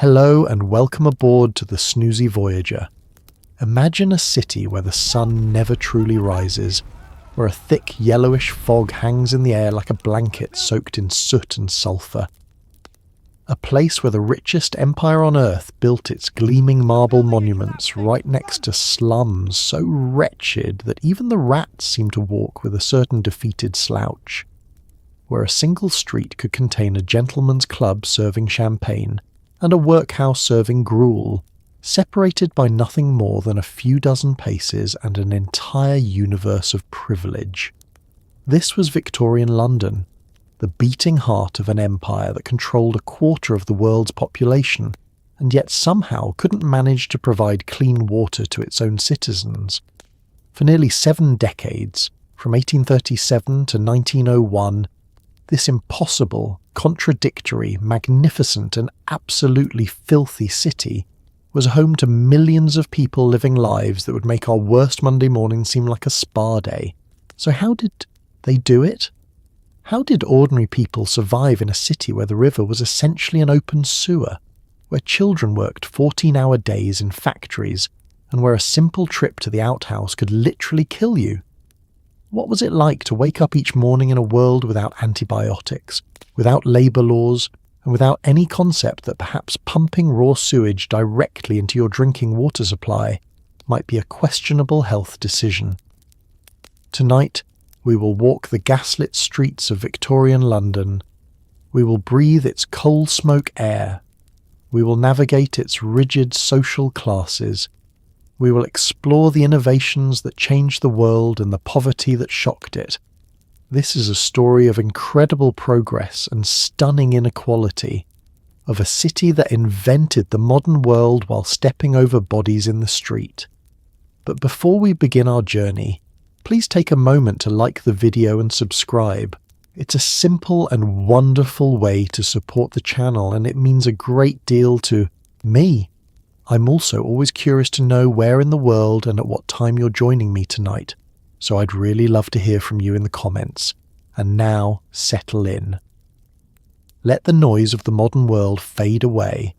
Hello and welcome aboard to the Snoozy Voyager. Imagine a city where the sun never truly rises, where a thick yellowish fog hangs in the air like a blanket soaked in soot and sulphur. A place where the richest empire on earth built its gleaming marble monuments right next to slums so wretched that even the rats seem to walk with a certain defeated slouch. Where a single street could contain a gentleman's club serving champagne and a workhouse serving gruel, separated by nothing more than a few dozen paces and an entire universe of privilege. This was Victorian London, the beating heart of an empire that controlled a quarter of the world's population, and yet somehow couldn't manage to provide clean water to its own citizens. For nearly 7 decades, from 1837 to 1901, this impossible, contradictory, magnificent and absolutely filthy city was home to millions of people living lives that would make our worst Monday morning seem like a spa day. So how did they do it? How did ordinary people survive in a city where the river was essentially an open sewer, where children worked 14-hour days in factories, and where a simple trip to the outhouse could literally kill you? What was it like to wake up each morning in a world without antibiotics, without labour laws, and without any concept that perhaps pumping raw sewage directly into your drinking water supply might be a questionable health decision? Tonight, we will walk the gaslit streets of Victorian London. We will breathe its coal smoke air. We will navigate its rigid social classes. We will explore the innovations that changed the world and the poverty that shocked it. This is a story of incredible progress and stunning inequality, of a city that invented the modern world while stepping over bodies in the street. But before we begin our journey, please take a moment to like the video and subscribe. It's a simple and wonderful way to support the channel, and it means a great deal to me. I'm also always curious to know where in the world and at what time you're joining me tonight, so I'd really love to hear from you in the comments. And now, settle in. Let the noise of the modern world fade away,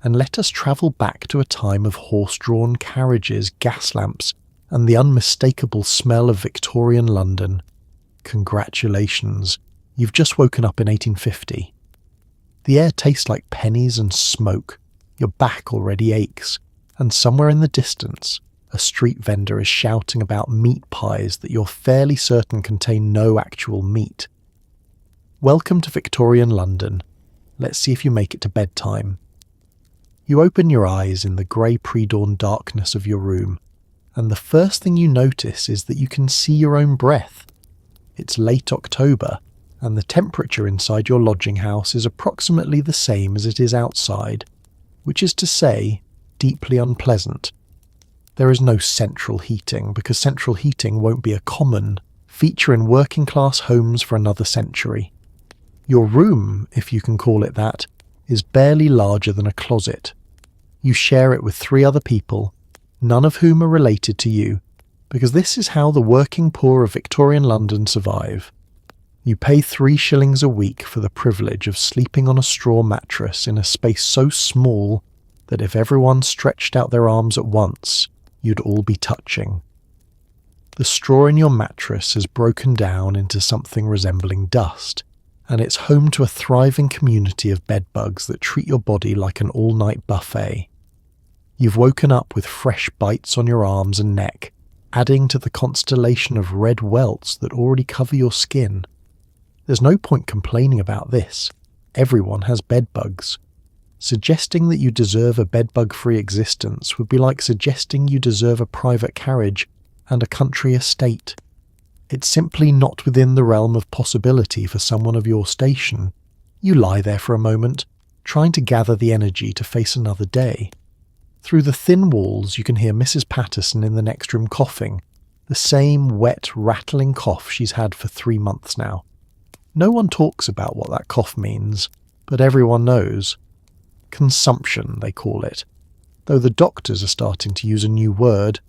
and let us travel back to a time of horse-drawn carriages, gas lamps, and the unmistakable smell of Victorian London. Congratulations, you've just woken up in 1850. The air tastes like pennies and smoke. Your back already aches, and somewhere in the distance, a street vendor is shouting about meat pies that you're fairly certain contain no actual meat. Welcome to Victorian London. Let's see if you make it to bedtime. You open your eyes in the grey pre-dawn darkness of your room, and the first thing you notice is that you can see your own breath. It's late October, and the temperature inside your lodging house is approximately the same as it is outside, which is to say, deeply unpleasant. There is no central heating, because central heating won't be a common feature in working-class homes for another century. Your room, if you can call it that, is barely larger than a closet. You share it with 3 other people, none of whom are related to you, because this is how the working poor of Victorian London survive. You pay 3 shillings a week for the privilege of sleeping on a straw mattress in a space so small that if everyone stretched out their arms at once, you'd all be touching. The straw in your mattress has broken down into something resembling dust, and it's home to a thriving community of bedbugs that treat your body like an all-night buffet. You've woken up with fresh bites on your arms and neck, adding to the constellation of red welts that already cover your skin. There's no point complaining about this. Everyone has bedbugs. Suggesting that you deserve a bedbug-free existence would be like suggesting you deserve a private carriage and a country estate. It's simply not within the realm of possibility for someone of your station. You lie there for a moment, trying to gather the energy to face another day. Through the thin walls you can hear Mrs. Patterson in the next room coughing, the same wet, rattling cough she's had for 3 months now. No one talks about what that cough means, but everyone knows. Consumption, they call it, though the doctors are starting to use a new word,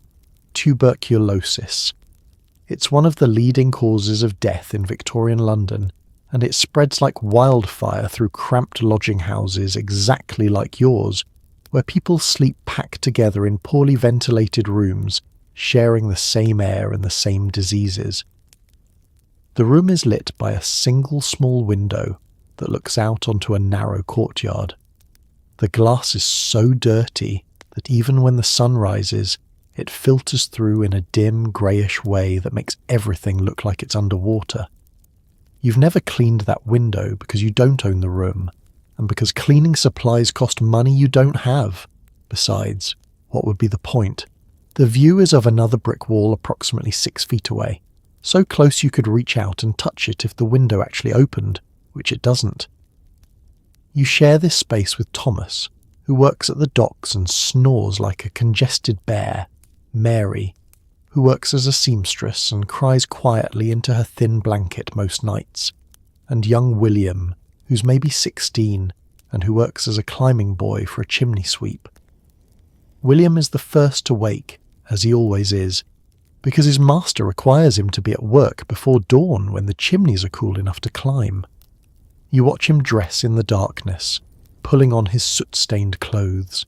tuberculosis. It's one of the leading causes of death in Victorian London, and it spreads like wildfire through cramped lodging houses exactly like yours, where people sleep packed together in poorly ventilated rooms, sharing the same air and the same diseases. The room is lit by a single small window that looks out onto a narrow courtyard. The glass is so dirty that even when the sun rises, it filters through in a dim, greyish way that makes everything look like it's underwater. You've never cleaned that window because you don't own the room, and because cleaning supplies cost money you don't have. Besides, what would be the point? The view is of another brick wall approximately 6 feet away, so close you could reach out and touch it if the window actually opened, which it doesn't. You share this space with Thomas, who works at the docks and snores like a congested bear, Mary, who works as a seamstress and cries quietly into her thin blanket most nights, and young William, who's maybe 16 and who works as a climbing boy for a chimney sweep. William is the first to wake, as he always is, because his master requires him to be at work before dawn when the chimneys are cool enough to climb. You watch him dress in the darkness, pulling on his soot-stained clothes.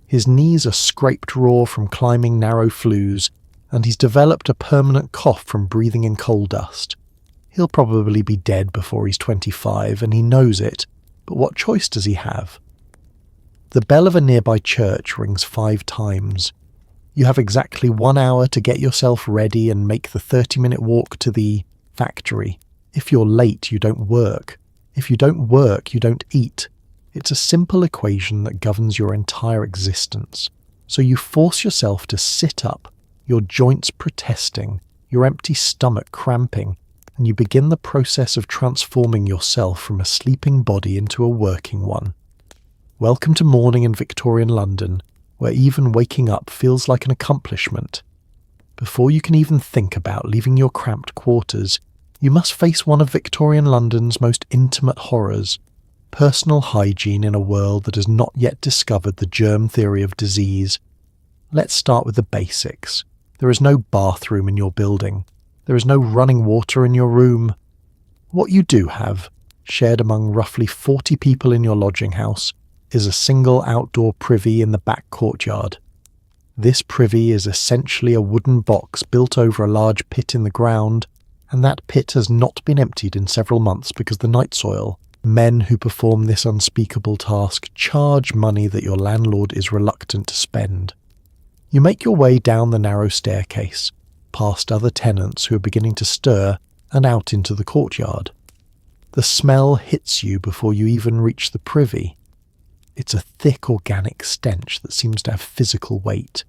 His knees are scraped raw from climbing narrow flues, and he's developed a permanent cough from breathing in coal dust. He'll probably be dead before he's 25, and he knows it, but what choice does he have? The bell of a nearby church rings 5 times. You have exactly 1 hour to get yourself ready and make the 30-minute walk to the factory. If you're late, you don't work. If you don't work, you don't eat. It's a simple equation that governs your entire existence. So you force yourself to sit up, your joints protesting, your empty stomach cramping, and you begin the process of transforming yourself from a sleeping body into a working one. Welcome to morning in Victorian London, where even waking up feels like an accomplishment. Before you can even think about leaving your cramped quarters, you must face one of Victorian London's most intimate horrors: personal hygiene in a world that has not yet discovered the germ theory of disease. Let's start with the basics. There is no bathroom in your building. There is no running water in your room. What you do have, shared among roughly 40 people in your lodging house, is a single outdoor privy in the back courtyard. This privy is essentially a wooden box built over a large pit in the ground, and that pit has not been emptied in several months because the night soil, men who perform this unspeakable task, charge money that your landlord is reluctant to spend. You make your way down the narrow staircase, past other tenants who are beginning to stir, and out into the courtyard. The smell hits you before you even reach the privy. It's a thick organic stench that seems to have physical weight.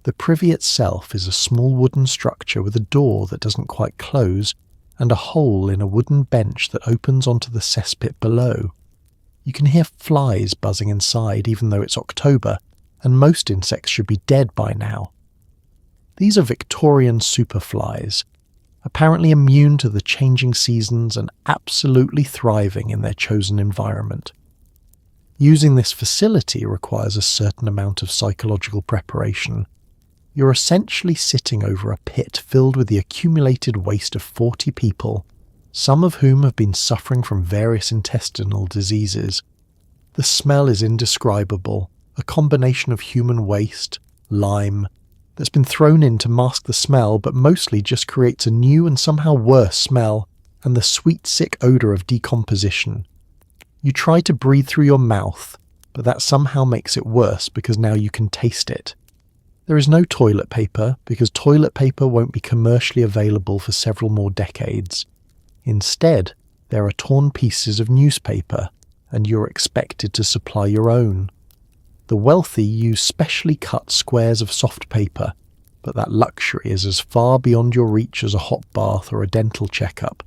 The privy itself is a small wooden structure with a door that doesn't quite close, and a hole in a wooden bench that opens onto the cesspit below. You can hear flies buzzing inside even though it's October, and most insects should be dead by now. These are Victorian superflies, apparently immune to the changing seasons and absolutely thriving in their chosen environment. Using this facility requires a certain amount of psychological preparation. You're essentially sitting over a pit filled with the accumulated waste of 40 people, some of whom have been suffering from various intestinal diseases. The smell is indescribable, a combination of human waste, lime, that's been thrown in to mask the smell but mostly just creates a new and somehow worse smell, and the sweet sick odour of decomposition. You try to breathe through your mouth, but that somehow makes it worse because now you can taste it. There is no toilet paper because toilet paper won't be commercially available for several more decades. Instead, there are torn pieces of newspaper, and you're expected to supply your own. The wealthy use specially cut squares of soft paper, but that luxury is as far beyond your reach as a hot bath or a dental checkup.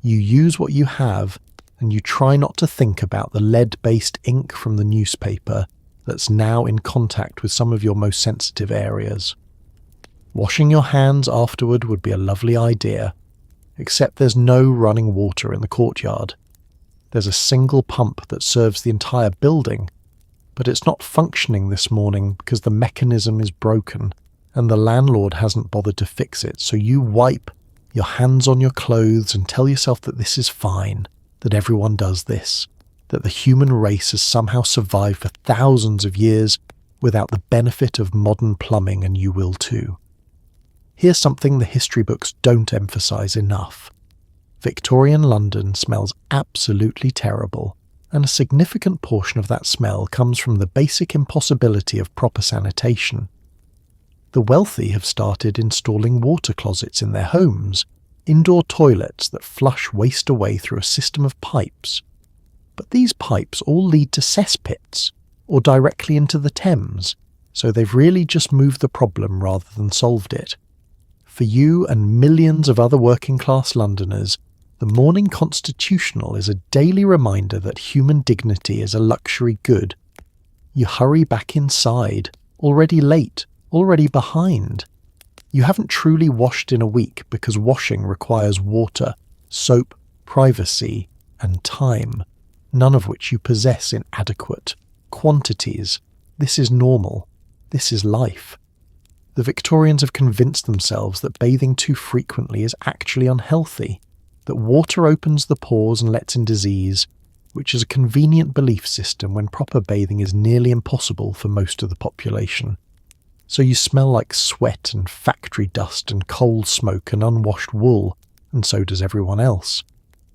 You use what you have, and you try not to think about the lead-based ink from the newspaper that's now in contact with some of your most sensitive areas. Washing your hands afterward would be a lovely idea, except there's no running water in the courtyard. There's a single pump that serves the entire building, but it's not functioning this morning because the mechanism is broken, and the landlord hasn't bothered to fix it, so you wipe, your hands on your clothes, and tell yourself that this is fine, that everyone does this, that the human race has somehow survived for thousands of years without the benefit of modern plumbing, and you will too. Here's something the history books don't emphasise enough. Victorian London smells absolutely terrible, and a significant portion of that smell comes from the basic impossibility of proper sanitation. The wealthy have started installing water closets in their homes, indoor toilets that flush waste away through a system of pipes. But these pipes all lead to cesspits, or directly into the Thames, so they've really just moved the problem rather than solved it. For you and millions of other working-class Londoners, the morning constitutional is a daily reminder that human dignity is a luxury good. You hurry back inside, already late, already behind. You haven't truly washed in a week because washing requires water, soap, privacy, and time, none of which you possess in adequate quantities. This is normal. This is life. The Victorians have convinced themselves that bathing too frequently is actually unhealthy, that water opens the pores and lets in disease, which is a convenient belief system when proper bathing is nearly impossible for most of the population. So you smell like sweat and factory dust and coal smoke and unwashed wool, and so does everyone else.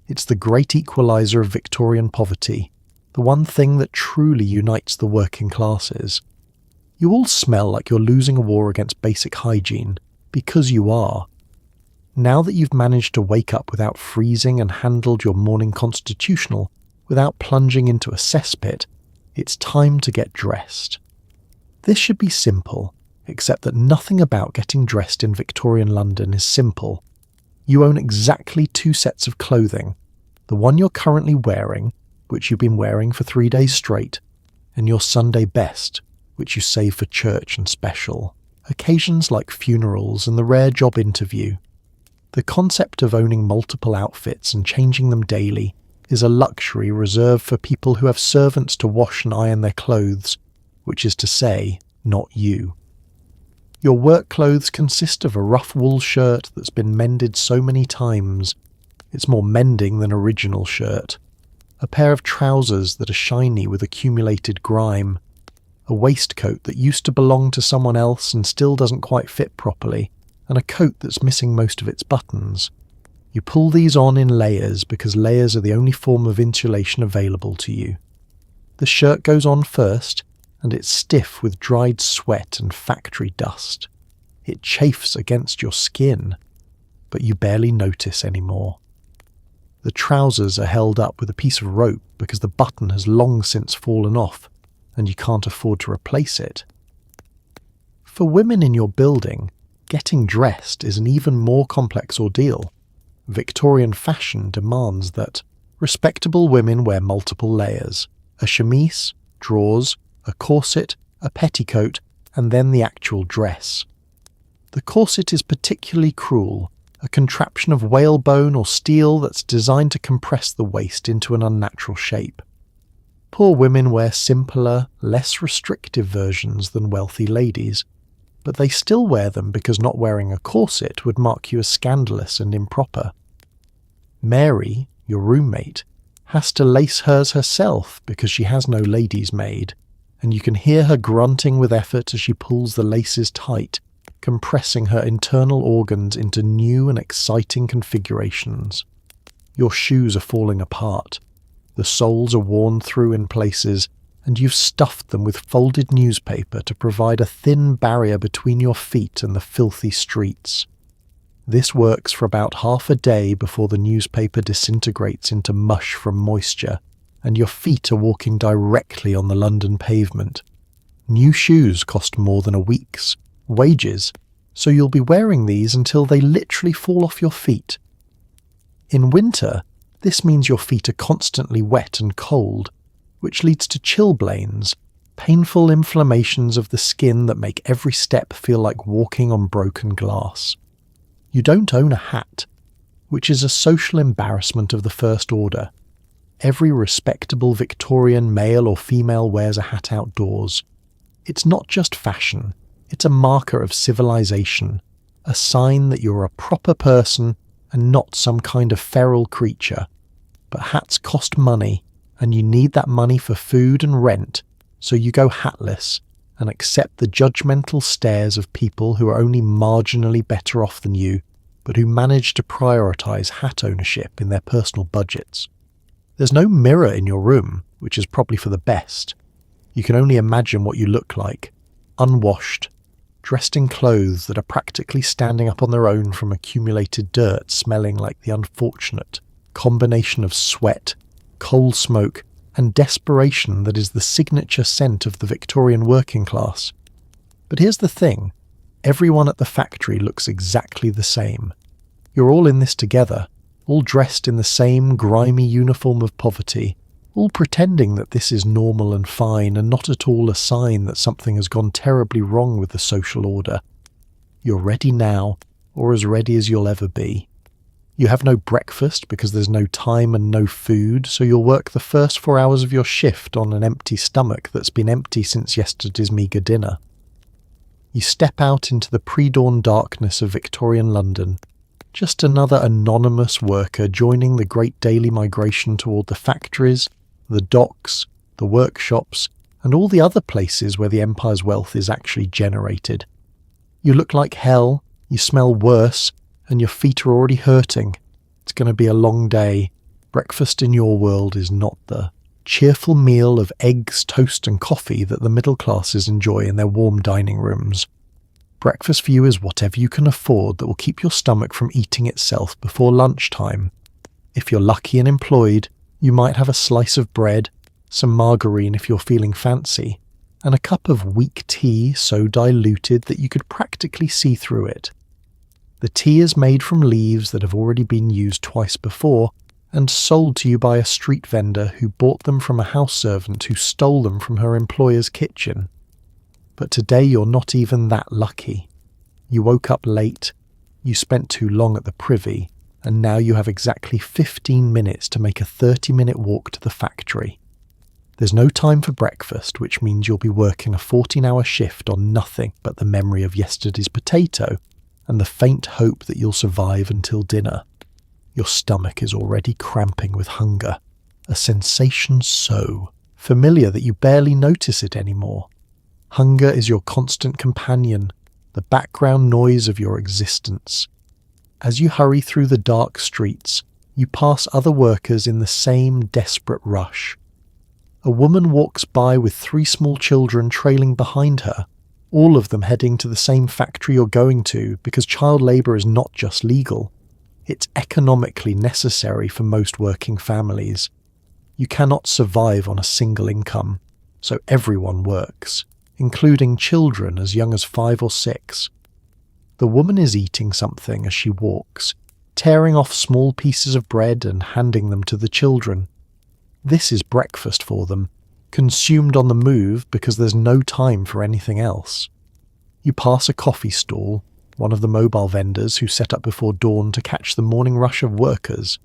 It's the great equalizer of Victorian poverty, the one thing that truly unites the working classes. You all smell like you're losing a war against basic hygiene, because you are. Now that you've managed to wake up without freezing and handled your morning constitutional without plunging into a cesspit, it's time to get dressed. This should be simple, except that nothing about getting dressed in Victorian London is simple. You own exactly 2 sets of clothing, the one you're currently wearing, which you've been wearing for 3 days straight, and your Sunday best, which you save for church and special occasions like funerals and the rare job interview. The concept of owning multiple outfits and changing them daily is a luxury reserved for people who have servants to wash and iron their clothes, which is to say, not you. Your work clothes consist of a rough wool shirt that's been mended so many times, it's more mending than original shirt, a pair of trousers that are shiny with accumulated grime, a waistcoat that used to belong to someone else and still doesn't quite fit properly, and a coat that's missing most of its buttons. You pull these on in layers because layers are the only form of insulation available to you. The shirt goes on first, and it's stiff with dried sweat and factory dust. It chafes against your skin, but you barely notice anymore. The trousers are held up with a piece of rope because the button has long since fallen off, and you can't afford to replace it. For women in your building, getting dressed is an even more complex ordeal. Victorian fashion demands that respectable women wear multiple layers, a chemise, drawers, a corset, a petticoat, and then the actual dress. The corset is particularly cruel, a contraption of whalebone or steel that's designed to compress the waist into an unnatural shape. Poor women wear simpler, less restrictive versions than wealthy ladies, but they still wear them because not wearing a corset would mark you as scandalous and improper. Mary, your roommate, has to lace hers herself because she has no lady's maid, and you can hear her grunting with effort as she pulls the laces tight, compressing her internal organs into new and exciting configurations. Your shoes are falling apart. The soles are worn through in places, and you've stuffed them with folded newspaper to provide a thin barrier between your feet and the filthy streets. This works for about half a day before the newspaper disintegrates into mush from moisture, and your feet are walking directly on the London pavement. New shoes cost more than a week's wages, so you'll be wearing these until they literally fall off your feet. In winter, this means your feet are constantly wet and cold, which leads to chilblains, painful inflammations of the skin that make every step feel like walking on broken glass. You don't own a hat, which is a social embarrassment of the first order. Every respectable Victorian male or female wears a hat outdoors. It's not just fashion, it's a marker of civilization, a sign that you're a proper person and not some kind of feral creature. But hats cost money, and you need that money for food and rent, so you go hatless and accept the judgmental stares of people who are only marginally better off than you, but who manage to prioritise hat ownership in their personal budgets. There's no mirror in your room, which is probably for the best. You can only imagine what you look like, unwashed, dressed in clothes that are practically standing up on their own from accumulated dirt, smelling like the unfortunate combination of sweat, coal smoke, and desperation that is the signature scent of the Victorian working class. But here's the thing, everyone at the factory looks exactly the same. You're all in this together, all dressed in the same grimy uniform of poverty, all pretending that this is normal and fine and not at all a sign that something has gone terribly wrong with the social order. You're ready now, or as ready as you'll ever be. You have no breakfast because there's no time and no food, so you'll work the first 4 hours of your shift on an empty stomach that's been empty since yesterday's meagre dinner. You step out into the pre-dawn darkness of Victorian London, just another anonymous worker joining the great daily migration toward the factories, the docks, the workshops, and all the other places where the empire's wealth is actually generated. You look like hell, you smell worse, and your feet are already hurting. It's going to be a long day. Breakfast in your world is not the cheerful meal of eggs, toast and coffee that the middle classes enjoy in their warm dining rooms. Breakfast for you is whatever you can afford that will keep your stomach from eating itself before lunchtime. If you're lucky and employed, you might have a slice of bread, some margarine if you're feeling fancy, and a cup of weak tea so diluted that you could practically see through it. The tea is made from leaves that have already been used twice before and sold to you by a street vendor who bought them from a house servant who stole them from her employer's kitchen. But today you're not even that lucky. You woke up late, you spent too long at the privy, and now you have exactly 15 minutes to make a 30-minute walk to the factory. There's no time for breakfast, which means you'll be working a 14-hour shift on nothing but the memory of yesterday's potato and the faint hope that you'll survive until dinner. Your stomach is already cramping with hunger, a sensation so familiar that you barely notice it anymore. Hunger is your constant companion, the background noise of your existence. As you hurry through the dark streets, you pass other workers in the same desperate rush. A woman walks by with 3 small children trailing behind her, all of them heading to the same factory you're going to because child labour is not just legal. It's economically necessary for most working families. You cannot survive on a single income, so everyone works, including children as young as 5 or 6. The woman is eating something as she walks, tearing off small pieces of bread and handing them to the children. This is breakfast for them, consumed on the move because there's no time for anything else. You pass a coffee stall, one of the mobile vendors who set up before dawn to catch the morning rush of workers.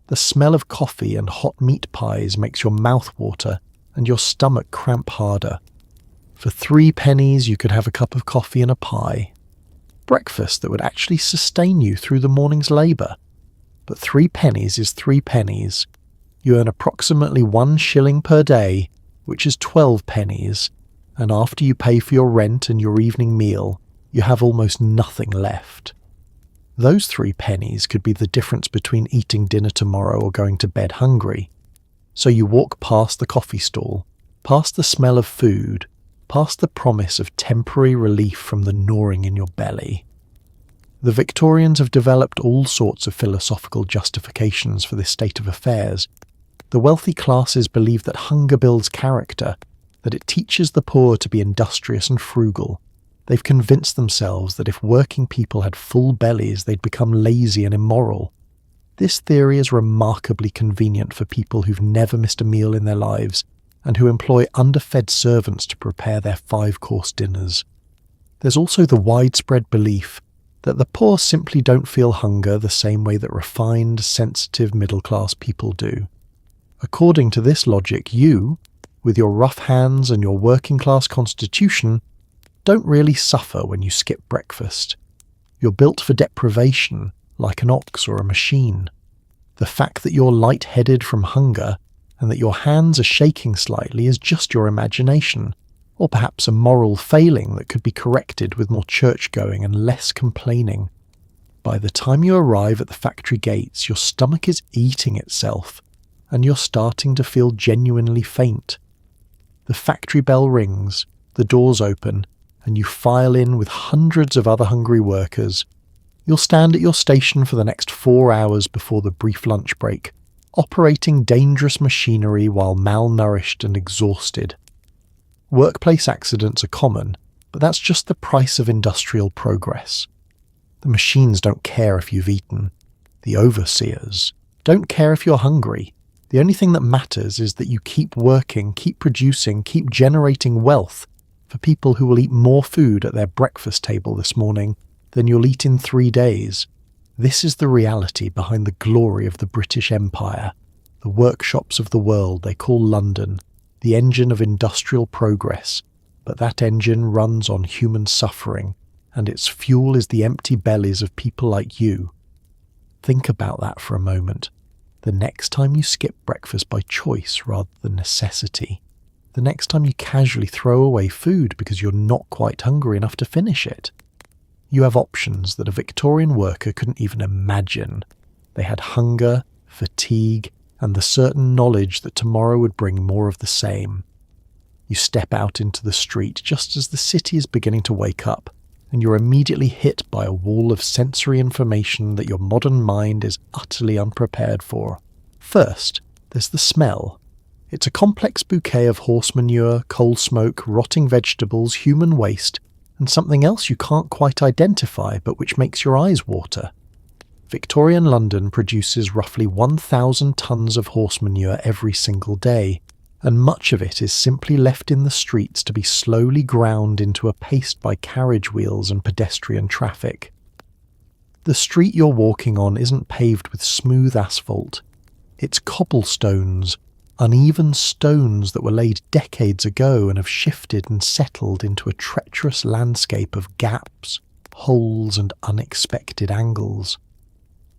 The smell of coffee and hot meat pies makes your mouth water and your stomach cramp harder. For 3 pennies you could have a cup of coffee and a pie. Breakfast that would actually sustain you through the morning's labour. But 3 pennies is 3 pennies. You earn approximately 1 shilling per day, which is 12 pennies, and after you pay for your rent and your evening meal, you have almost nothing left. Those 3 pennies could be the difference between eating dinner tomorrow or going to bed hungry. So you walk past the coffee stall, past the smell of food, past the promise of temporary relief from the gnawing in your belly. The Victorians have developed all sorts of philosophical justifications for this state of affairs. The wealthy classes believe that hunger builds character, that it teaches the poor to be industrious and frugal. They've convinced themselves that if working people had full bellies, they'd become lazy and immoral. This theory is remarkably convenient for people who've never missed a meal in their lives and who employ underfed servants to prepare their 5-course dinners. There's also the widespread belief that the poor simply don't feel hunger the same way that refined, sensitive middle-class people do. According to this logic, you, with your rough hands and your working-class constitution, don't really suffer when you skip breakfast. You're built for deprivation, like an ox or a machine. The fact that you're lightheaded from hunger and that your hands are shaking slightly is just your imagination, or perhaps a moral failing that could be corrected with more church-going and less complaining. By the time you arrive at the factory gates, your stomach is eating itself, and you're starting to feel genuinely faint. The factory bell rings, the doors open, and you file in with hundreds of other hungry workers. You'll stand at your station for the next 4 hours before the brief lunch break, operating dangerous machinery while malnourished and exhausted. Workplace accidents are common, but that's just the price of industrial progress. The machines don't care if you've eaten. The overseers don't care if you're hungry. The only thing that matters is that you keep working, keep producing, keep generating wealth for people who will eat more food at their breakfast table this morning than you'll eat in 3 days. This is the reality behind the glory of the British Empire, the workshops of the world they call London, the engine of industrial progress, but that engine runs on human suffering, and its fuel is the empty bellies of people like you. Think about that for a moment. The next time you skip breakfast by choice rather than necessity, the next time you casually throw away food because you're not quite hungry enough to finish it, you have options that a Victorian worker couldn't even imagine. They had hunger, fatigue, and the certain knowledge that tomorrow would bring more of the same. You step out into the street just as the city is beginning to wake up, and you're immediately hit by a wall of sensory information that your modern mind is utterly unprepared for. First, there's the smell. It's a complex bouquet of horse manure, coal smoke, rotting vegetables, human waste, and something else you can't quite identify but which makes your eyes water. Victorian London produces roughly 1,000 tonnes of horse manure every single day, and much of it is simply left in the streets to be slowly ground into a paste by carriage wheels and pedestrian traffic. The street you're walking on isn't paved with smooth asphalt. It's cobblestones, uneven stones that were laid decades ago and have shifted and settled into a treacherous landscape of gaps, holes and unexpected angles.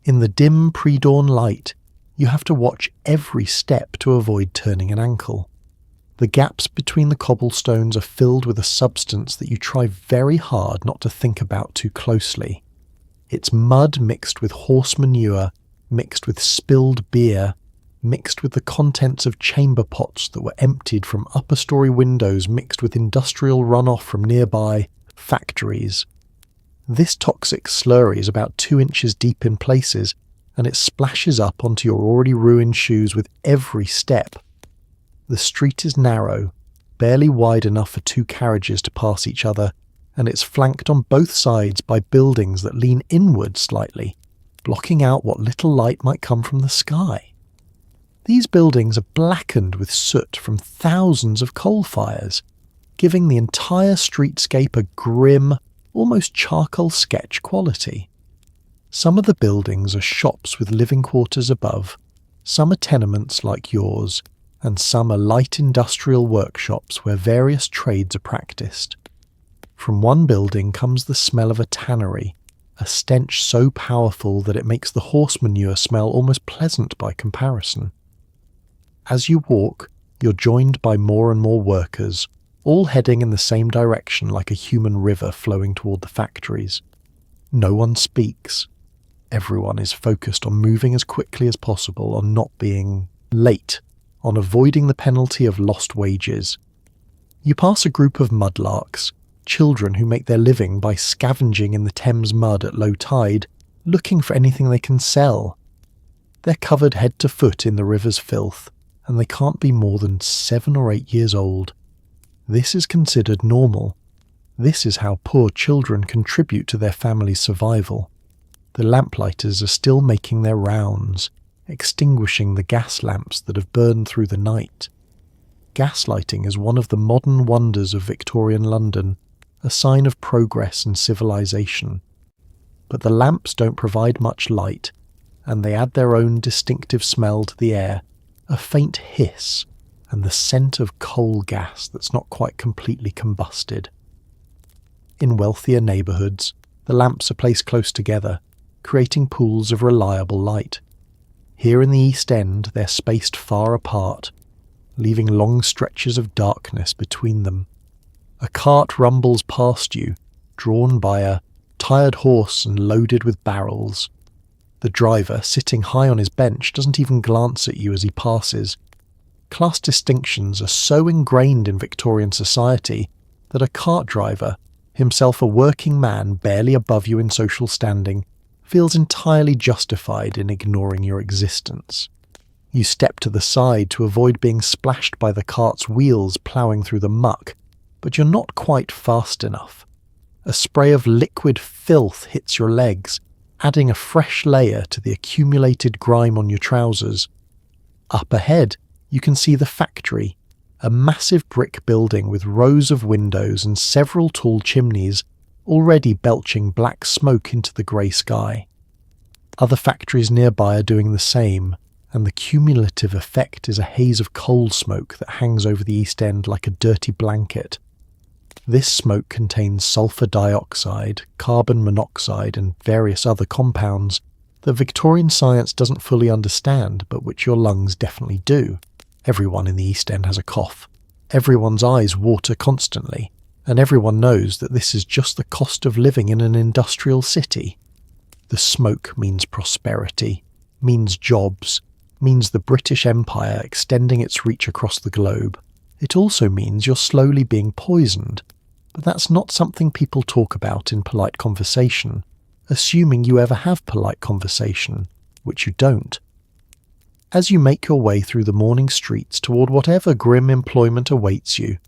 In the dim pre-dawn light, you have to watch every step to avoid turning an ankle. The gaps between the cobblestones are filled with a substance that you try very hard not to think about too closely. It's mud mixed with horse manure, mixed with spilled beer, mixed with the contents of chamber pots that were emptied from upper-story windows, mixed with industrial runoff from nearby factories. This toxic slurry is about 2 inches deep in places, and it splashes up onto your already ruined shoes with every step. The street is narrow, barely wide enough for 2 carriages to pass each other, and it's flanked on both sides by buildings that lean inward slightly, blocking out what little light might come from the sky. These buildings are blackened with soot from thousands of coal fires, giving the entire streetscape a grim, almost charcoal sketch quality. Some of the buildings are shops with living quarters above, some are tenements like yours, and some are light industrial workshops where various trades are practiced. From one building comes the smell of a tannery, a stench so powerful that it makes the horse manure smell almost pleasant by comparison. As you walk, you're joined by more and more workers, all heading in the same direction like a human river flowing toward the factories. No one speaks. Everyone is focused on moving as quickly as possible, on not being late, on avoiding the penalty of lost wages. You pass a group of mudlarks, children who make their living by scavenging in the Thames mud at low tide, looking for anything they can sell. They're covered head to foot in the river's filth, and they can't be more than 7 or 8 years old. This is considered normal. This is how poor children contribute to their family's survival. The lamplighters are still making their rounds, extinguishing the gas lamps that have burned through the night. Gaslighting is one of the modern wonders of Victorian London, a sign of progress and civilization. But the lamps don't provide much light, and they add their own distinctive smell to the air, a faint hiss, and the scent of coal gas that's not quite completely combusted. In wealthier neighbourhoods, the lamps are placed close together, creating pools of reliable light. Here in the East End, they're spaced far apart, leaving long stretches of darkness between them. A cart rumbles past you, drawn by a tired horse and loaded with barrels. The driver, sitting high on his bench, doesn't even glance at you as he passes. Class distinctions are so ingrained in Victorian society that a cart driver, himself a working man barely above you in social standing, feels entirely justified in ignoring your existence. You step to the side to avoid being splashed by the cart's wheels ploughing through the muck, but you're not quite fast enough. A spray of liquid filth hits your legs, adding a fresh layer to the accumulated grime on your trousers. Up ahead, you can see the factory, a massive brick building with rows of windows and several tall chimneys, already belching black smoke into the grey sky. Other factories nearby are doing the same, and the cumulative effect is a haze of coal smoke that hangs over the East End like a dirty blanket. This smoke contains sulphur dioxide, carbon monoxide, and various other compounds that Victorian science doesn't fully understand, but which your lungs definitely do. Everyone in the East End has a cough. Everyone's eyes water constantly, and everyone knows that this is just the cost of living in an industrial city. The smoke means prosperity, means jobs, means the British Empire extending its reach across the globe. It also means you're slowly being poisoned, but that's not something people talk about in polite conversation, assuming you ever have polite conversation, which you don't. As you make your way through the morning streets toward whatever grim employment awaits you,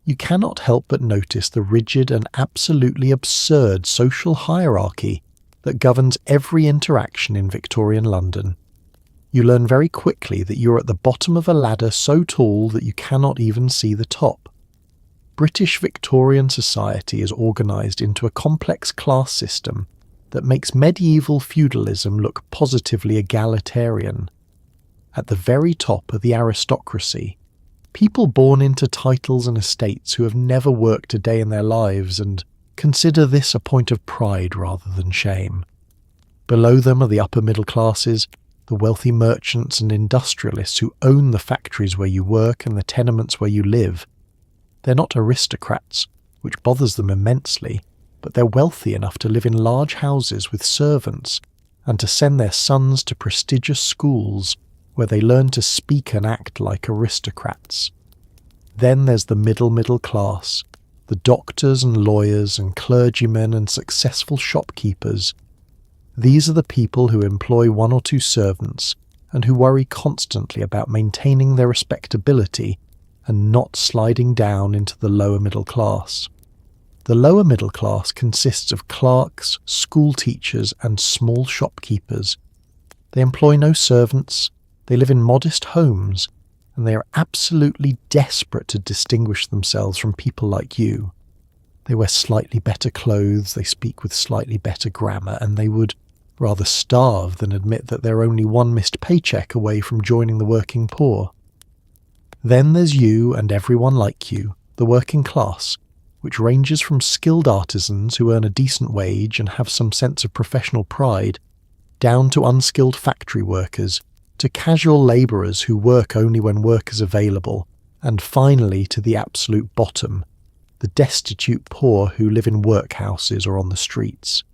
you cannot help but notice the rigid and absolutely absurd social hierarchy that governs every interaction in Victorian London. You learn very quickly that you're at the bottom of a ladder so tall that you cannot even see the top. British Victorian society is organised into a complex class system that makes medieval feudalism look positively egalitarian. At the very top are the aristocracy, people born into titles and estates who have never worked a day in their lives and consider this a point of pride rather than shame. Below them are the upper middle classes, the wealthy merchants and industrialists who own the factories where you work and the tenements where you live. They're not aristocrats, which bothers them immensely, but they're wealthy enough to live in large houses with servants and to send their sons to prestigious schools where they learn to speak and act like aristocrats. Then there's the middle class, the doctors and lawyers and clergymen and successful shopkeepers. These are the people who employ one or two servants and who worry constantly about maintaining their respectability and not sliding down into the lower middle class. The lower middle class consists of clerks, school teachers and small shopkeepers. They employ no servants, they live in modest homes, and they are absolutely desperate to distinguish themselves from people like you. They wear slightly better clothes, they speak with slightly better grammar, and they would rather starve than admit that they're only one missed paycheck away from joining the working poor. Then there's you and everyone like you, the working class, which ranges from skilled artisans who earn a decent wage and have some sense of professional pride, down to unskilled factory workers, to casual labourers who work only when work is available, and finally to the absolute bottom, the destitute poor who live in workhouses or on the streets.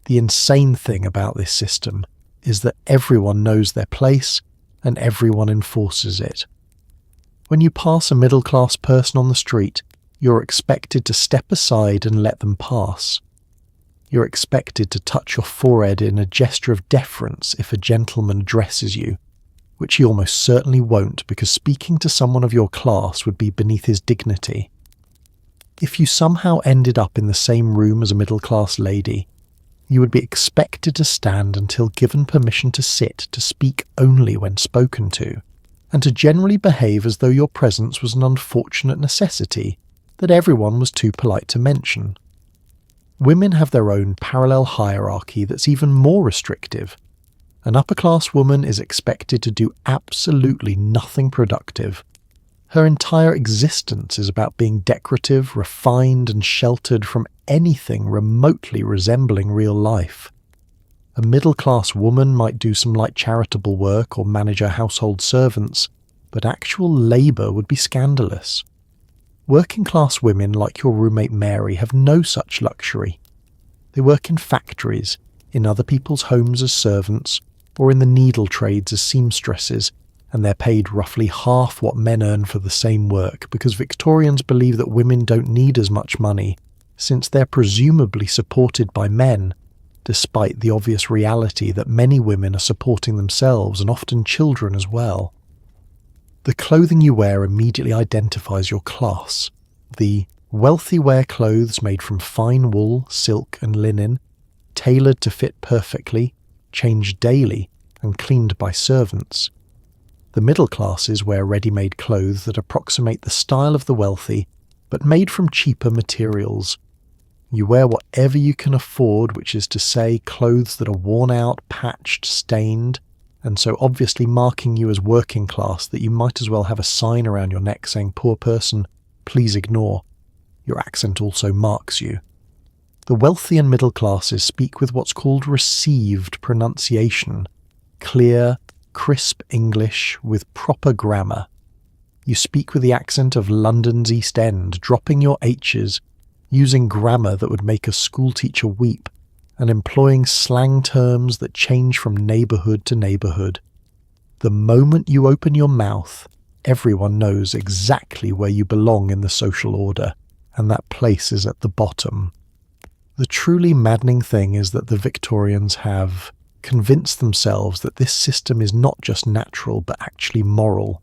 The insane thing about this system is that everyone knows their place and everyone enforces it. When you pass a middle-class person on the street, you're expected to step aside and let them pass. You're expected to touch your forehead in a gesture of deference if a gentleman addresses you, which he almost certainly won't because speaking to someone of your class would be beneath his dignity. If you somehow ended up in the same room as a middle-class lady, you would be expected to stand until given permission to sit, to speak only when spoken to, and to generally behave as though your presence was an unfortunate necessity that everyone was too polite to mention. Women have their own parallel hierarchy that's even more restrictive. An upper-class woman is expected to do absolutely nothing productive. Her entire existence is about being decorative, refined and sheltered from anything remotely resembling real life. A middle-class woman might do some light charitable work or manage her household servants, but actual labour would be scandalous. Working-class women like your roommate Mary have no such luxury. They work in factories, in other people's homes as servants, or in the needle trades as seamstresses, and they're paid roughly half what men earn for the same work because Victorians believe that women don't need as much money, since they're presumably supported by men, despite the obvious reality that many women are supporting themselves and often children as well. The clothing you wear immediately identifies your class. The wealthy wear clothes made from fine wool, silk and linen, tailored to fit perfectly, changed daily and cleaned by servants. The middle classes wear ready-made clothes that approximate the style of the wealthy, but made from cheaper materials. You wear whatever you can afford, which is to say clothes that are worn out, patched, stained, and so obviously marking you as working class that you might as well have a sign around your neck saying, "Poor person, please ignore." Your accent also marks you. The wealthy and middle classes speak with what's called received pronunciation, clear, crisp English with proper grammar. You speak with the accent of London's East End, dropping your H's, using grammar that would make a schoolteacher weep, and employing slang terms that change from neighbourhood to neighbourhood. The moment you open your mouth, everyone knows exactly where you belong in the social order, and that place is at the bottom. The truly maddening thing is that the Victorians have convinced themselves that this system is not just natural but actually moral.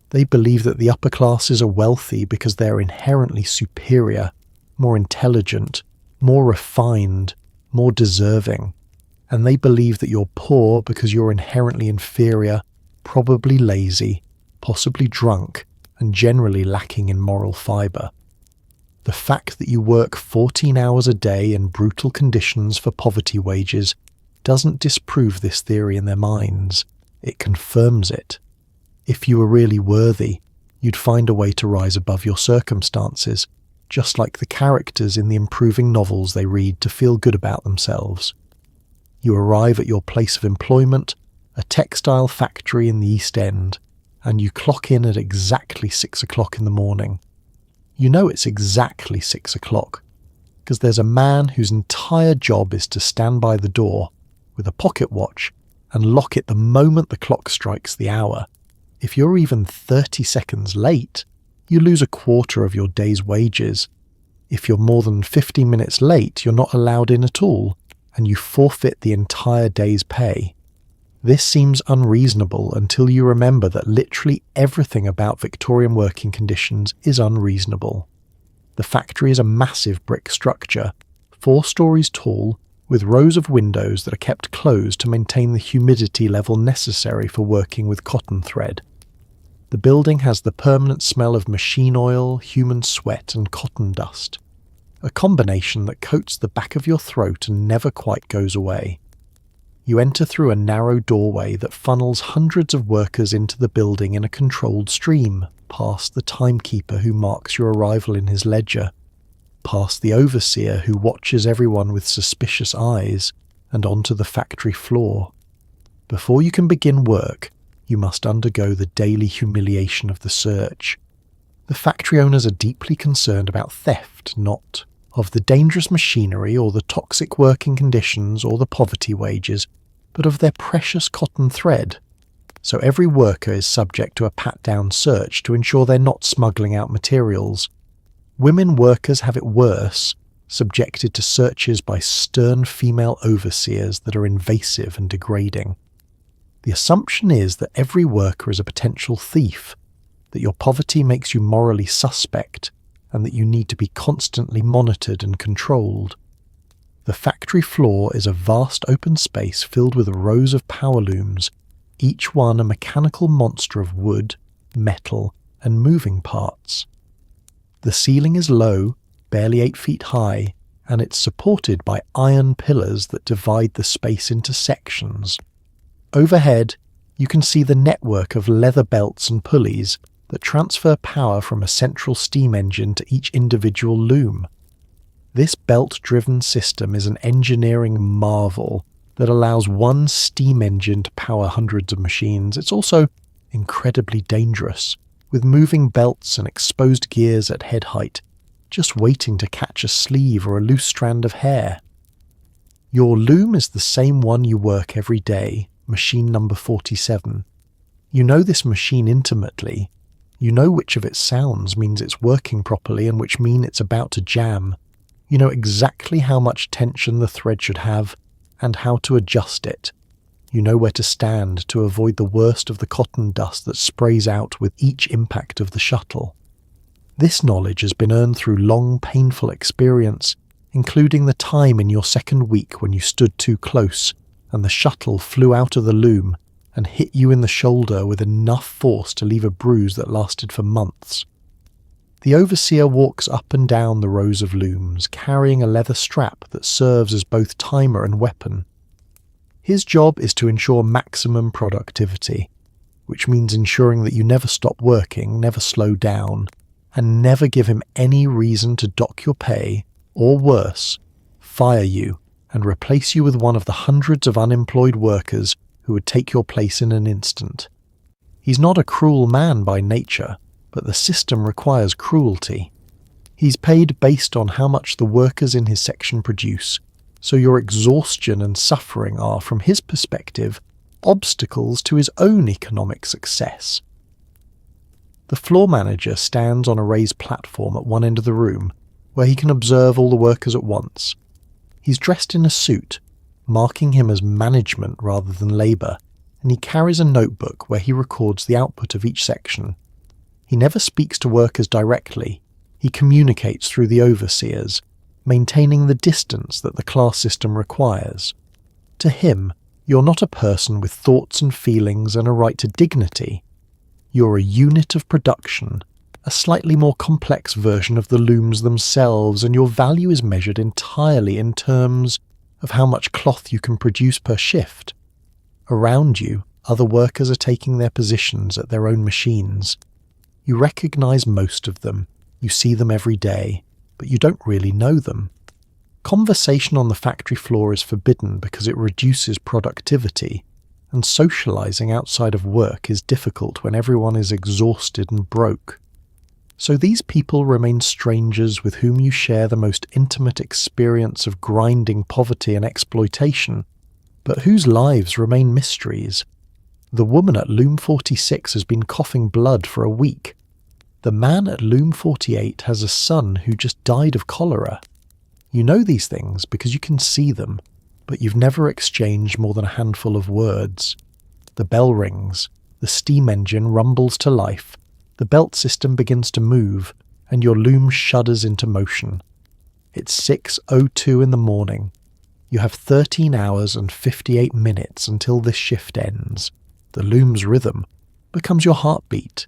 They believe that the upper classes are wealthy because they are inherently superior, more intelligent, more refined, more deserving, and they believe that you're poor because you're inherently inferior, probably lazy, possibly drunk, and generally lacking in moral fibre. The fact that you work 14 hours a day in brutal conditions for poverty wages doesn't disprove this theory in their minds, it confirms it. If you were really worthy, you'd find a way to rise above your circumstances, just like the characters in the improving novels they read to feel good about themselves. You arrive at your place of employment, a textile factory in the East End, and you clock in at exactly 6 o'clock in the morning. You know it's exactly 6 o'clock, because there's a man whose entire job is to stand by the door with a pocket watch and lock it the moment the clock strikes the hour. If you're even 30 seconds late, you lose a quarter of your day's wages. If you're more than 50 minutes late, you're not allowed in at all, and you forfeit the entire day's pay. This seems unreasonable until you remember that literally everything about Victorian working conditions is unreasonable. The factory is a massive brick structure, 4 stories tall, with rows of windows that are kept closed to maintain the humidity level necessary for working with cotton thread. The building has the permanent smell of machine oil, human sweat and cotton dust, a combination that coats the back of your throat and never quite goes away. You enter through a narrow doorway that funnels hundreds of workers into the building in a controlled stream, past the timekeeper who marks your arrival in his ledger, past the overseer who watches everyone with suspicious eyes, and onto the factory floor. Before you can begin work, you must undergo the daily humiliation of the search. The factory owners are deeply concerned about theft, not of the dangerous machinery or the toxic working conditions or the poverty wages, but of their precious cotton thread. So every worker is subject to a pat-down search to ensure they're not smuggling out materials. Women workers have it worse, subjected to searches by stern female overseers that are invasive and degrading. The assumption is that every worker is a potential thief, that your poverty makes you morally suspect, and that you need to be constantly monitored and controlled. The factory floor is a vast open space filled with rows of power looms, each one a mechanical monster of wood, metal, and moving parts. The ceiling is low, barely 8 feet high, and it's supported by iron pillars that divide the space into sections. Overhead, you can see the network of leather belts and pulleys that transfer power from a central steam engine to each individual loom. This belt-driven system is an engineering marvel, that allows one steam engine to power hundreds of machines. It's also incredibly dangerous, with moving belts and exposed gears at head height, just waiting to catch a sleeve or a loose strand of hair. Your loom is the same one you work every day, machine number 47. You know this machine intimately. You know which of its sounds means it's working properly and which mean it's about to jam. You know exactly how much tension the thread should have and how to adjust it. You know where to stand to avoid the worst of the cotton dust that sprays out with each impact of the shuttle. This knowledge has been earned through long, painful experience, including the time in your second week when you stood too close and the shuttle flew out of the loom and hit you in the shoulder with enough force to leave a bruise that lasted for months. The overseer walks up and down the rows of looms, carrying a leather strap that serves as both timer and weapon. His job is to ensure maximum productivity, which means ensuring that you never stop working, never slow down, and never give him any reason to dock your pay, or worse, fire you and replace you with one of the hundreds of unemployed workers who would take your place in an instant. He's not a cruel man by nature, but the system requires cruelty. He's paid based on how much the workers in his section produce, so your exhaustion and suffering are, from his perspective, obstacles to his own economic success. The floor manager stands on a raised platform at one end of the room, where he can observe all the workers at once. He's dressed in a suit, marking him as management rather than labour, and he carries a notebook where he records the output of each section. He never speaks to workers directly. He communicates through the overseers, maintaining the distance that the class system requires. To him, you're not a person with thoughts and feelings and a right to dignity. You're a unit of production, a slightly more complex version of the looms themselves, and your value is measured entirely in terms of how much cloth you can produce per shift. Around you, other workers are taking their positions at their own machines. You recognize most of them, you see them every day, but you don't really know them. Conversation on the factory floor is forbidden because it reduces productivity, and socializing outside of work is difficult when everyone is exhausted and broke. So these people remain strangers with whom you share the most intimate experience of grinding poverty and exploitation, but whose lives remain mysteries. The woman at Loom 46 has been coughing blood for a week. The man at Loom 48 has a son who just died of cholera. You know these things because you can see them, but you've never exchanged more than a handful of words. The bell rings, the steam engine rumbles to life, the belt system begins to move, and your loom shudders into motion. It's 6:02 in the morning. You have 13 hours and 58 minutes until this shift ends. The loom's rhythm becomes your heartbeat.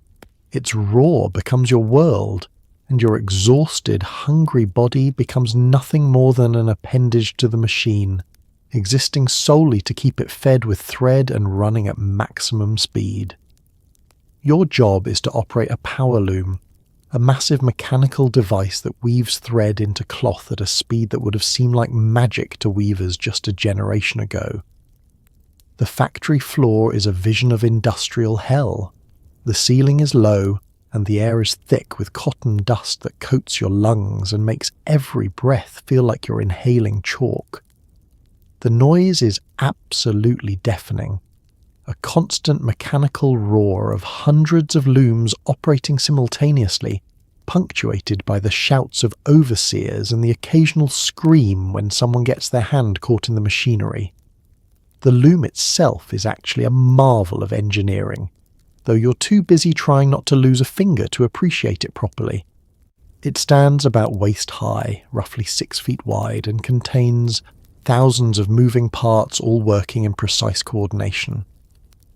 Its roar becomes your world, and your exhausted, hungry body becomes nothing more than an appendage to the machine, existing solely to keep it fed with thread and running at maximum speed. Your job is to operate a power loom, a massive mechanical device that weaves thread into cloth at a speed that would have seemed like magic to weavers just a generation ago. The factory floor is a vision of industrial hell. The ceiling is low, and the air is thick with cotton dust that coats your lungs and makes every breath feel like you're inhaling chalk. The noise is absolutely deafening. A constant mechanical roar of hundreds of looms operating simultaneously, punctuated by the shouts of overseers and the occasional scream when someone gets their hand caught in the machinery. The loom itself is actually a marvel of engineering, though you're too busy trying not to lose a finger to appreciate it properly. It stands about waist high, roughly 6 feet wide, and contains thousands of moving parts all working in precise coordination.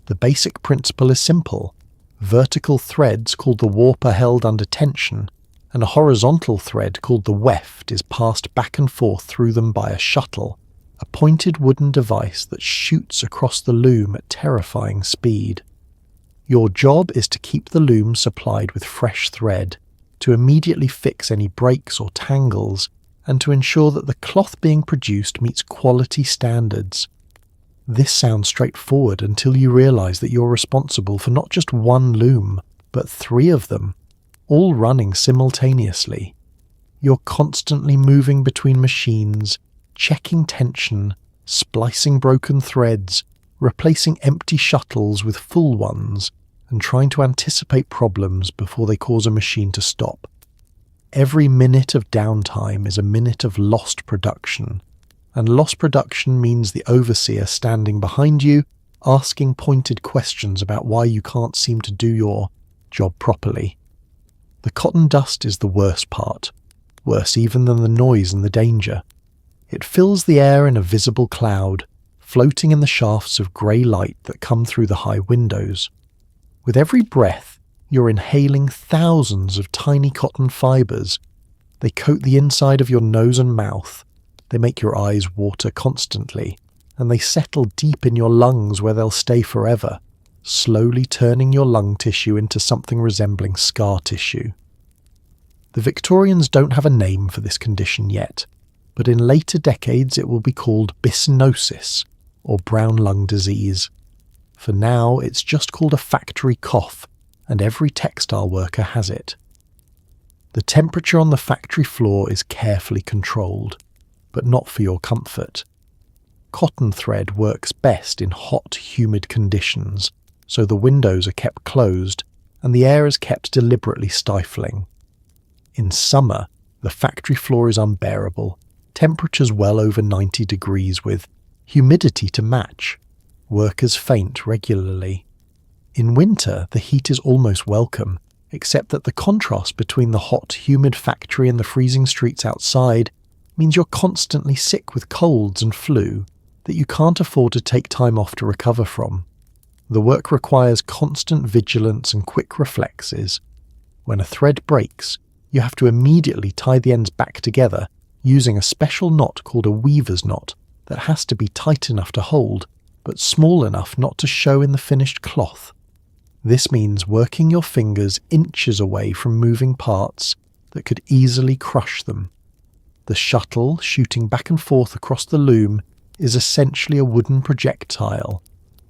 The basic principle is simple. Vertical threads called the warp are held under tension, and a horizontal thread called the weft is passed back and forth through them by a shuttle, a pointed wooden device that shoots across the loom at terrifying speed. Your job is to keep the loom supplied with fresh thread, to immediately fix any breaks or tangles, and to ensure that the cloth being produced meets quality standards. This sounds straightforward until you realise that you're responsible for not just one loom, but 3 of them, all running simultaneously. You're constantly moving between machines, checking tension, splicing broken threads, replacing empty shuttles with full ones, and trying to anticipate problems before they cause a machine to stop. Every minute of downtime is a minute of lost production, and lost production means the overseer standing behind you, asking pointed questions about why you can't seem to do your job properly. The cotton dust is the worst part, worse even than the noise and the danger. It fills the air in a visible cloud, floating in the shafts of grey light that come through the high windows. With every breath, you're inhaling thousands of tiny cotton fibres. They coat the inside of your nose and mouth. They make your eyes water constantly, and they settle deep in your lungs where they'll stay forever, slowly turning your lung tissue into something resembling scar tissue. The Victorians don't have a name for this condition yet, but in later decades it will be called byssinosis, or brown lung disease. For now, it's just called a factory cough, and every textile worker has it. The temperature on the factory floor is carefully controlled, but not for your comfort. Cotton thread works best in hot, humid conditions, so the windows are kept closed and the air is kept deliberately stifling. In summer, the factory floor is unbearable, temperatures well over 90 degrees with humidity to match. Workers faint regularly. In winter, the heat is almost welcome, except that the contrast between the hot, humid factory and the freezing streets outside means you're constantly sick with colds and flu that you can't afford to take time off to recover from. The work requires constant vigilance and quick reflexes. When a thread breaks, you have to immediately tie the ends back together using a special knot called a weaver's knot that has to be tight enough to hold, but small enough not to show in the finished cloth. This means working your fingers inches away from moving parts that could easily crush them. The shuttle shooting back and forth across the loom is essentially a wooden projectile,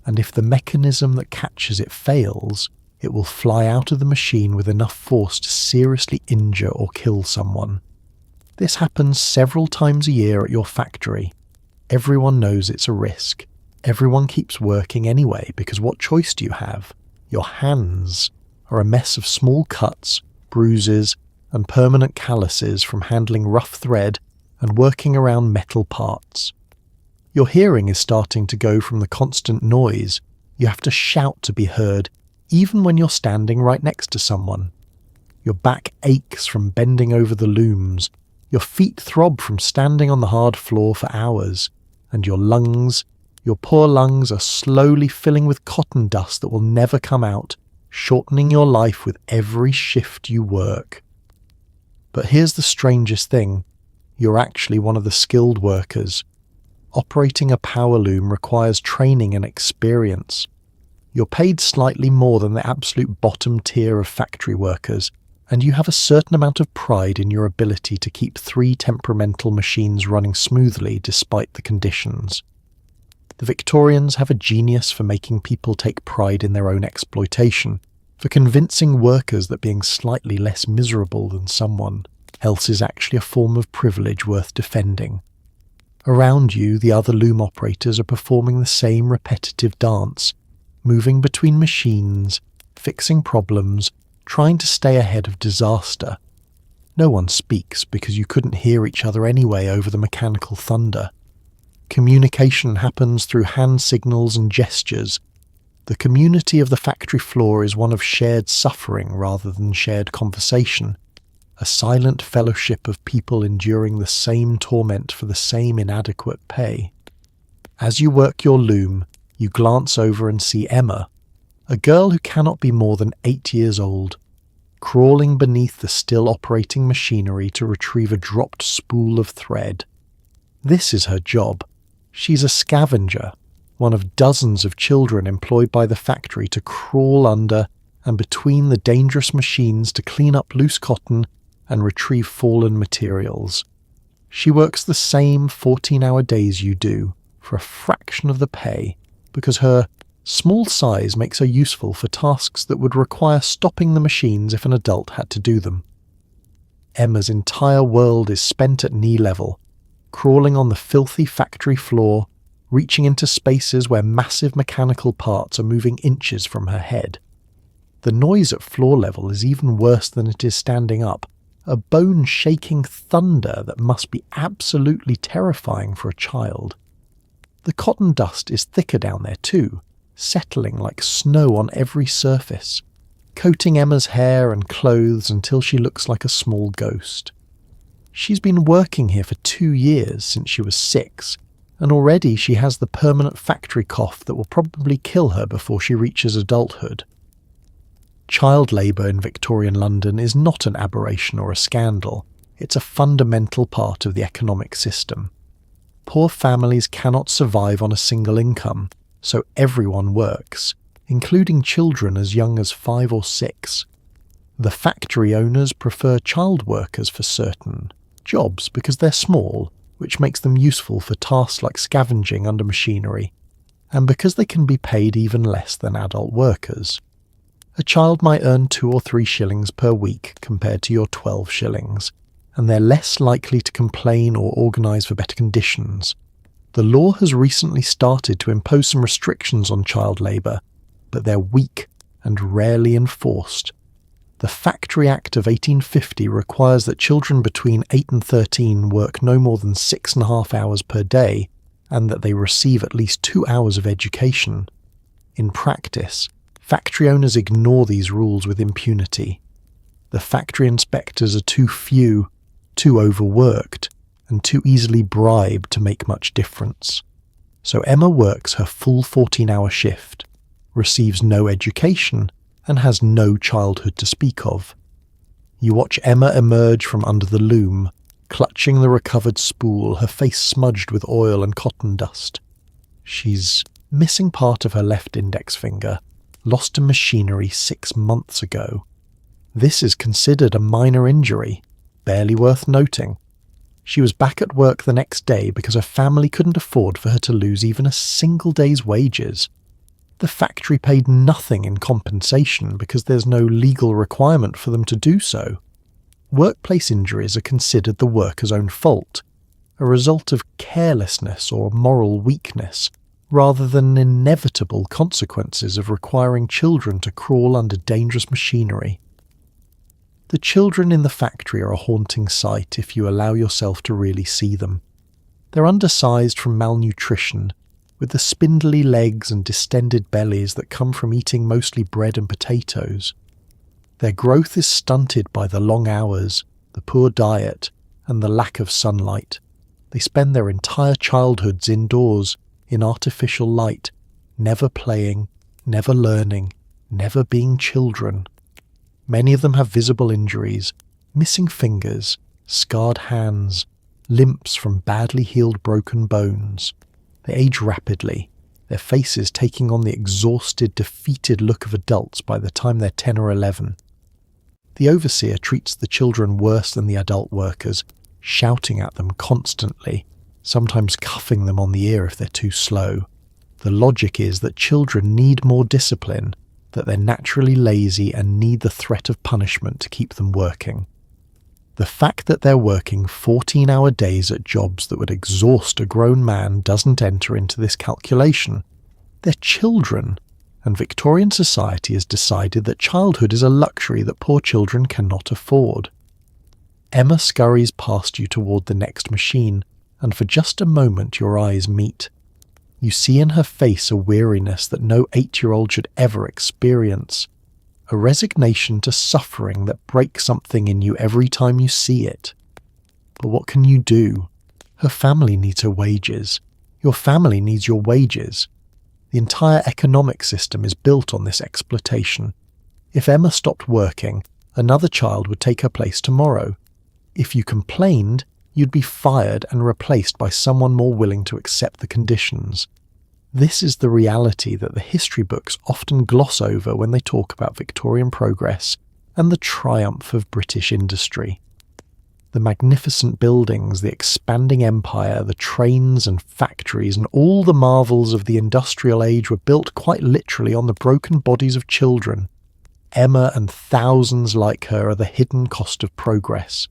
and if the mechanism that catches it fails, it will fly out of the machine with enough force to seriously injure or kill someone. This happens several times a year at your factory. Everyone knows it's a risk. Everyone keeps working anyway, because what choice do you have? Your hands are a mess of small cuts, bruises, and permanent calluses from handling rough thread and working around metal parts. Your hearing is starting to go from the constant noise. You have to shout to be heard, even when you're standing right next to someone. Your back aches from bending over the looms. Your feet throb from standing on the hard floor for hours. And your lungs, your poor lungs, are slowly filling with cotton dust that will never come out, shortening your life with every shift you work. But here's the strangest thing. You're actually one of the skilled workers. Operating a power loom requires training and experience. You're paid slightly more than the absolute bottom tier of factory workers, and you have a certain amount of pride in your ability to keep 3 temperamental machines running smoothly despite the conditions. The Victorians have a genius for making people take pride in their own exploitation, for convincing workers that being slightly less miserable than someone else is actually a form of privilege worth defending. Around you, the other loom operators are performing the same repetitive dance, moving between machines, fixing problems, trying to stay ahead of disaster. No one speaks because you couldn't hear each other anyway over the mechanical thunder. Communication happens through hand signals and gestures. The community of the factory floor is one of shared suffering rather than shared conversation, a silent fellowship of people enduring the same torment for the same inadequate pay. As you work your loom, you glance over and see Emma, a girl who cannot be more than 8 years old, crawling beneath the still operating machinery to retrieve a dropped spool of thread. This is her job. She's a scavenger, one of dozens of children employed by the factory to crawl under and between the dangerous machines to clean up loose cotton and retrieve fallen materials. She works the same 14-hour days you do, for a fraction of the pay because her small size makes her useful for tasks that would require stopping the machines if an adult had to do them. Emma's entire world is spent at knee level, crawling on the filthy factory floor, reaching into spaces where massive mechanical parts are moving inches from her head. The noise at floor level is even worse than it is standing up, a bone-shaking thunder that must be absolutely terrifying for a child. The cotton dust is thicker down there too, settling like snow on every surface, coating Emma's hair and clothes until she looks like a small ghost. She's been working here for 2 years since she was 6, and already she has the permanent factory cough that will probably kill her before she reaches adulthood. Child labour in Victorian London is not an aberration or a scandal, it's a fundamental part of the economic system. Poor families cannot survive on a single income, so everyone works, including children as young as 5 or 6. The factory owners prefer child workers for certain jobs because they're small, which makes them useful for tasks like scavenging under machinery, and because they can be paid even less than adult workers. A child might earn 2 or 3 shillings per week compared to your 12 shillings, and they're less likely to complain or organise for better conditions. The law has recently started to impose some restrictions on child labour, but they're weak and rarely enforced. The Factory Act of 1850 requires that children between 8 and 13 work no more than 6.5 hours per day, and that they receive at least 2 hours of education. In practice, factory owners ignore these rules with impunity. The factory inspectors are too few, too overworked, and too easily bribed to make much difference. So Emma works her full 14-hour shift, receives no education, and has no childhood to speak of. You watch Emma emerge from under the loom, clutching the recovered spool, her face smudged with oil and cotton dust. She's missing part of her left index finger, lost to machinery 6 months ago. This is considered a minor injury, barely worth noting. She was back at work the next day because her family couldn't afford for her to lose even a single day's wages. The factory paid nothing in compensation because there's no legal requirement for them to do so. Workplace injuries are considered the worker's own fault, a result of carelessness or moral weakness, rather than inevitable consequences of requiring children to crawl under dangerous machinery. The children in the factory are a haunting sight if you allow yourself to really see them. They're undersized from malnutrition, with the spindly legs and distended bellies that come from eating mostly bread and potatoes. Their growth is stunted by the long hours, the poor diet, and the lack of sunlight. They spend their entire childhoods indoors, in artificial light, never playing, never learning, never being children. Many of them have visible injuries, missing fingers, scarred hands, limps from badly healed broken bones. They age rapidly, their faces taking on the exhausted, defeated look of adults by the time they're 10 or 11. The overseer treats the children worse than the adult workers, shouting at them constantly, sometimes cuffing them on the ear if they're too slow. The logic is that children need more discipline, that they're naturally lazy and need the threat of punishment to keep them working. The fact that they're working 14-hour days at jobs that would exhaust a grown man doesn't enter into this calculation. They're children, and Victorian society has decided that childhood is a luxury that poor children cannot afford. Emma scurries past you toward the next machine, and for just a moment your eyes meet. You see in her face a weariness that no 8-year-old should ever experience, a resignation to suffering that breaks something in you every time you see it. But what can you do? Her family needs her wages. Your family needs your wages. The entire economic system is built on this exploitation. If Emma stopped working, another child would take her place tomorrow. If you complained, you'd be fired and replaced by someone more willing to accept the conditions. This is the reality that the history books often gloss over when they talk about Victorian progress and the triumph of British industry. The magnificent buildings, the expanding empire, the trains and factories, and all the marvels of the industrial age were built quite literally on the broken bodies of children. Emma and thousands like her are the hidden cost of progress,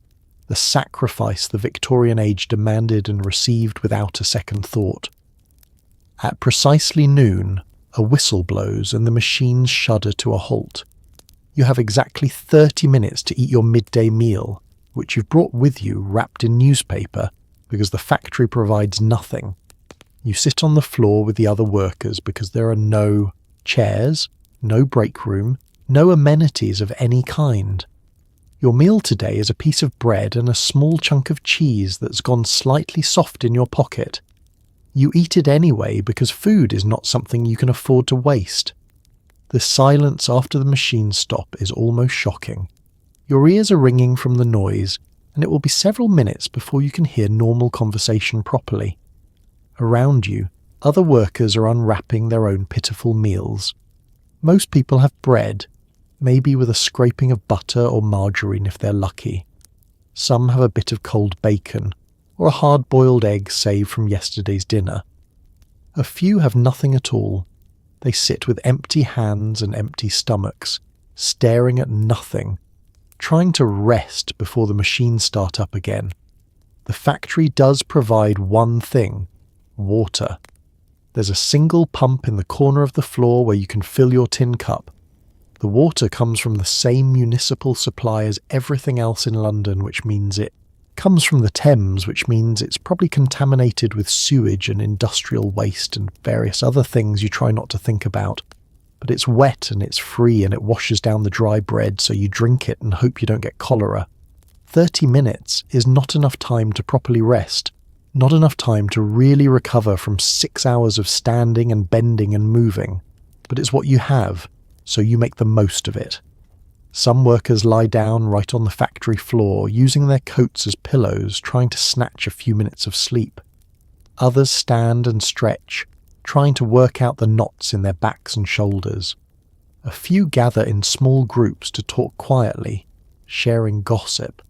the sacrifice the Victorian age demanded and received without a second thought. At precisely noon, a whistle blows and the machines shudder to a halt. You have exactly 30 minutes to eat your midday meal, which you've brought with you wrapped in newspaper because the factory provides nothing. You sit on the floor with the other workers because there are no chairs, no break room, no amenities of any kind. Your meal today is a piece of bread and a small chunk of cheese that's gone slightly soft in your pocket. You eat it anyway because food is not something you can afford to waste. The silence after the machines stop is almost shocking. Your ears are ringing from the noise, and it will be several minutes before you can hear normal conversation properly. Around you, other workers are unwrapping their own pitiful meals. Most people have bread, maybe with a scraping of butter or margarine if they're lucky. Some have a bit of cold bacon, or a hard-boiled egg saved from yesterday's dinner. A few have nothing at all. They sit with empty hands and empty stomachs, staring at nothing, trying to rest before the machines start up again. The factory does provide one thing: water. There's a single pump in the corner of the floor where you can fill your tin cup. The water comes from the same municipal supply as everything else in London, which means it comes from the Thames, which means it's probably contaminated with sewage and industrial waste and various other things you try not to think about. But it's wet and it's free and it washes down the dry bread, so you drink it and hope you don't get cholera. 30 minutes is not enough time to properly rest, not enough time to really recover from 6 hours of standing and bending and moving. But it's what you have, so you make the most of it. Some workers lie down right on the factory floor, using their coats as pillows, trying to snatch a few minutes of sleep. Others stand and stretch, trying to work out the knots in their backs and shoulders. A few gather in small groups to talk quietly, sharing gossip,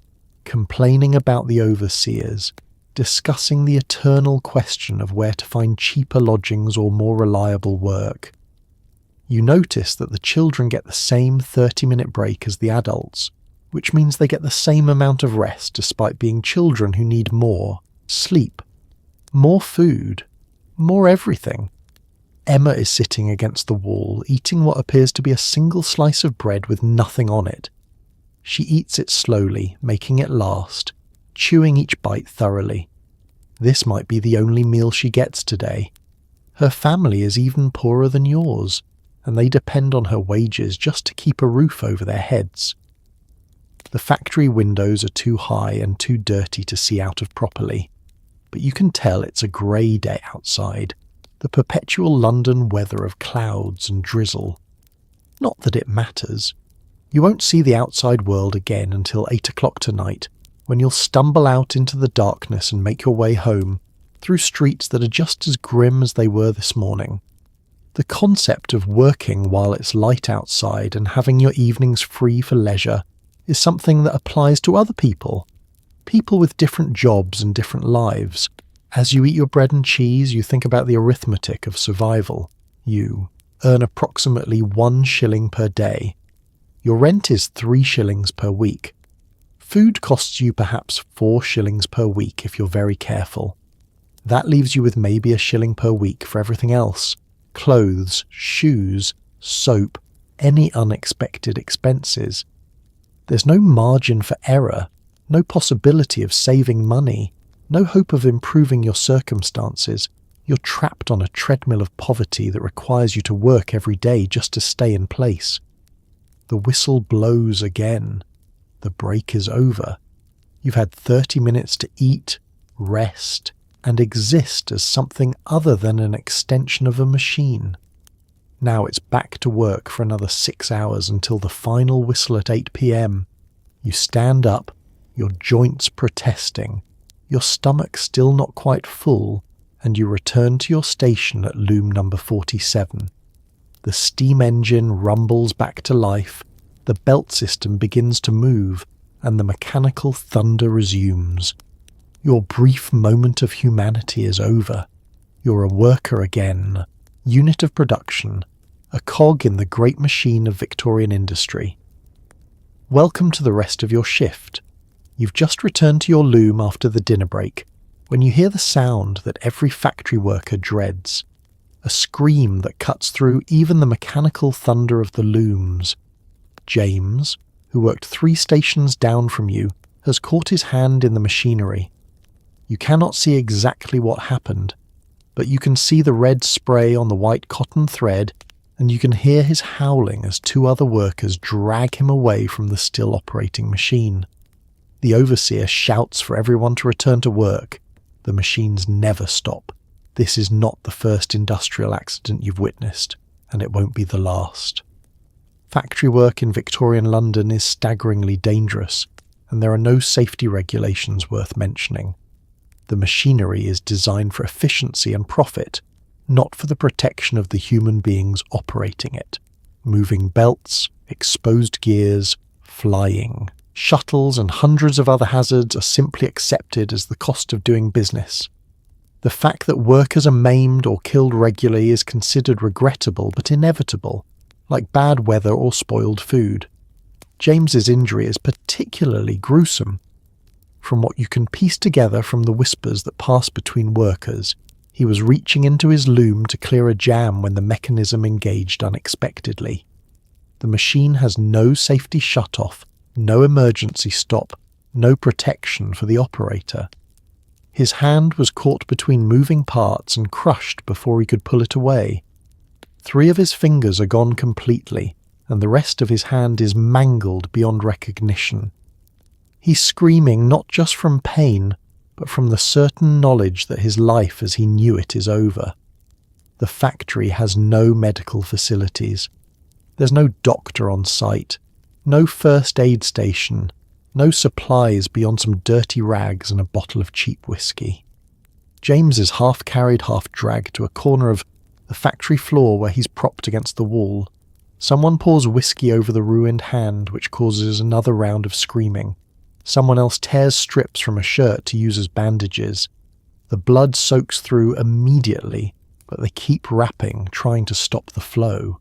complaining about the overseers, discussing the eternal question of where to find cheaper lodgings or more reliable work. You notice that the children get the same 30-minute break as the adults, which means they get the same amount of rest despite being children who need more sleep, more food, more everything. Emma is sitting against the wall, eating what appears to be a single slice of bread with nothing on it. She eats it slowly, making it last, chewing each bite thoroughly. This might be the only meal she gets today. Her family is even poorer than yours, and they depend on her wages just to keep a roof over their heads. The factory windows are too high and too dirty to see out of properly, but you can tell it's a grey day outside, the perpetual London weather of clouds and drizzle. Not that it matters. You won't see the outside world again until 8 o'clock tonight, when you'll stumble out into the darkness and make your way home, through streets that are just as grim as they were this morning. The concept of working while it's light outside and having your evenings free for leisure is something that applies to other people with different jobs and different lives. As you eat your bread and cheese, you think about the arithmetic of survival. You earn approximately 1 shilling per day. Your rent is 3 shillings per week. Food costs you perhaps 4 shillings per week if you're very careful. That leaves you with maybe 1 shilling per week for everything else. Clothes, shoes, soap, any unexpected expenses. There's no margin for error, no possibility of saving money, no hope of improving your circumstances. You're trapped on a treadmill of poverty that requires you to work every day just to stay in place. The whistle blows again. The break is over. You've had 30 minutes to eat, rest, and exist as something other than an extension of a machine. Now it's back to work for another 6 hours until the final whistle at 8 p.m. You stand up, your joints protesting, your stomach still not quite full, and you return to your station at loom number 47. The steam engine rumbles back to life, the belt system begins to move, and the mechanical thunder resumes. Your brief moment of humanity is over. You're a worker again, unit of production, a cog in the great machine of Victorian industry. Welcome to the rest of your shift. You've just returned to your loom after the dinner break, when you hear the sound that every factory worker dreads, a scream that cuts through even the mechanical thunder of the looms. James, who worked 3 stations down from you, has caught his hand in the machinery. You cannot see exactly what happened, but you can see the red spray on the white cotton thread, and you can hear his howling as 2 other workers drag him away from the still operating machine. The overseer shouts for everyone to return to work. The machines never stop. This is not the first industrial accident you've witnessed, and it won't be the last. Factory work in Victorian London is staggeringly dangerous, and there are no safety regulations worth mentioning. The machinery is designed for efficiency and profit, not for the protection of the human beings operating it. Moving belts, exposed gears, flying, shuttles and hundreds of other hazards are simply accepted as the cost of doing business. The fact that workers are maimed or killed regularly is considered regrettable but inevitable, like bad weather or spoiled food. James's injury is particularly gruesome. From what you can piece together from the whispers that pass between workers, he was reaching into his loom to clear a jam when the mechanism engaged unexpectedly. The machine has no safety shut-off, no emergency stop, no protection for the operator. His hand was caught between moving parts and crushed before he could pull it away. 3 of his fingers are gone completely, and the rest of his hand is mangled beyond recognition. He's screaming not just from pain, but from the certain knowledge that his life as he knew it is over. The factory has no medical facilities. There's no doctor on site, no first aid station, no supplies beyond some dirty rags and a bottle of cheap whiskey. James is half carried, half dragged to a corner of the factory floor where he's propped against the wall. Someone pours whiskey over the ruined hand, which causes another round of screaming. Someone else tears strips from a shirt to use as bandages. The blood soaks through immediately, but they keep wrapping, trying to stop the flow.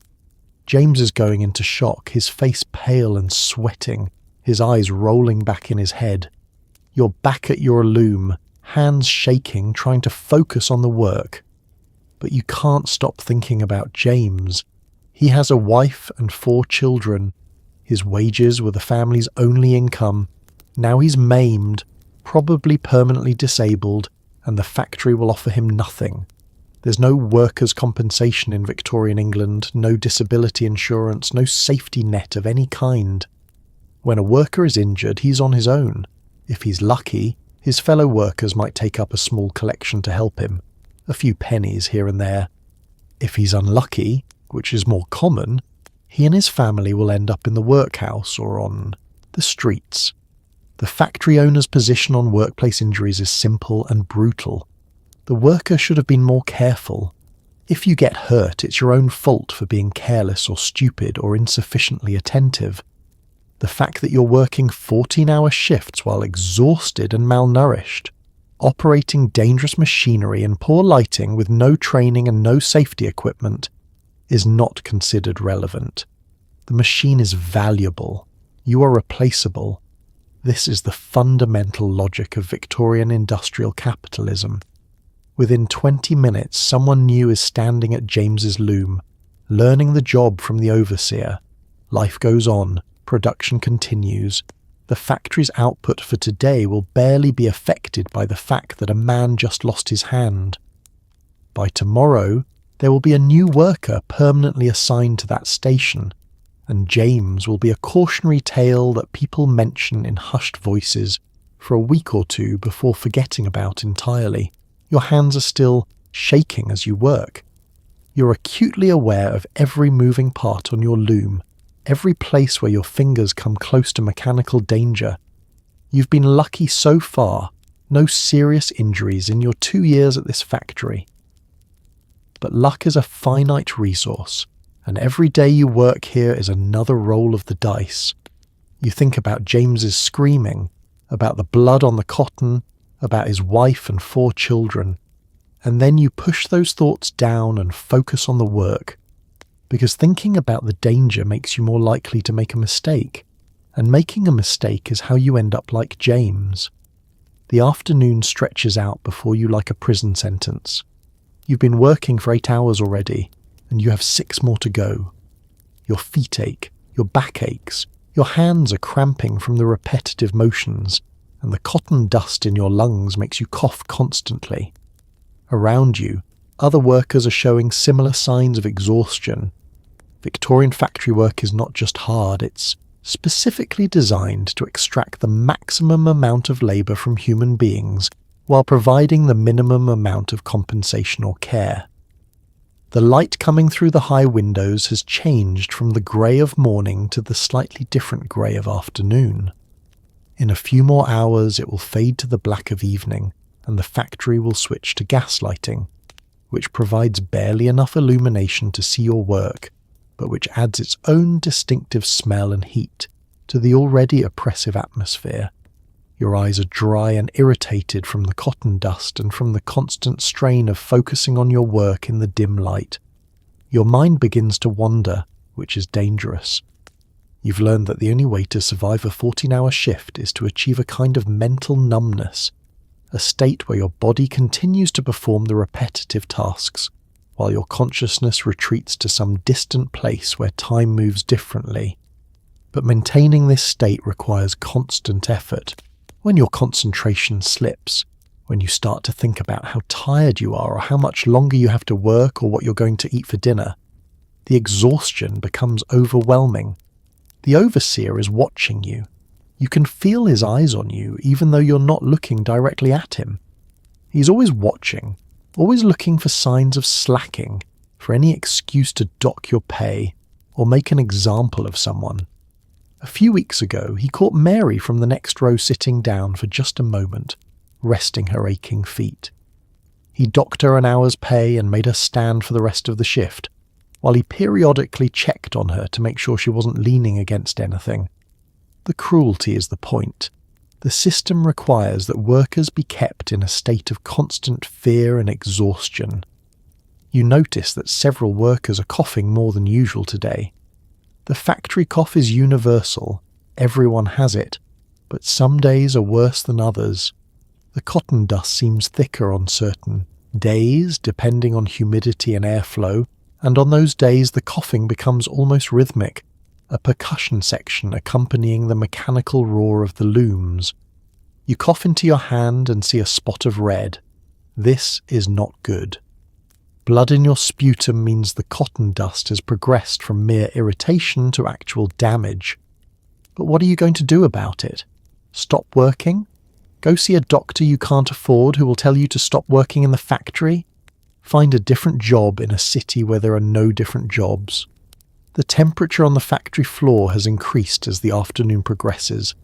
James is going into shock, his face pale and sweating, his eyes rolling back in his head. You're back at your loom, hands shaking, trying to focus on the work. But you can't stop thinking about James. He has a wife and 4 children. His wages were the family's only income. Now he's maimed, probably permanently disabled, and the factory will offer him nothing. There's no workers' compensation in Victorian England, no disability insurance, no safety net of any kind. When a worker is injured, he's on his own. If he's lucky, his fellow workers might take up a small collection to help him, a few pennies here and there. If he's unlucky, which is more common, he and his family will end up in the workhouse or on the streets. The factory owner's position on workplace injuries is simple and brutal. The worker should have been more careful. If you get hurt, it's your own fault for being careless or stupid or insufficiently attentive. The fact that you're working 14-hour shifts while exhausted and malnourished, operating dangerous machinery in poor lighting with no training and no safety equipment, is not considered relevant. The machine is valuable. You are replaceable. This is the fundamental logic of Victorian industrial capitalism. Within 20 minutes, someone new is standing at James's loom, learning the job from the overseer. Life goes on, production continues. The factory's output for today will barely be affected by the fact that a man just lost his hand. By tomorrow, there will be a new worker permanently assigned to that station, and James will be a cautionary tale that people mention in hushed voices for a week or 2 before forgetting about entirely. Your hands are still shaking as you work. You're acutely aware of every moving part on your loom, every place where your fingers come close to mechanical danger. You've been lucky so far, no serious injuries in your 2 years at this factory. But luck is a finite resource, and every day you work here is another roll of the dice. You think about James's screaming, about the blood on the cotton, about his wife and 4 children, and then you push those thoughts down and focus on the work, because thinking about the danger makes you more likely to make a mistake, and making a mistake is how you end up like James. The afternoon stretches out before you like a prison sentence. You've been working for 8 hours already, and you have 6 more to go. Your feet ache, your back aches, your hands are cramping from the repetitive motions, and the cotton dust in your lungs makes you cough constantly. Around you, other workers are showing similar signs of exhaustion. Victorian factory work is not just hard, it's specifically designed to extract the maximum amount of labour from human beings while providing the minimum amount of compensation or care. The light coming through the high windows has changed from the grey of morning to the slightly different grey of afternoon. In a few more hours it will fade to the black of evening, and the factory will switch to gas lighting, which provides barely enough illumination to see your work, but which adds its own distinctive smell and heat to the already oppressive atmosphere. Your eyes are dry and irritated from the cotton dust and from the constant strain of focusing on your work in the dim light. Your mind begins to wander, which is dangerous. You've learned that the only way to survive a 14-hour shift is to achieve a kind of mental numbness, a state where your body continues to perform the repetitive tasks, while your consciousness retreats to some distant place where time moves differently. But maintaining this state requires constant effort. When your concentration slips, when you start to think about how tired you are or how much longer you have to work or what you're going to eat for dinner, the exhaustion becomes overwhelming. The overseer is watching you. You can feel his eyes on you even though you're not looking directly at him. He's always watching, always looking for signs of slacking, for any excuse to dock your pay or make an example of someone. A few weeks ago, he caught Mary from the next row sitting down for just a moment, resting her aching feet. He docked her an hour's pay and made her stand for the rest of the shift, while he periodically checked on her to make sure she wasn't leaning against anything. The cruelty is the point. The system requires that workers be kept in a state of constant fear and exhaustion. You notice that several workers are coughing more than usual today. The factory cough is universal, everyone has it, but some days are worse than others. The cotton dust seems thicker on certain days, depending on humidity and airflow, and on those days the coughing becomes almost rhythmic, a percussion section accompanying the mechanical roar of the looms. You cough into your hand and see a spot of red. This is not good. Blood in your sputum means the cotton dust has progressed from mere irritation to actual damage. But what are you going to do about it? Stop working? Go see a doctor you can't afford who will tell you to stop working in the factory? Find a different job in a city where there are no different jobs. The temperature on the factory floor has increased as the afternoon progresses.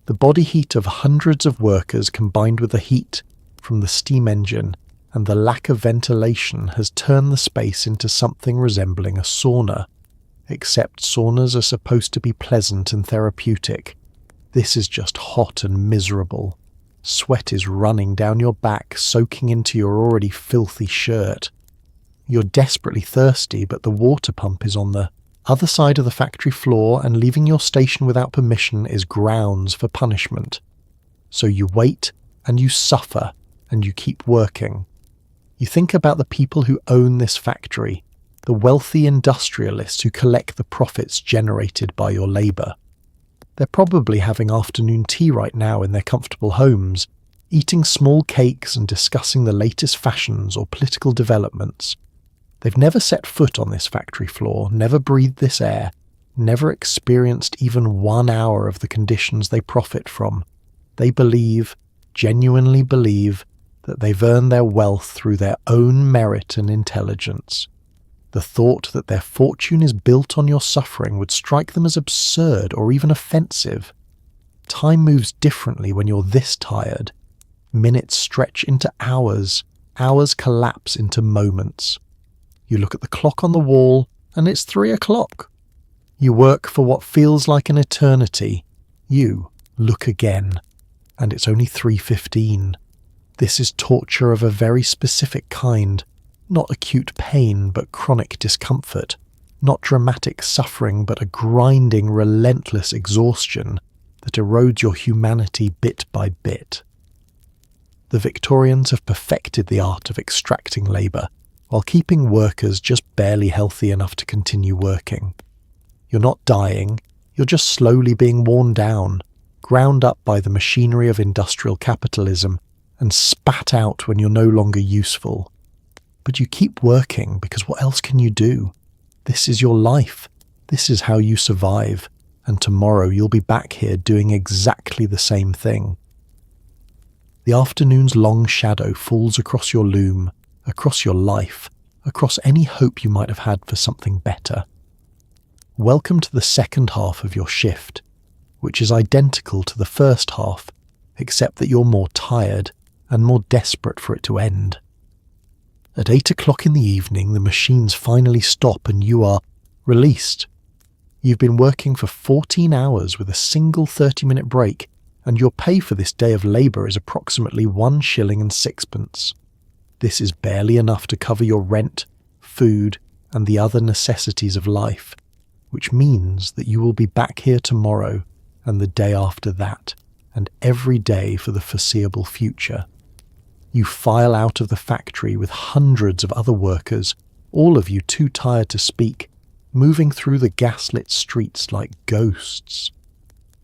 The body heat of hundreds of workers combined with the heat from the steam engine and the lack of ventilation has turned the space into something resembling a sauna. Except saunas are supposed to be pleasant and therapeutic. This is just hot and miserable. Sweat is running down your back, soaking into your already filthy shirt. You're desperately thirsty, but the water pump is on the other side of the factory floor, and leaving your station without permission is grounds for punishment. So you wait, and you suffer, and you keep working. You think about the people who own this factory, the wealthy industrialists who collect the profits generated by your labour. They're probably having afternoon tea right now in their comfortable homes, eating small cakes and discussing the latest fashions or political developments. They've never set foot on this factory floor, never breathed this air, never experienced even 1 hour of the conditions they profit from. They believe, genuinely believe, that they've earned their wealth through their own merit and intelligence. The thought that their fortune is built on your suffering would strike them as absurd or even offensive. Time moves differently when you're this tired. Minutes stretch into hours, hours collapse into moments. You look at the clock on the wall, and it's 3 o'clock. You work for what feels like an eternity, You look again, and it's only 3:15. This is torture of a very specific kind, not acute pain but chronic discomfort, not dramatic suffering but a grinding, relentless exhaustion that erodes your humanity bit by bit. The Victorians have perfected the art of extracting labour, while keeping workers just barely healthy enough to continue working. You're not dying, you're just slowly being worn down, ground up by the machinery of industrial capitalism, and spat out when you're no longer useful. But you keep working because what else can you do? This is your life. This is how you survive. And tomorrow you'll be back here doing exactly the same thing. The afternoon's long shadow falls across your loom, across your life, across any hope you might have had for something better. Welcome to the second half of your shift, which is identical to the first half, except that you're more tired and more desperate for it to end. At 8 o'clock in the evening, the machines finally stop and you are released. You've been working for 14 hours with a single 30-minute break, and your pay for this day of labour is approximately 1 shilling and sixpence. This is barely enough to cover your rent, food, and the other necessities of life, which means that you will be back here tomorrow and the day after that, and every day for the foreseeable future. You file out of the factory with hundreds of other workers, all of you too tired to speak, moving through the gaslit streets like ghosts.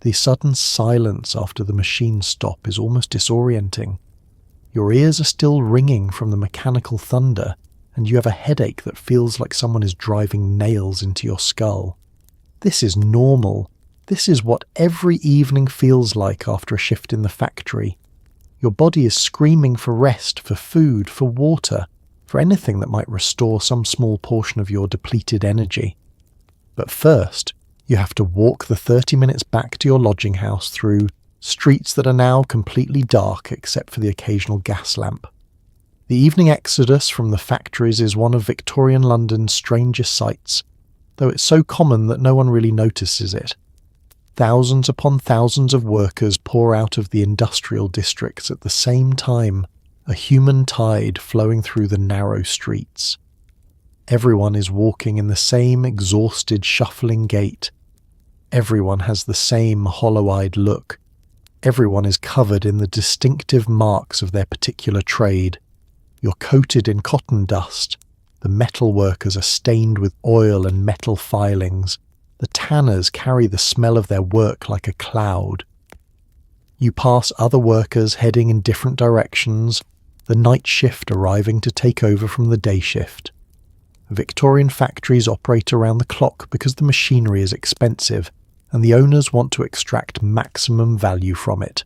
The sudden silence after the machine stop is almost disorienting. Your ears are still ringing from the mechanical thunder, and you have a headache that feels like someone is driving nails into your skull. This is normal. This is what every evening feels like after a shift in the factory. Your body is screaming for rest, for food, for water, for anything that might restore some small portion of your depleted energy. But first, you have to walk the 30 minutes back to your lodging house through streets that are now completely dark except for the occasional gas lamp. The evening exodus from the factories is one of Victorian London's strangest sights, though it's so common that no one really notices it. Thousands upon thousands of workers pour out of the industrial districts at the same time, a human tide flowing through the narrow streets. Everyone is walking in the same exhausted, shuffling gait. Everyone has the same hollow-eyed look. Everyone is covered in the distinctive marks of their particular trade. You're coated in cotton dust. The metal workers are stained with oil and metal filings. The tanners carry the smell of their work like a cloud. You pass other workers heading in different directions, the night shift arriving to take over from the day shift. Victorian factories operate around the clock because the machinery is expensive and the owners want to extract maximum value from it.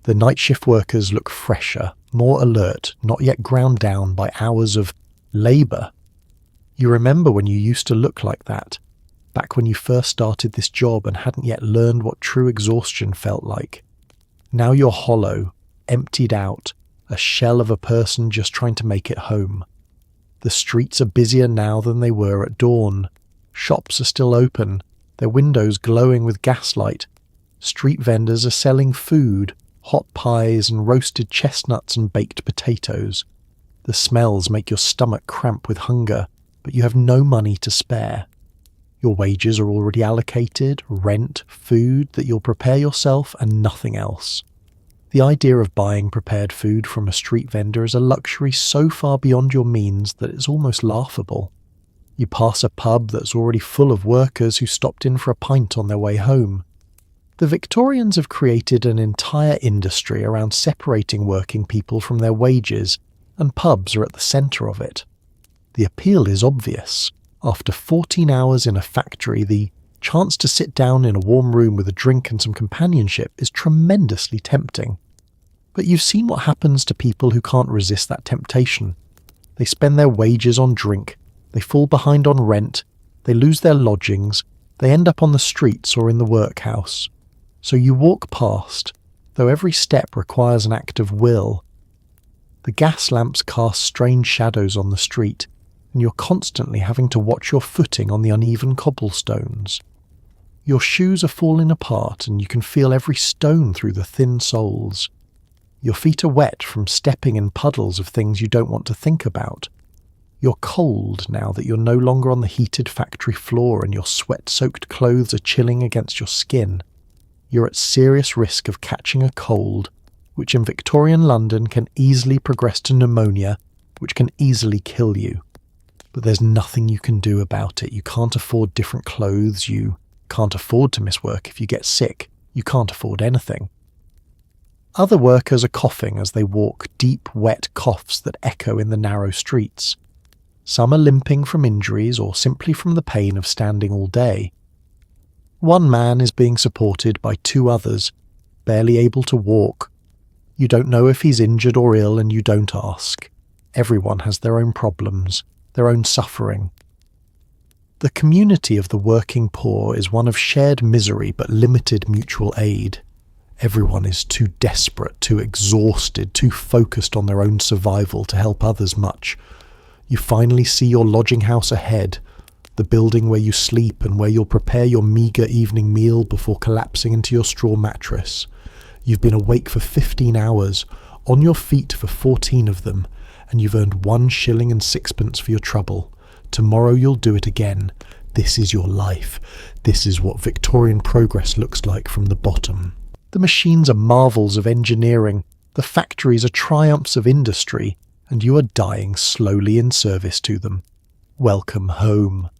The night shift workers look fresher, more alert, not yet ground down by hours of labour. You remember when you used to look like that, back when you first started this job and hadn't yet learned what true exhaustion felt like. Now you're hollow, emptied out, a shell of a person just trying to make it home. The streets are busier now than they were at dawn. Shops are still open, their windows glowing with gaslight. Street vendors are selling food, hot pies and roasted chestnuts and baked potatoes. The smells make your stomach cramp with hunger, but you have no money to spare. Your wages are already allocated, rent, food that you'll prepare yourself and nothing else. The idea of buying prepared food from a street vendor is a luxury so far beyond your means that it's almost laughable. You pass a pub that's already full of workers who stopped in for a pint on their way home. The Victorians have created an entire industry around separating working people from their wages, and pubs are at the centre of it. The appeal is obvious. After 14 hours in a factory, the chance to sit down in a warm room with a drink and some companionship is tremendously tempting. But you've seen what happens to people who can't resist that temptation. They spend their wages on drink, they fall behind on rent, they lose their lodgings, they end up on the streets or in the workhouse. So you walk past, though every step requires an act of will. The gas lamps cast strange shadows on the street, and you're constantly having to watch your footing on the uneven cobblestones. Your shoes are falling apart and you can feel every stone through the thin soles. Your feet are wet from stepping in puddles of things you don't want to think about. You're cold now that you're no longer on the heated factory floor and your sweat-soaked clothes are chilling against your skin. You're at serious risk of catching a cold, which in Victorian London can easily progress to pneumonia, which can easily kill you. But there's nothing you can do about it. You can't afford different clothes, you can't afford to miss work if you get sick, you can't afford anything. Other workers are coughing as they walk, deep, wet coughs that echo in the narrow streets. Some are limping from injuries or simply from the pain of standing all day. One man is being supported by two others, barely able to walk. You don't know if he's injured or ill and you don't ask. Everyone has their own problems, their own suffering. The community of the working poor is one of shared misery but limited mutual aid. Everyone is too desperate, too exhausted, too focused on their own survival to help others much. You finally see your lodging house ahead, the building where you sleep and where you'll prepare your meagre evening meal before collapsing into your straw mattress. You've been awake for 15 hours, on your feet for 14 of them, and you've earned 1 shilling and 6pence for your trouble. Tomorrow you'll do it again. This is your life. This is what Victorian progress looks like from the bottom. The machines are marvels of engineering, the factories are triumphs of industry, and you are dying slowly in service to them. Welcome home.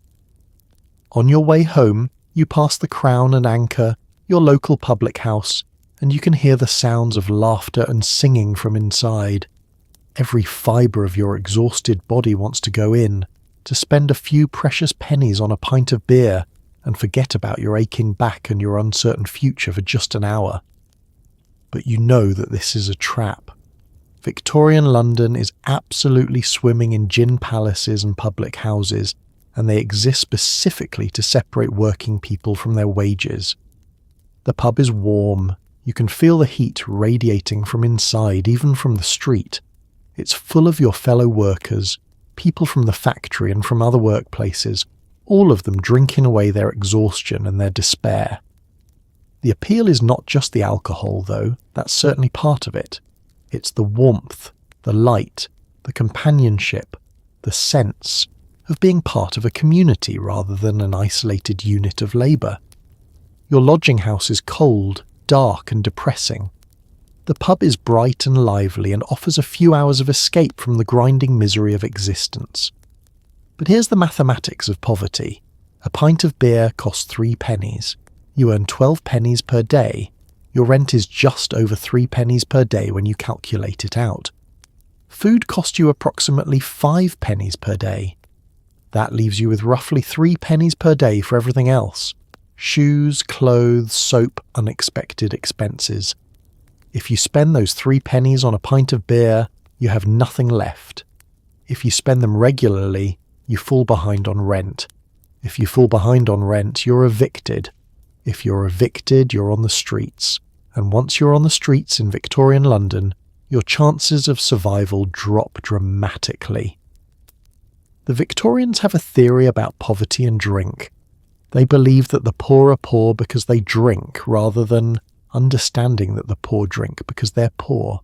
On your way home, you pass the Crown and Anchor, your local public house, and you can hear the sounds of laughter and singing from inside. Every fibre of your exhausted body wants to go in, to spend a few precious pennies on a pint of beer and forget about your aching back and your uncertain future for just an hour. But you know that this is a trap. Victorian London is absolutely swimming in gin palaces and public houses, and they exist specifically to separate working people from their wages. The pub is warm. You can feel the heat radiating from inside, even from the street. It's full of your fellow workers, people from the factory and from other workplaces, all of them drinking away their exhaustion and their despair. The appeal is not just the alcohol, though. That's certainly part of it. It's the warmth, the light, the companionship, the sense of being part of a community rather than an isolated unit of labour. Your lodging house is cold, dark and depressing. The pub is bright and lively and offers a few hours of escape from the grinding misery of existence. But here's the mathematics of poverty. A pint of beer costs 3 pennies. You earn 12 pennies per day. Your rent is just over 3 pennies per day when you calculate it out. Food costs you approximately 5 pennies per day. That leaves you with roughly 3 pennies per day for everything else. Shoes, clothes, soap, unexpected expenses. If you spend those 3 pennies on a pint of beer, you have nothing left. If you spend them regularly, you fall behind on rent. If you fall behind on rent, you're evicted. If you're evicted, you're on the streets. And once you're on the streets in Victorian London, your chances of survival drop dramatically. The Victorians have a theory about poverty and drink. They believe that the poor are poor because they drink, rather than understanding that the poor drink because they're poor.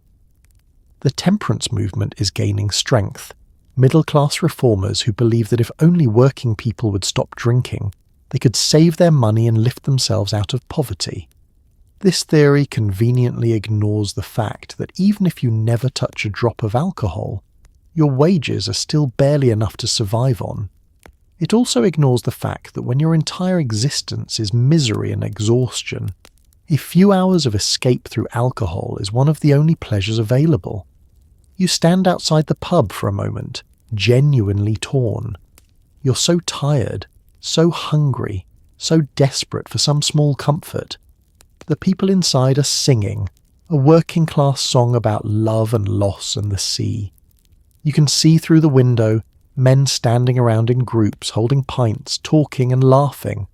The temperance movement is gaining strength. Middle-class reformers who believe that if only working people would stop drinking, they could save their money and lift themselves out of poverty. This theory conveniently ignores the fact that even if you never touch a drop of alcohol, your wages are still barely enough to survive on. It also ignores the fact that when your entire existence is misery and exhaustion, a few hours of escape through alcohol is one of the only pleasures available. You stand outside the pub for a moment, genuinely torn. You're so tired, so hungry, so desperate for some small comfort. The people inside are singing, a working-class song about love and loss and the sea. You can see through the window men standing around in groups, holding pints, talking and laughing.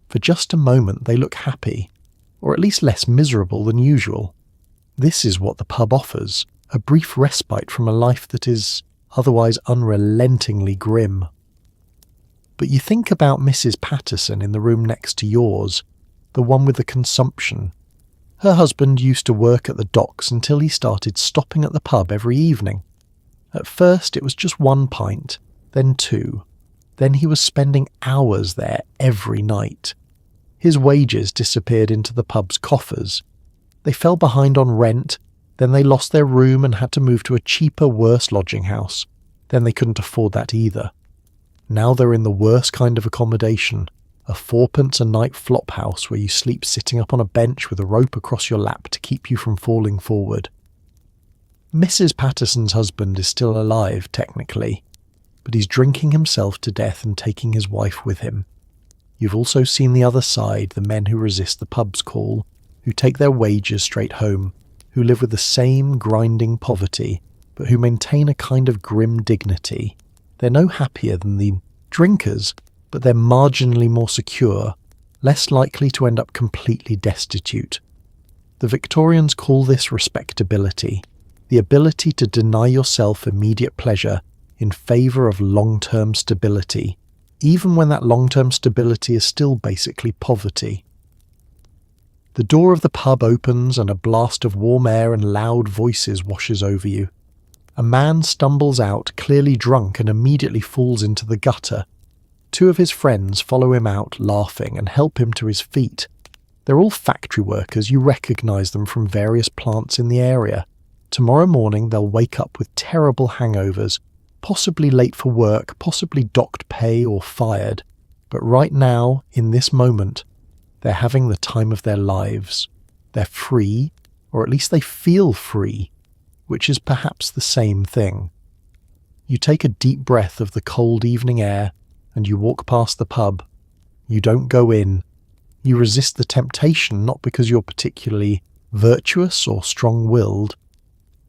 For just a moment they look happy, or at least less miserable than usual. This is what the pub offers, a brief respite from a life that is otherwise unrelentingly grim. But you think about Mrs. Patterson in the room next to yours, the one with the consumption. Her husband used to work at the docks until he started stopping at the pub every evening. At first it was just 1 pint, then 2. Then he was spending hours there every night. His wages disappeared into the pub's coffers. They fell behind on rent, then they lost their room and had to move to a cheaper, worse lodging house. Then they couldn't afford that either. Now they're in the worst kind of accommodation, a 4p a night flop house where you sleep sitting up on a bench with a rope across your lap to keep you from falling forward. Mrs. Patterson's husband is still alive, technically, but he's drinking himself to death and taking his wife with him. You've also seen the other side, the men who resist the pub's call, who take their wages straight home, who live with the same grinding poverty, but who maintain a kind of grim dignity. They're no happier than the drinkers, but they're marginally more secure, less likely to end up completely destitute. The Victorians call this respectability, the ability to deny yourself immediate pleasure in favour of long-term stability, even when that long-term stability is still basically poverty. The door of the pub opens and a blast of warm air and loud voices washes over you. A man stumbles out, clearly drunk, and immediately falls into the gutter. 2 of his friends follow him out, laughing, and help him to his feet. They're all factory workers. You recognise them from various plants in the area. Tomorrow morning they'll wake up with terrible hangovers, possibly late for work, possibly docked pay or fired. But right now, in this moment, they're having the time of their lives. They're free, or at least they feel free, which is perhaps the same thing. You take a deep breath of the cold evening air and you walk past the pub. You don't go in. You resist the temptation not because you're particularly virtuous or strong-willed,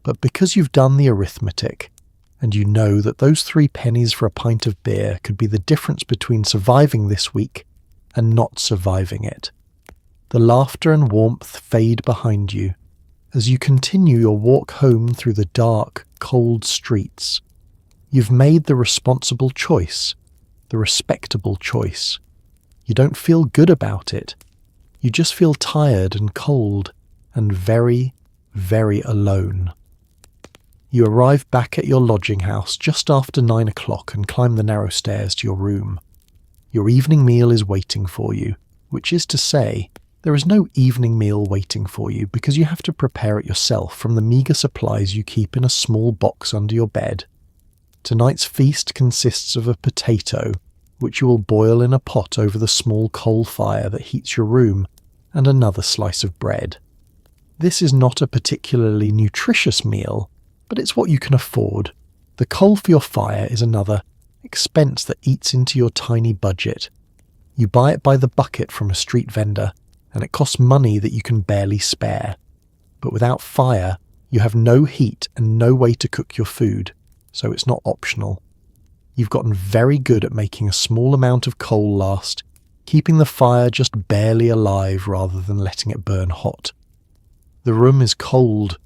but because you've done the arithmetic and you know that those 3 pennies for a pint of beer could be the difference between surviving this week and not surviving it. The laughter and warmth fade behind you as you continue your walk home through the dark, cold streets. You've made the responsible choice, the respectable choice. You don't feel good about it. You just feel tired and cold and very, very alone. You arrive back at your lodging house just after 9 o'clock and climb the narrow stairs to your room. Your evening meal is waiting for you, which is to say, there is no evening meal waiting for you because you have to prepare it yourself from the meagre supplies you keep in a small box under your bed. Tonight's feast consists of a potato, which you will boil in a pot over the small coal fire that heats your room, and another slice of bread. This is not a particularly nutritious meal, but it's what you can afford. The coal for your fire is another expense that eats into your tiny budget. You buy it by the bucket from a street vendor, and it costs money that you can barely spare. But without fire, you have no heat and no way to cook your food, so it's not optional. You've gotten very good at making a small amount of coal last, keeping the fire just barely alive rather than letting it burn hot. The room is cold,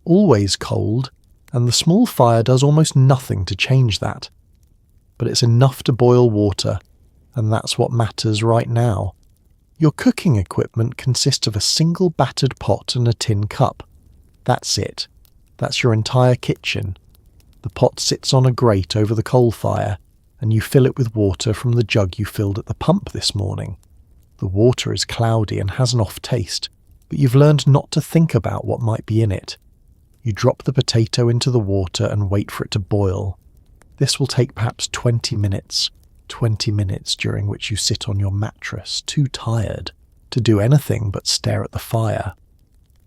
always cold, and the small fire does almost nothing to change that. But it's enough to boil water, and that's what matters right now. Your cooking equipment consists of a single battered pot and a tin cup. That's it. That's your entire kitchen. The pot sits on a grate over the coal fire, and you fill it with water from the jug you filled at the pump this morning. The water is cloudy and has an off taste, but you've learned not to think about what might be in it. You drop the potato into the water and wait for it to boil. This will take perhaps 20 minutes during which you sit on your mattress, too tired to do anything but stare at the fire.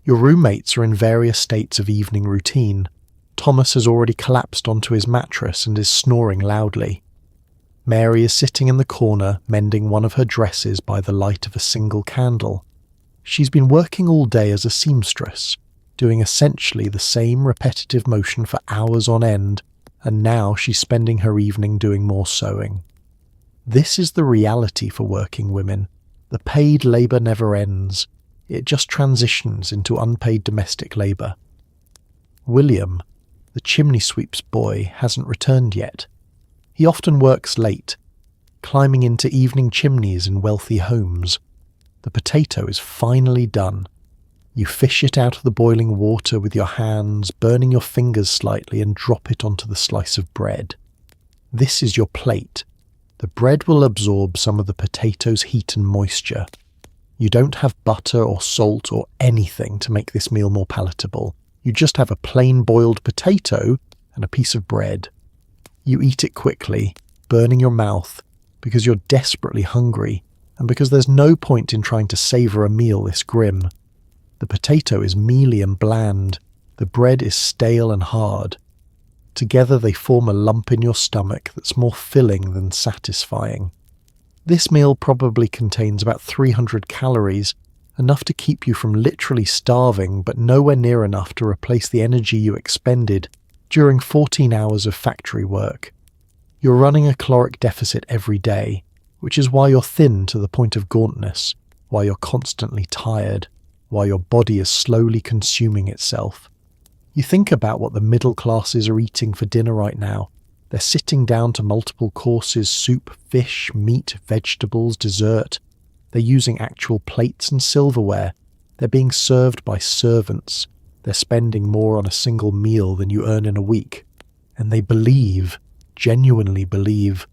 Your roommates are in various states of evening routine. Thomas has already collapsed onto his mattress and is snoring loudly. Mary is sitting in the corner, mending one of her dresses by the light of a single candle. She's been working all day as a seamstress, doing essentially the same repetitive motion for hours on end, and now she's spending her evening doing more sewing. This is the reality for working women. The paid labour never ends. It just transitions into unpaid domestic labour. William, the chimney sweep's boy, hasn't returned yet. He often works late. climbing into evening chimneys in wealthy homes. The potato is finally done. You fish it out of the boiling water with your hands, burning your fingers slightly, and drop it onto the slice of bread. This is your plate. The bread will absorb some of the potato's heat and moisture. You don't have butter or salt or anything to make this meal more palatable. You just have a plain boiled potato and a piece of bread. You eat it quickly, burning your mouth, because you're desperately hungry, and because there's no point in trying to savour a meal this grim. The potato is mealy and bland. The bread is stale and hard. Together they form a lump in your stomach that's more filling than satisfying. This meal probably contains about 300 calories, enough to keep you from literally starving, but nowhere near enough to replace the energy you expended during 14 hours of factory work. You're running a caloric deficit every day, which is why you're thin to the point of gauntness, why you're constantly tired, why your body is slowly consuming itself. You think about what the middle classes are eating for dinner right now. They're sitting down to multiple courses: soup, fish, meat, vegetables, dessert. They're using actual plates and silverware. They're being served by servants. They're spending more on a single meal than you earn in a week. And they believe, genuinely believe,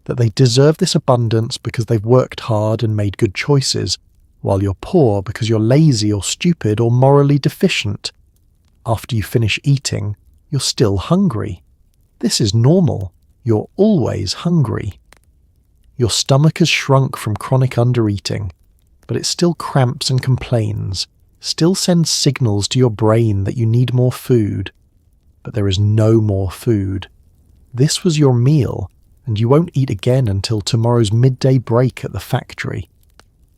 that they deserve this abundance because they've worked hard and made good choices, while you're poor because you're lazy or stupid or morally deficient. After you finish eating, you're still hungry. This is normal. You're always hungry. Your stomach has shrunk from chronic undereating, but it still cramps and complains, still sends signals to your brain that you need more food. But there is no more food. This was your meal, and you won't eat again until tomorrow's midday break at the factory.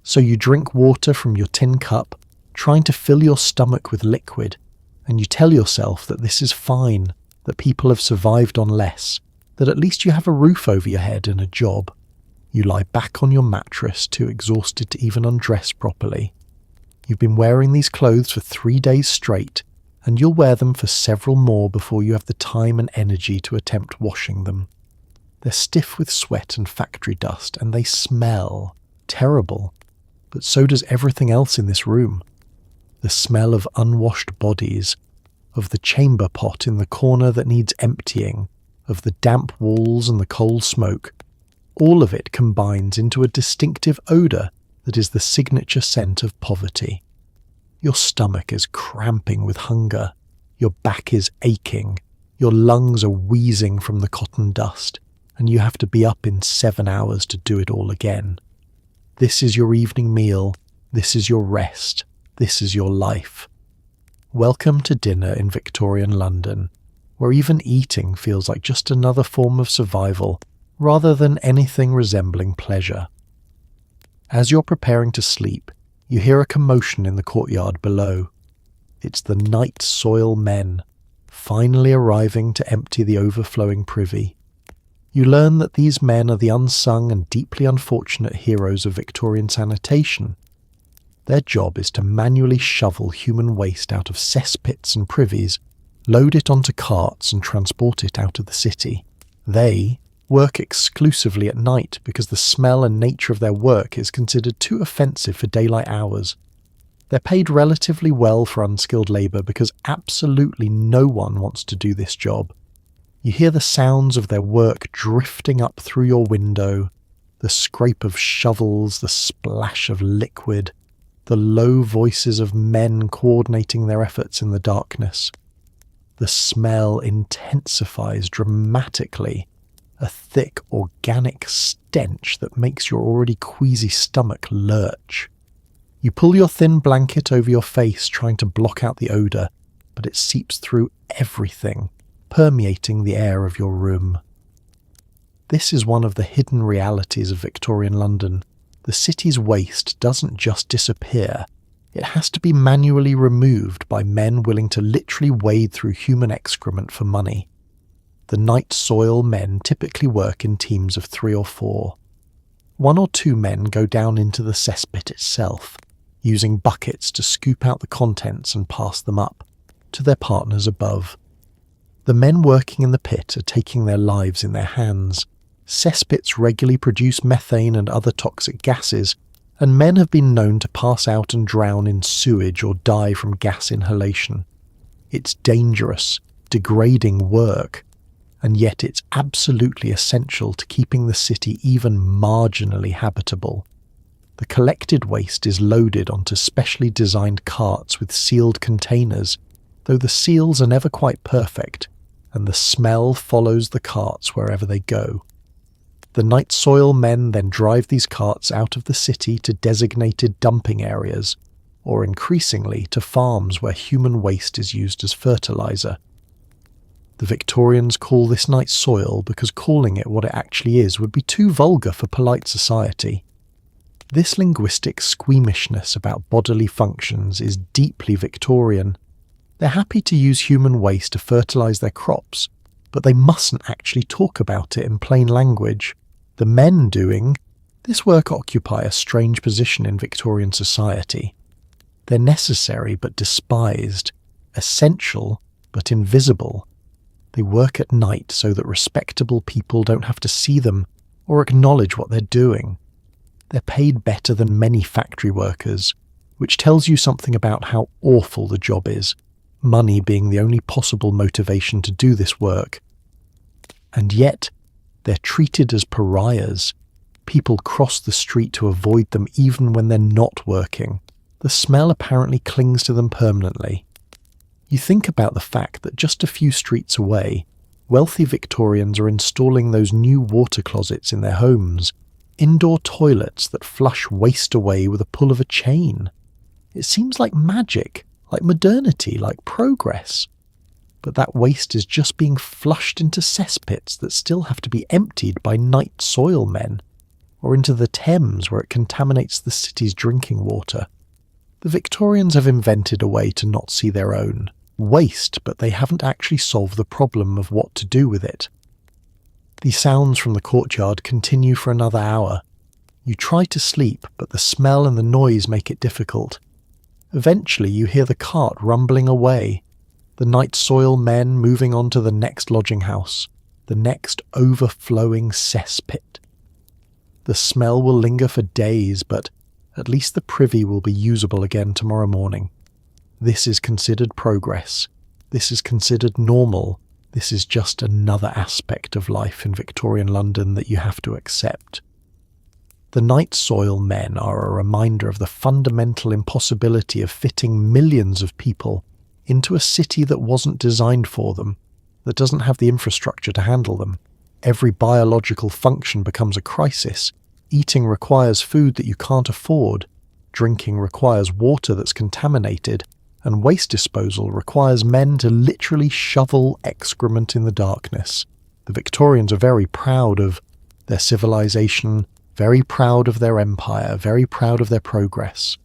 So you drink water from your tin cup, trying to fill your stomach with liquid, and you tell yourself that this is fine, that people have survived on less, that at least you have a roof over your head and a job. You lie back on your mattress, too exhausted to even undress properly. You've been wearing these clothes for 3 days straight, and you'll wear them for several more before you have the time and energy to attempt washing them. They're stiff with sweat and factory dust, and they smell terrible, but so does everything else in this room. The smell of unwashed bodies, of the chamber pot in the corner that needs emptying, of the damp walls and the coal smoke. All of it combines into a distinctive odour that is the signature scent of poverty. Your stomach is cramping with hunger, your back is aching, your lungs are wheezing from the cotton dust, and you have to be up in 7 hours to do it all again. This is your evening meal, this is your rest, this is your life. Welcome to dinner in Victorian London, where even eating feels like just another form of survival, rather than anything resembling pleasure. As you're preparing to sleep, you hear a commotion in the courtyard below. It's the night soil men, finally arriving to empty the overflowing privy. You learn that these men are the unsung and deeply unfortunate heroes of Victorian sanitation. Their job is to manually shovel human waste out of cesspits and privies, load it onto carts and transport it out of the city. They work exclusively at night because the smell and nature of their work is considered too offensive for daylight hours. They're paid relatively well for unskilled labour because absolutely no one wants to do this job. You hear the sounds of their work drifting up through your window, the scrape of shovels, the splash of liquid, the low voices of men coordinating their efforts in the darkness. The smell intensifies dramatically, a thick organic stench that makes your already queasy stomach lurch. You pull your thin blanket over your face trying to block out the odour, but it seeps through everything, permeating the air of your room. This is one of the hidden realities of Victorian London. The city's waste doesn't just disappear, it has to be manually removed by men willing to literally wade through human excrement for money. The night soil men typically work in teams of 3 or 4. 1 or 2 men go down into the cesspit itself, using buckets to scoop out the contents and pass them up to their partners above. The men working in the pit are taking their lives in their hands, Cesspits regularly produce methane and other toxic gases, and men have been known to pass out and drown in sewage or die from gas inhalation. It's dangerous, degrading work, and yet it's absolutely essential to keeping the city even marginally habitable. The collected waste is loaded onto specially designed carts with sealed containers, though the seals are never quite perfect, and the smell follows the carts wherever they go. The night soil men then drive these carts out of the city to designated dumping areas, or increasingly to farms where human waste is used as fertilizer. The Victorians call this night soil because calling it what it actually is would be too vulgar for polite society. This linguistic squeamishness about bodily functions is deeply Victorian. They're happy to use human waste to fertilise their crops, but they mustn't actually talk about it in plain language. The men doing this work occupy a strange position in Victorian society. They're necessary but despised, essential but invisible. They work at night so that respectable people don't have to see them or acknowledge what they're doing. They're paid better than many factory workers, which tells you something about how awful the job is, money being the only possible motivation to do this work. And yet, they're treated as pariahs. People cross the street to avoid them even when they're not working. The smell apparently clings to them permanently. You think about the fact that just a few streets away, wealthy Victorians are installing those new water closets in their homes, indoor toilets that flush waste away with a pull of a chain. It seems like magic, like modernity, like progress. But that waste is just being flushed into cesspits that still have to be emptied by night soil men, or into the Thames where it contaminates the city's drinking water. The Victorians have invented a way to not see their own waste, but they haven't actually solved the problem of what to do with it. The sounds from the courtyard continue for another hour. You try to sleep, but the smell and the noise make it difficult. Eventually you hear the cart rumbling away, the night soil men moving on to the next lodging house, the next overflowing cesspit. The smell will linger for days, but at least the privy will be usable again tomorrow morning. This is considered progress. This is considered normal. This is just another aspect of life in Victorian London that you have to accept. The night soil men are a reminder of the fundamental impossibility of fitting millions of people into a city that wasn't designed for them, that doesn't have the infrastructure to handle them. Every biological function becomes a crisis. Eating requires food that you can't afford. Drinking requires water that's contaminated. And waste disposal requires men to literally shovel excrement in the darkness. The Victorians are very proud of their civilization, very proud of their empire, very proud of their progress.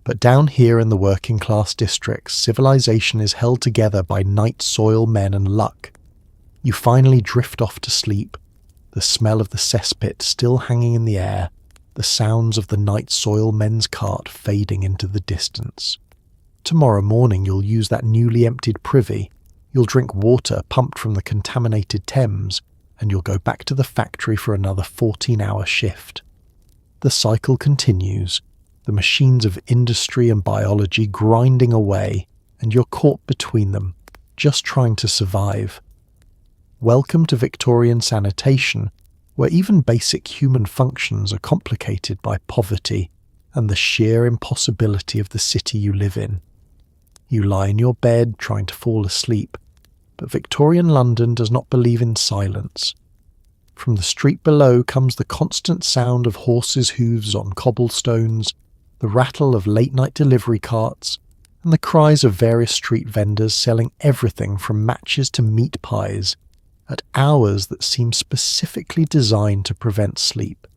But down here in the working class districts, civilization is held together by night soil men and luck. You finally drift off to sleep, the smell of the cesspit still hanging in the air, the sounds of the night soil men's cart fading into the distance. Tomorrow morning you'll use that newly emptied privy, you'll drink water pumped from the contaminated Thames, and you'll go back to the factory for another 14-hour shift. The cycle continues, the machines of industry and biology grinding away, and you're caught between them, just trying to survive. Welcome to Victorian sanitation, where even basic human functions are complicated by poverty and the sheer impossibility of the city you live in. You lie in your bed trying to fall asleep, but Victorian London does not believe in silence. From the street below comes the constant sound of horses' hooves on cobblestones, the rattle of late-night delivery carts, and the cries of various street vendors selling everything from matches to meat pies, at hours that seem specifically designed to prevent sleep.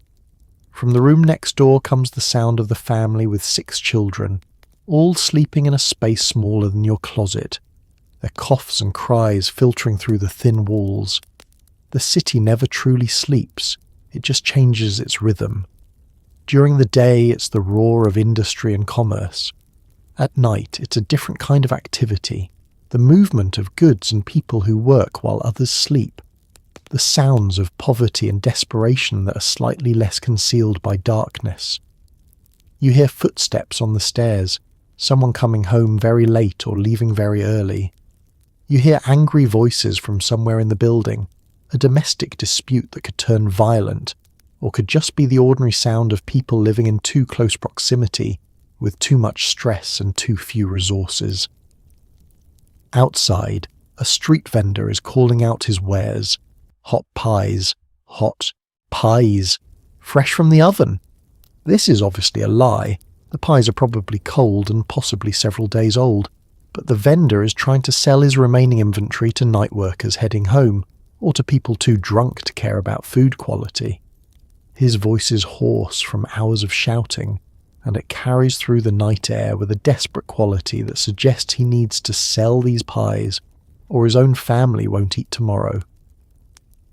From the room next door comes the sound of the family with 6 children, all sleeping in a space smaller than your closet, their coughs and cries filtering through the thin walls. The city never truly sleeps, it just changes its rhythm. During the day, it's the roar of industry and commerce. At night, it's a different kind of activity, the movement of goods and people who work while others sleep. the sounds of poverty and desperation that are slightly less concealed by darkness. You hear footsteps on the stairs, someone coming home very late or leaving very early. You hear angry voices from somewhere in the building, a domestic dispute that could turn violent, or could just be the ordinary sound of people living in too close proximity, with too much stress and too few resources. Outside, a street vendor is calling out his wares. Hot pies, fresh from the oven. This is obviously a lie. The pies are probably cold and possibly several days old, but the vendor is trying to sell his remaining inventory to night workers heading home, or to people too drunk to care about food quality. His voice is hoarse from hours of shouting, and it carries through the night air with a desperate quality that suggests he needs to sell these pies, or his own family won't eat tomorrow.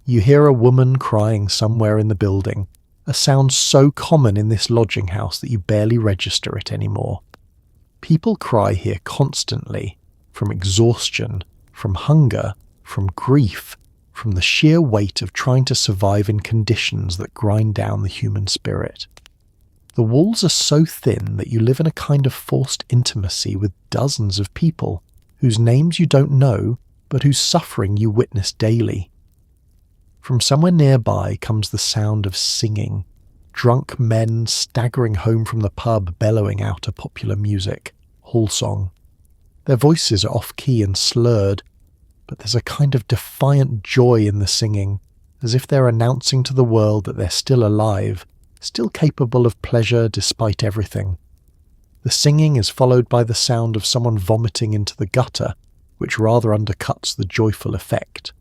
You hear a woman crying somewhere in the building, a sound so common in this lodging house that you barely register it anymore. People cry here constantly, from exhaustion, from hunger, from grief, from the sheer weight of trying to survive in conditions that grind down the human spirit. The walls are so thin that you live in a kind of forced intimacy with dozens of people, whose names you don't know, but whose suffering you witness daily. From somewhere nearby comes the sound of singing, drunk men staggering home from the pub bellowing out a popular music, hall song. Their voices are off-key and slurred, but there's a kind of defiant joy in the singing, as if they're announcing to the world that they're still alive, still capable of pleasure despite everything. The singing is followed by the sound of someone vomiting into the gutter, which rather undercuts the joyful effect.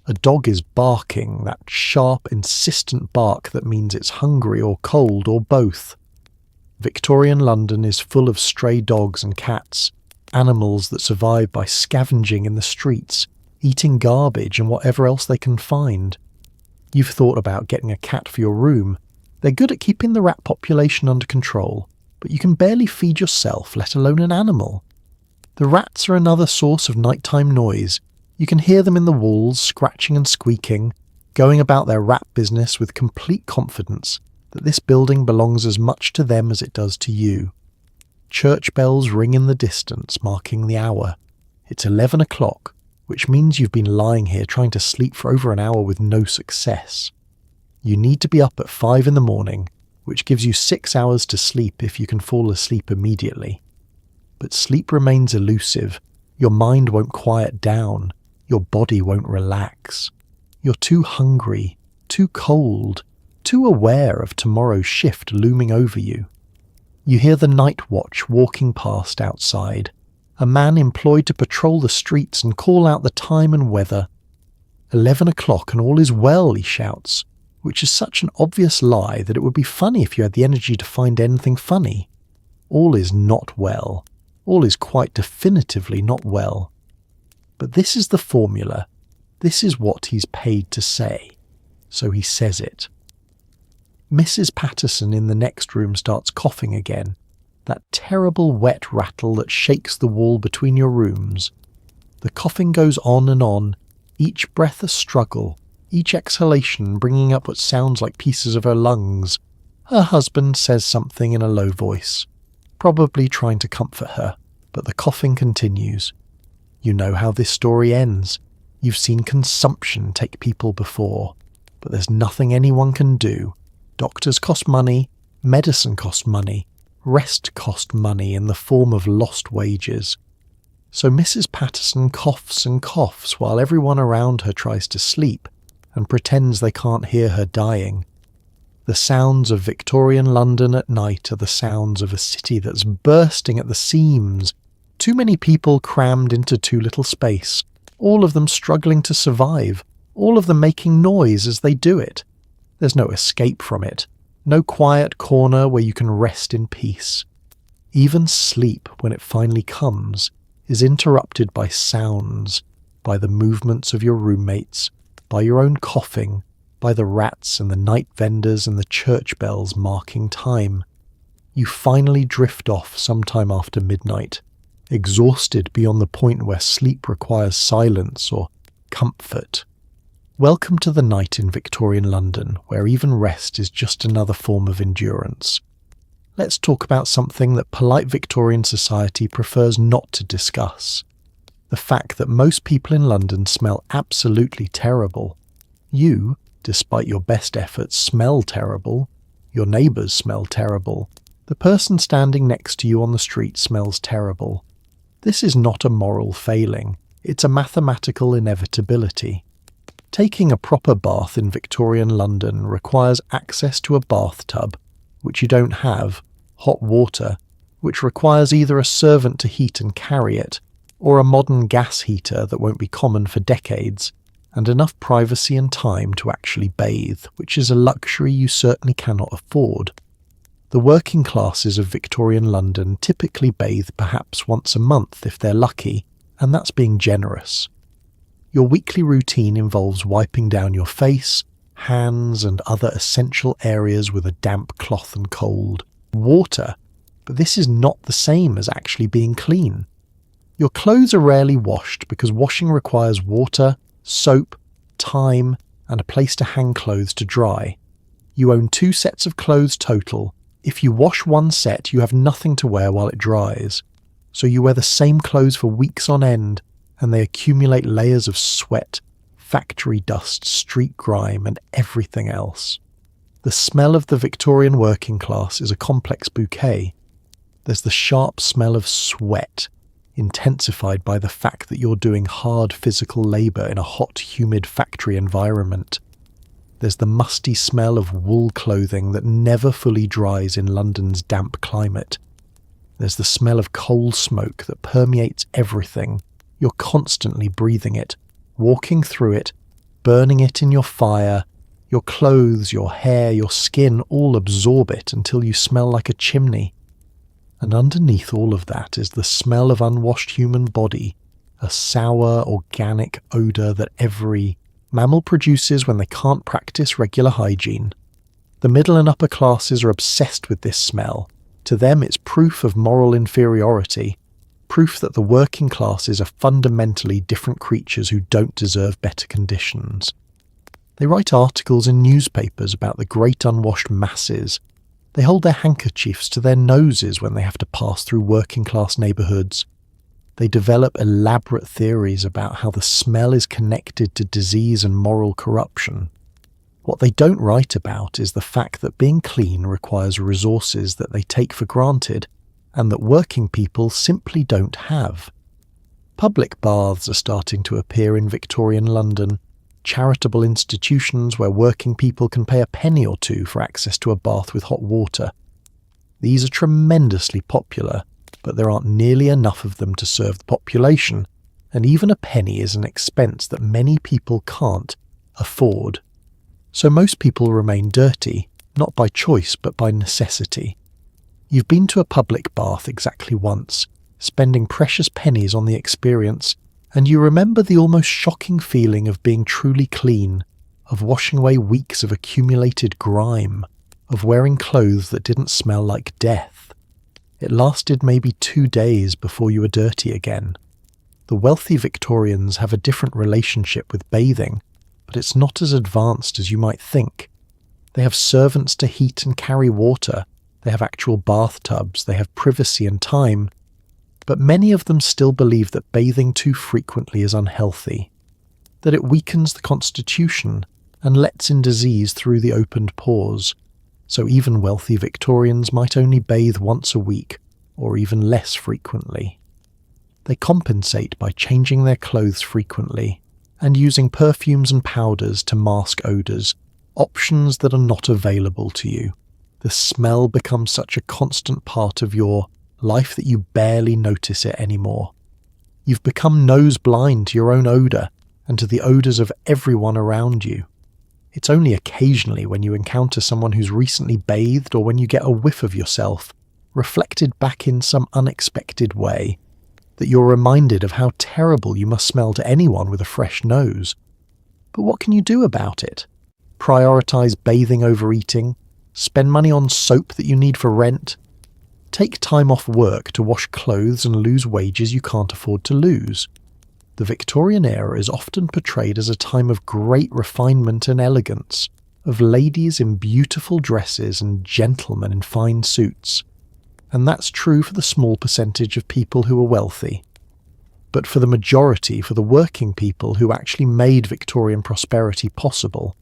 A dog is barking, that sharp, insistent bark that means it's hungry or cold or both. Victorian London is full of stray dogs and cats, animals that survive by scavenging in the streets, eating garbage and whatever else they can find. You've thought about getting a cat for your room. They're good at keeping the rat population under control, but you can barely feed yourself, let alone an animal. The rats are another source of nighttime noise. You can hear them in the walls, scratching and squeaking, going about their rat business with complete confidence that this building belongs as much to them as it does to you. Church bells ring in the distance, marking the hour. It's 11 o'clock, which means you've been lying here trying to sleep for over an hour with no success. You need to be up at 5 in the morning, which gives you 6 hours to sleep if you can fall asleep immediately. But sleep remains elusive. Your mind won't quiet down. Your body won't relax. You're too hungry, too cold, too aware of tomorrow's shift looming over you. You hear the night watch walking past outside, a man employed to patrol the streets and call out the time and weather. 11 o'clock and all is well, he shouts, which is such an obvious lie that it would be funny if you had the energy to find anything funny. All is not well. All is quite definitively not well. But this is the formula. This is what he's paid to say. So he says it. Mrs. Patterson in the next room starts coughing again, that terrible wet rattle that shakes the wall between your rooms. The coughing goes on and on, each breath a struggle, each exhalation bringing up what sounds like pieces of her lungs. Her husband says something in a low voice, probably trying to comfort her, but the coughing continues. You know how this story ends. You've seen consumption take people before, but there's nothing anyone can do. Doctors cost money, medicine costs money, rest cost money in the form of lost wages. So Mrs. Patterson coughs and coughs while everyone around her tries to sleep and pretends they can't hear her dying. The sounds of Victorian London at night are the sounds of a city that's bursting at the seams. Too many people crammed into too little space, all of them struggling to survive, all of them making noise as they do it. There's no escape from it, no quiet corner where you can rest in peace. Even sleep, when it finally comes, is interrupted by sounds, by the movements of your roommates, by your own coughing, by the rats and the night vendors and the church bells marking time. You finally drift off sometime after midnight, exhausted beyond the point where sleep requires silence or comfort. Welcome to the night in Victorian London, where even rest is just another form of endurance. Let's talk about something that polite Victorian society prefers not to discuss. The fact that most people in London smell absolutely terrible. You, despite your best efforts, smell terrible. Your neighbours smell terrible. The person standing next to you on the street smells terrible. This is not a moral failing, it's a mathematical inevitability. Taking a proper bath in Victorian London requires access to a bathtub, which you don't have, hot water, which requires either a servant to heat and carry it, or a modern gas heater that won't be common for decades, and enough privacy and time to actually bathe, which is a luxury you certainly cannot afford. The working classes of Victorian London typically bathe perhaps once a month if they're lucky, and that's being generous. Your weekly routine involves wiping down your face, hands, and other essential areas with a damp cloth and cold water, but this is not the same as actually being clean. Your clothes are rarely washed because washing requires water, soap, time, and a place to hang clothes to dry. You own 2 sets of clothes total. If you wash one set, you have nothing to wear while it dries. So you wear the same clothes for weeks on end, and they accumulate layers of sweat, factory dust, street grime, and everything else. The smell of the Victorian working class is a complex bouquet. There's the sharp smell of sweat, intensified by the fact that you're doing hard physical labour in a hot, humid factory environment. There's the musty smell of wool clothing that never fully dries in London's damp climate. There's the smell of coal smoke that permeates everything. You're constantly breathing it, walking through it, burning it in your fire. Your clothes, your hair, your skin all absorb it until you smell like a chimney. And underneath all of that is the smell of unwashed human body, a sour, organic odour that every mammal produces when they can't practice regular hygiene. The middle and upper classes are obsessed with this smell. To them it's proof of moral inferiority, proof that the working classes are fundamentally different creatures who don't deserve better conditions. They write articles in newspapers about the great unwashed masses. They hold their handkerchiefs to their noses when they have to pass through working-class neighbourhoods. They develop elaborate theories about how the smell is connected to disease and moral corruption. What they don't write about is the fact that being clean requires resources that they take for granted and that working people simply don't have. Public baths are starting to appear in Victorian London, charitable institutions where working people can pay a penny or two for access to a bath with hot water. These are tremendously popular, but there aren't nearly enough of them to serve the population, and even a penny is an expense that many people can't afford. So most people remain dirty, not by choice but by necessity. You've been to a public bath exactly once, spending precious pennies on the experience, and you remember the almost shocking feeling of being truly clean, of washing away weeks of accumulated grime, of wearing clothes that didn't smell like death. It lasted maybe 2 days before you were dirty again. The wealthy Victorians have a different relationship with bathing, but it's not as advanced as you might think. They have servants to heat and carry water, they have actual bathtubs, they have privacy and time, but many of them still believe that bathing too frequently is unhealthy, that it weakens the constitution and lets in disease through the opened pores, so even wealthy Victorians might only bathe once a week, or even less frequently. They compensate by changing their clothes frequently, and using perfumes and powders to mask odours, options that are not available to you. The smell becomes such a constant part of your life that you barely notice it anymore. You've become nose blind to your own odour and to the odours of everyone around you. It's only occasionally when you encounter someone who's recently bathed or when you get a whiff of yourself, reflected back in some unexpected way, that you're reminded of how terrible you must smell to anyone with a fresh nose. But what can you do about it? Prioritise bathing over eating? Spend money on soap that you need for rent? Take time off work to wash clothes and lose wages you can't afford to lose? The Victorian era is often portrayed as a time of great refinement and elegance, of ladies in beautiful dresses and gentlemen in fine suits. And that's true for the small percentage of people who are wealthy. But for the majority, for the working people who actually made Victorian prosperity possible,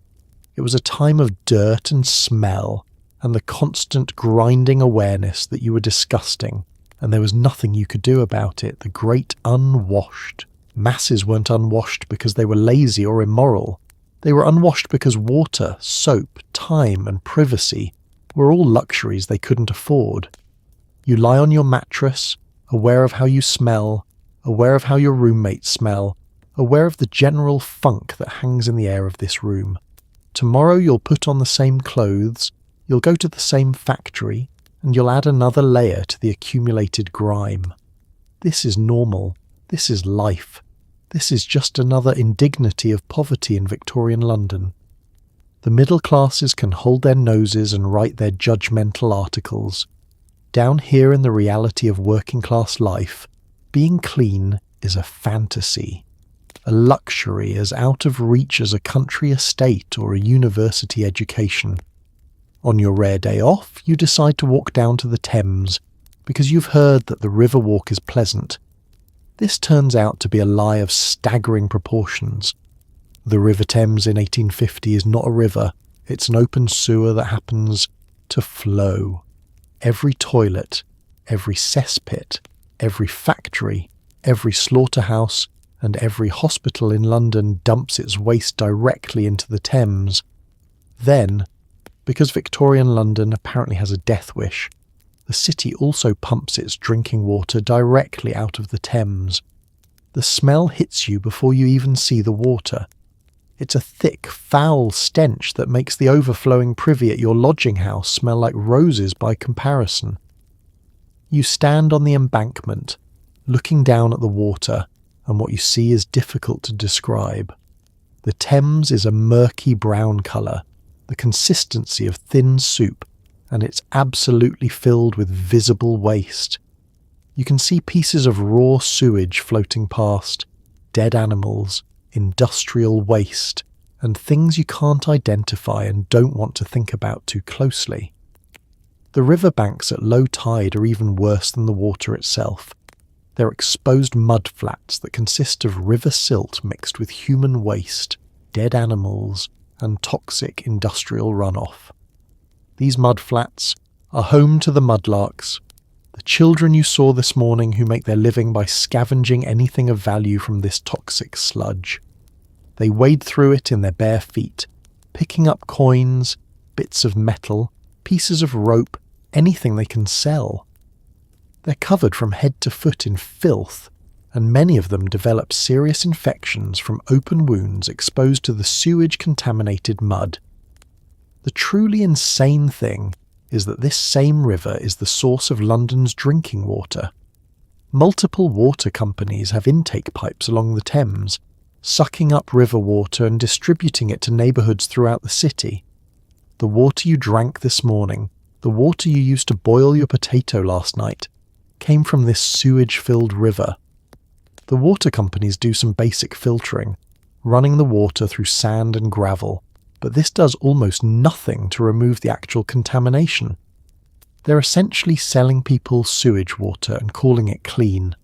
it was a time of dirt and smell and the constant grinding awareness that you were disgusting, and there was nothing you could do about it. The great unwashed. Masses weren't unwashed because they were lazy or immoral. They were unwashed because water, soap, time and privacy were all luxuries they couldn't afford. You lie on your mattress, aware of how you smell, aware of how your roommates smell, aware of the general funk that hangs in the air of this room. Tomorrow you'll put on the same clothes, you'll go to the same factory, and you'll add another layer to the accumulated grime. This is normal. This is life. This is just another indignity of poverty in Victorian London. The middle classes can hold their noses and write their judgmental articles. Down here in the reality of working class life, being clean is a fantasy, a luxury as out of reach as a country estate or a university education. On your rare day off, you decide to walk down to the Thames because you've heard that the river walk is pleasant. This turns out to be a lie of staggering proportions. The River Thames in 1850 is not a river, it's an open sewer that happens to flow. Every toilet, every cesspit, every factory, every slaughterhouse, and every hospital in London dumps its waste directly into the Thames. Then, because Victorian London apparently has a death wish, the city also pumps its drinking water directly out of the Thames. The smell hits you before you even see the water. It's a thick, foul stench that makes the overflowing privy at your lodging house smell like roses by comparison. You stand on the embankment, looking down at the water, and what you see is difficult to describe. The Thames is a murky brown colour, the consistency of thin soup, and it's absolutely filled with visible waste. You can see pieces of raw sewage floating past, dead animals, industrial waste, and things you can't identify and don't want to think about too closely. The riverbanks at low tide are even worse than the water itself. They're exposed mud flats that consist of river silt mixed with human waste, dead animals, and toxic industrial runoff. These mud flats are home to the mudlarks, the children you saw this morning who make their living by scavenging anything of value from this toxic sludge. They wade through it in their bare feet, picking up coins, bits of metal, pieces of rope, anything they can sell. They're covered from head to foot in filth, and many of them develop serious infections from open wounds exposed to the sewage-contaminated mud. The truly insane thing is that this same river is the source of London's drinking water. Multiple water companies have intake pipes along the Thames, sucking up river water and distributing it to neighbourhoods throughout the city. The water you drank this morning, the water you used to boil your potato last night, came from this sewage-filled river. The water companies do some basic filtering, running the water through sand and gravel, but this does almost nothing to remove the actual contamination. They're essentially selling people sewage water and calling it clean.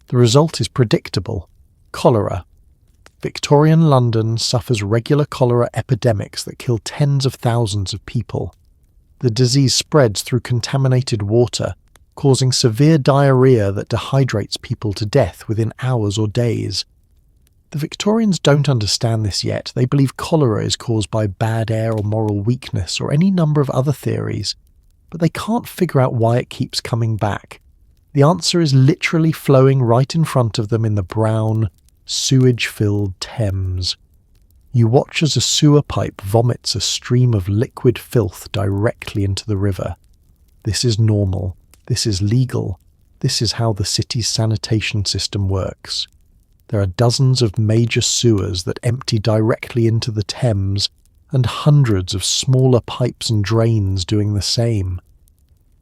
The result is predictable: cholera. Victorian London suffers regular cholera epidemics that kill tens of thousands of people. The disease spreads through contaminated water, causing severe diarrhoea that dehydrates people to death within hours or days. The Victorians don't understand this yet. They believe cholera is caused by bad air or moral weakness or any number of other theories, but they can't figure out why it keeps coming back. The answer is literally flowing right in front of them in the brown, sewage-filled Thames. You watch as a sewer pipe vomits a stream of liquid filth directly into the river. This is normal. This is legal. This is how the city's sanitation system works. There are dozens of major sewers that empty directly into the Thames, and hundreds of smaller pipes and drains doing the same.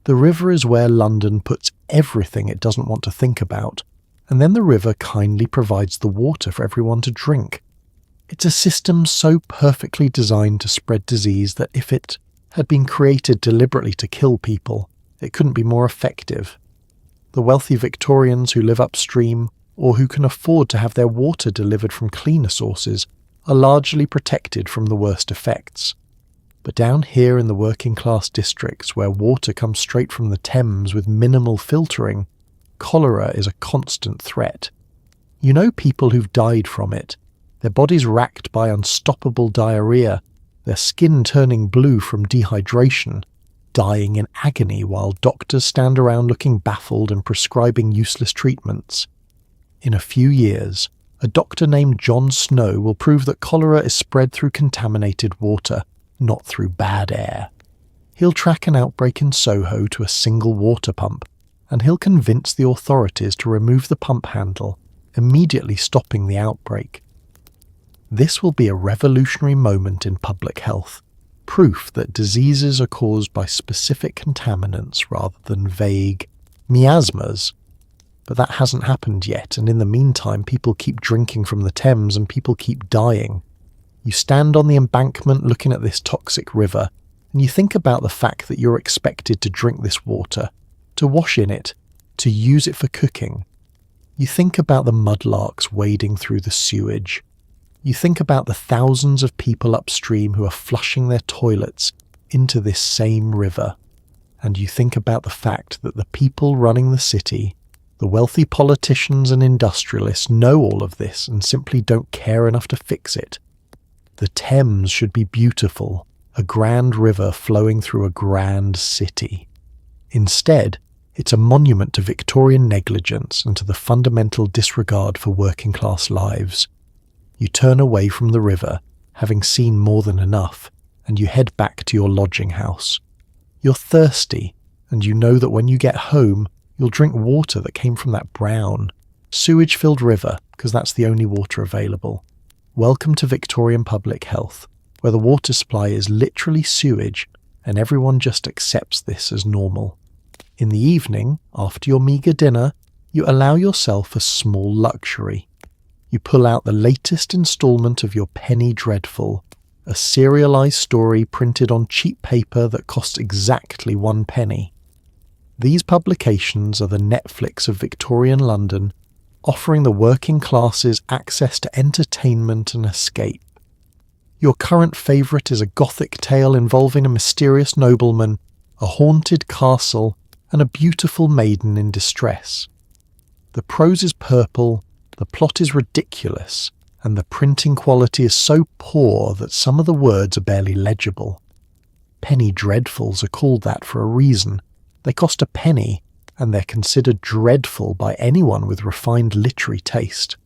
The river is where London puts everything it doesn't want to think about, and then the river kindly provides the water for everyone to drink. It's a system so perfectly designed to spread disease that if it had been created deliberately to kill people, it couldn't be more effective. The wealthy Victorians who live upstream, or who can afford to have their water delivered from cleaner sources, are largely protected from the worst effects. But down here in the working class districts where water comes straight from the Thames with minimal filtering, cholera is a constant threat. You know people who've died from it, their bodies racked by unstoppable diarrhea, their skin turning blue from dehydration, dying in agony while doctors stand around looking baffled and prescribing useless treatments. In a few years, a doctor named John Snow will prove that cholera is spread through contaminated water, not through bad air. He'll track an outbreak in Soho to a single water pump, and he'll convince the authorities to remove the pump handle, immediately stopping the outbreak. This will be a revolutionary moment in public health, proof that diseases are caused by specific contaminants rather than vague miasmas. But that hasn't happened yet, and in the meantime people keep drinking from the Thames and people keep dying. You stand on the embankment looking at this toxic river, and you think about the fact that you're expected to drink this water, to wash in it, to use it for cooking. You think about the mudlarks wading through the sewage. You think about the thousands of people upstream who are flushing their toilets into this same river. And you think about the fact that the people running the city, the wealthy politicians and industrialists, know all of this and simply don't care enough to fix it. The Thames should be beautiful, a grand river flowing through a grand city. Instead, it's a monument to Victorian negligence and to the fundamental disregard for working class lives. You turn away from the river, having seen more than enough, and you head back to your lodging house. You're thirsty, and you know that when you get home, you'll drink water that came from that brown, sewage-filled river, because that's the only water available. Welcome to Victorian public health, where the water supply is literally sewage, and everyone just accepts this as normal. In the evening, after your meagre dinner, you allow yourself a small luxury. You pull out the latest instalment of your Penny Dreadful, a serialized story printed on cheap paper that costs exactly 1 penny. These publications are the Netflix of Victorian London, offering the working classes access to entertainment and escape. Your current favourite is a gothic tale involving a mysterious nobleman, a haunted castle, and a beautiful maiden in distress. The prose is purple, the plot is ridiculous, and the printing quality is so poor that some of the words are barely legible. Penny Dreadfuls are called that for a reason. They cost a penny, and they're considered dreadful by anyone with refined literary taste.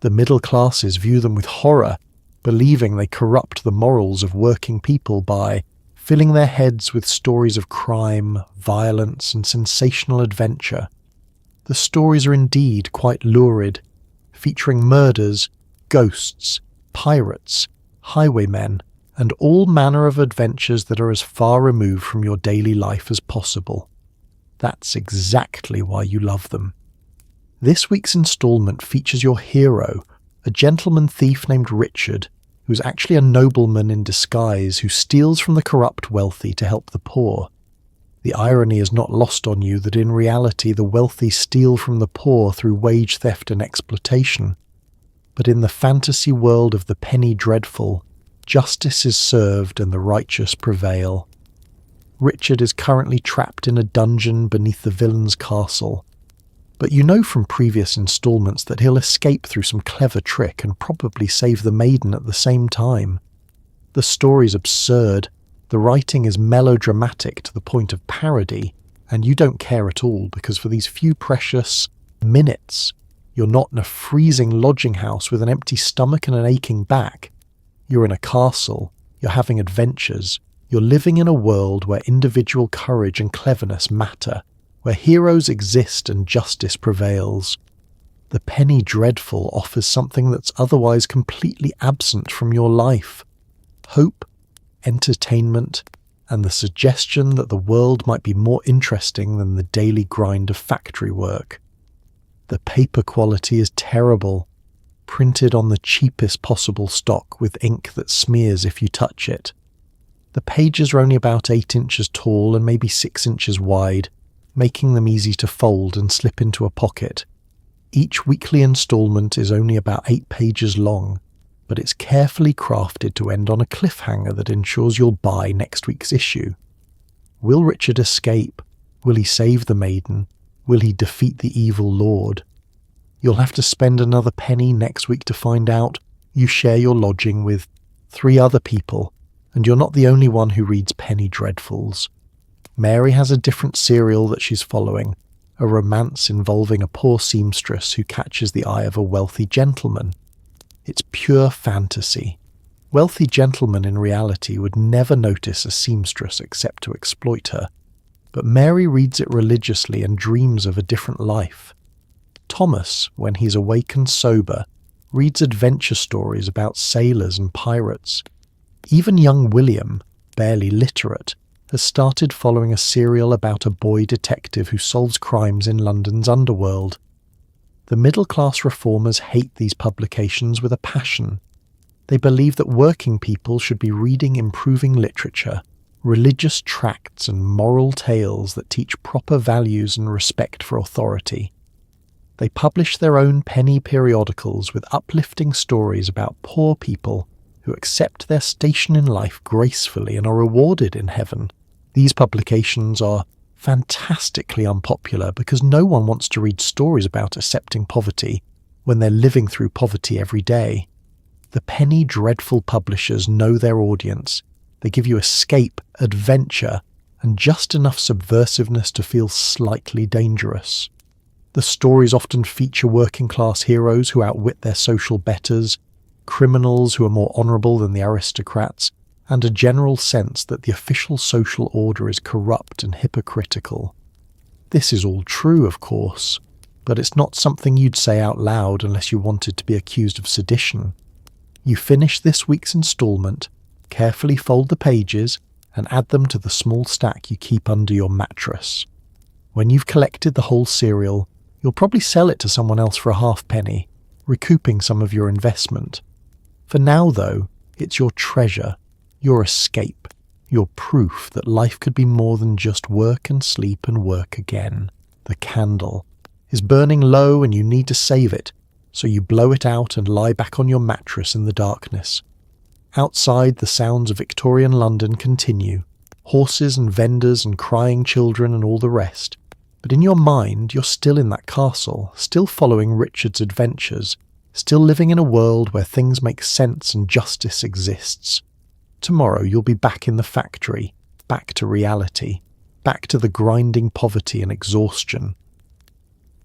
The middle classes view them with horror, believing they corrupt the morals of working people by filling their heads with stories of crime, violence, and sensational adventure. The stories are indeed quite lurid, featuring murders, ghosts, pirates, highwaymen, and all manner of adventures that are as far removed from your daily life as possible. That's exactly why you love them. This week's instalment features your hero, a gentleman thief named Richard, who's actually a nobleman in disguise who steals from the corrupt wealthy to help the poor. The irony is not lost on you that in reality the wealthy steal from the poor through wage theft and exploitation. But in the fantasy world of the Penny Dreadful, justice is served and the righteous prevail. Richard is currently trapped in a dungeon beneath the villain's castle, but you know from previous installments that he'll escape through some clever trick and probably save the maiden at the same time. The story's absurd, the writing is melodramatic to the point of parody, and you don't care at all because for these few precious minutes, you're not in a freezing lodging house with an empty stomach and an aching back. You're in a castle, you're having adventures, you're living in a world where individual courage and cleverness matter, where heroes exist and justice prevails. The Penny Dreadful offers something that's otherwise completely absent from your life: hope, entertainment, and the suggestion that the world might be more interesting than the daily grind of factory work. The paper quality is terrible, printed on the cheapest possible stock with ink that smears if you touch it. The pages are only about 8 inches tall and maybe 6 inches wide, making them easy to fold and slip into a pocket. Each weekly instalment is only about 8 pages long, but it's carefully crafted to end on a cliffhanger that ensures you'll buy next week's issue. Will Richard escape? Will he save the maiden? Will he defeat the evil lord? You'll have to spend another penny next week to find out. You share your lodging with 3 other people, and you're not the only one who reads penny dreadfuls. Mary has a different serial that she's following, a romance involving a poor seamstress who catches the eye of a wealthy gentleman. It's pure fantasy. Wealthy gentlemen in reality would never notice a seamstress except to exploit her, but Mary reads it religiously and dreams of a different life. Thomas, when he's awake and sober, reads adventure stories about sailors and pirates. Even young William, barely literate, has started following a serial about a boy detective who solves crimes in London's underworld. The middle-class reformers hate these publications with a passion. They believe that working people should be reading improving literature, religious tracts and moral tales that teach proper values and respect for authority. They publish their own penny periodicals with uplifting stories about poor people who accept their station in life gracefully and are rewarded in heaven. These publications are fantastically unpopular because no one wants to read stories about accepting poverty when they're living through poverty every day. The penny dreadful publishers know their audience. They give you escape, adventure, and just enough subversiveness to feel slightly dangerous. The stories often feature working-class heroes who outwit their social betters, criminals who are more honourable than the aristocrats, and a general sense that the official social order is corrupt and hypocritical. This is all true, of course, but it's not something you'd say out loud unless you wanted to be accused of sedition. You finish this week's instalment, carefully fold the pages, and add them to the small stack you keep under your mattress. When you've collected the whole serial, you'll probably sell it to someone else for a halfpenny, recouping some of your investment. For now, though, it's your treasure, your escape, your proof that life could be more than just work and sleep and work again. The candle is burning low and you need to save it, so you blow it out and lie back on your mattress in the darkness. Outside, the sounds of Victorian London continue, horses and vendors and crying children and all the rest. But in your mind, you're still in that castle, still following Richard's adventures, still living in a world where things make sense and justice exists. Tomorrow you'll be back in the factory, back to reality, back to the grinding poverty and exhaustion.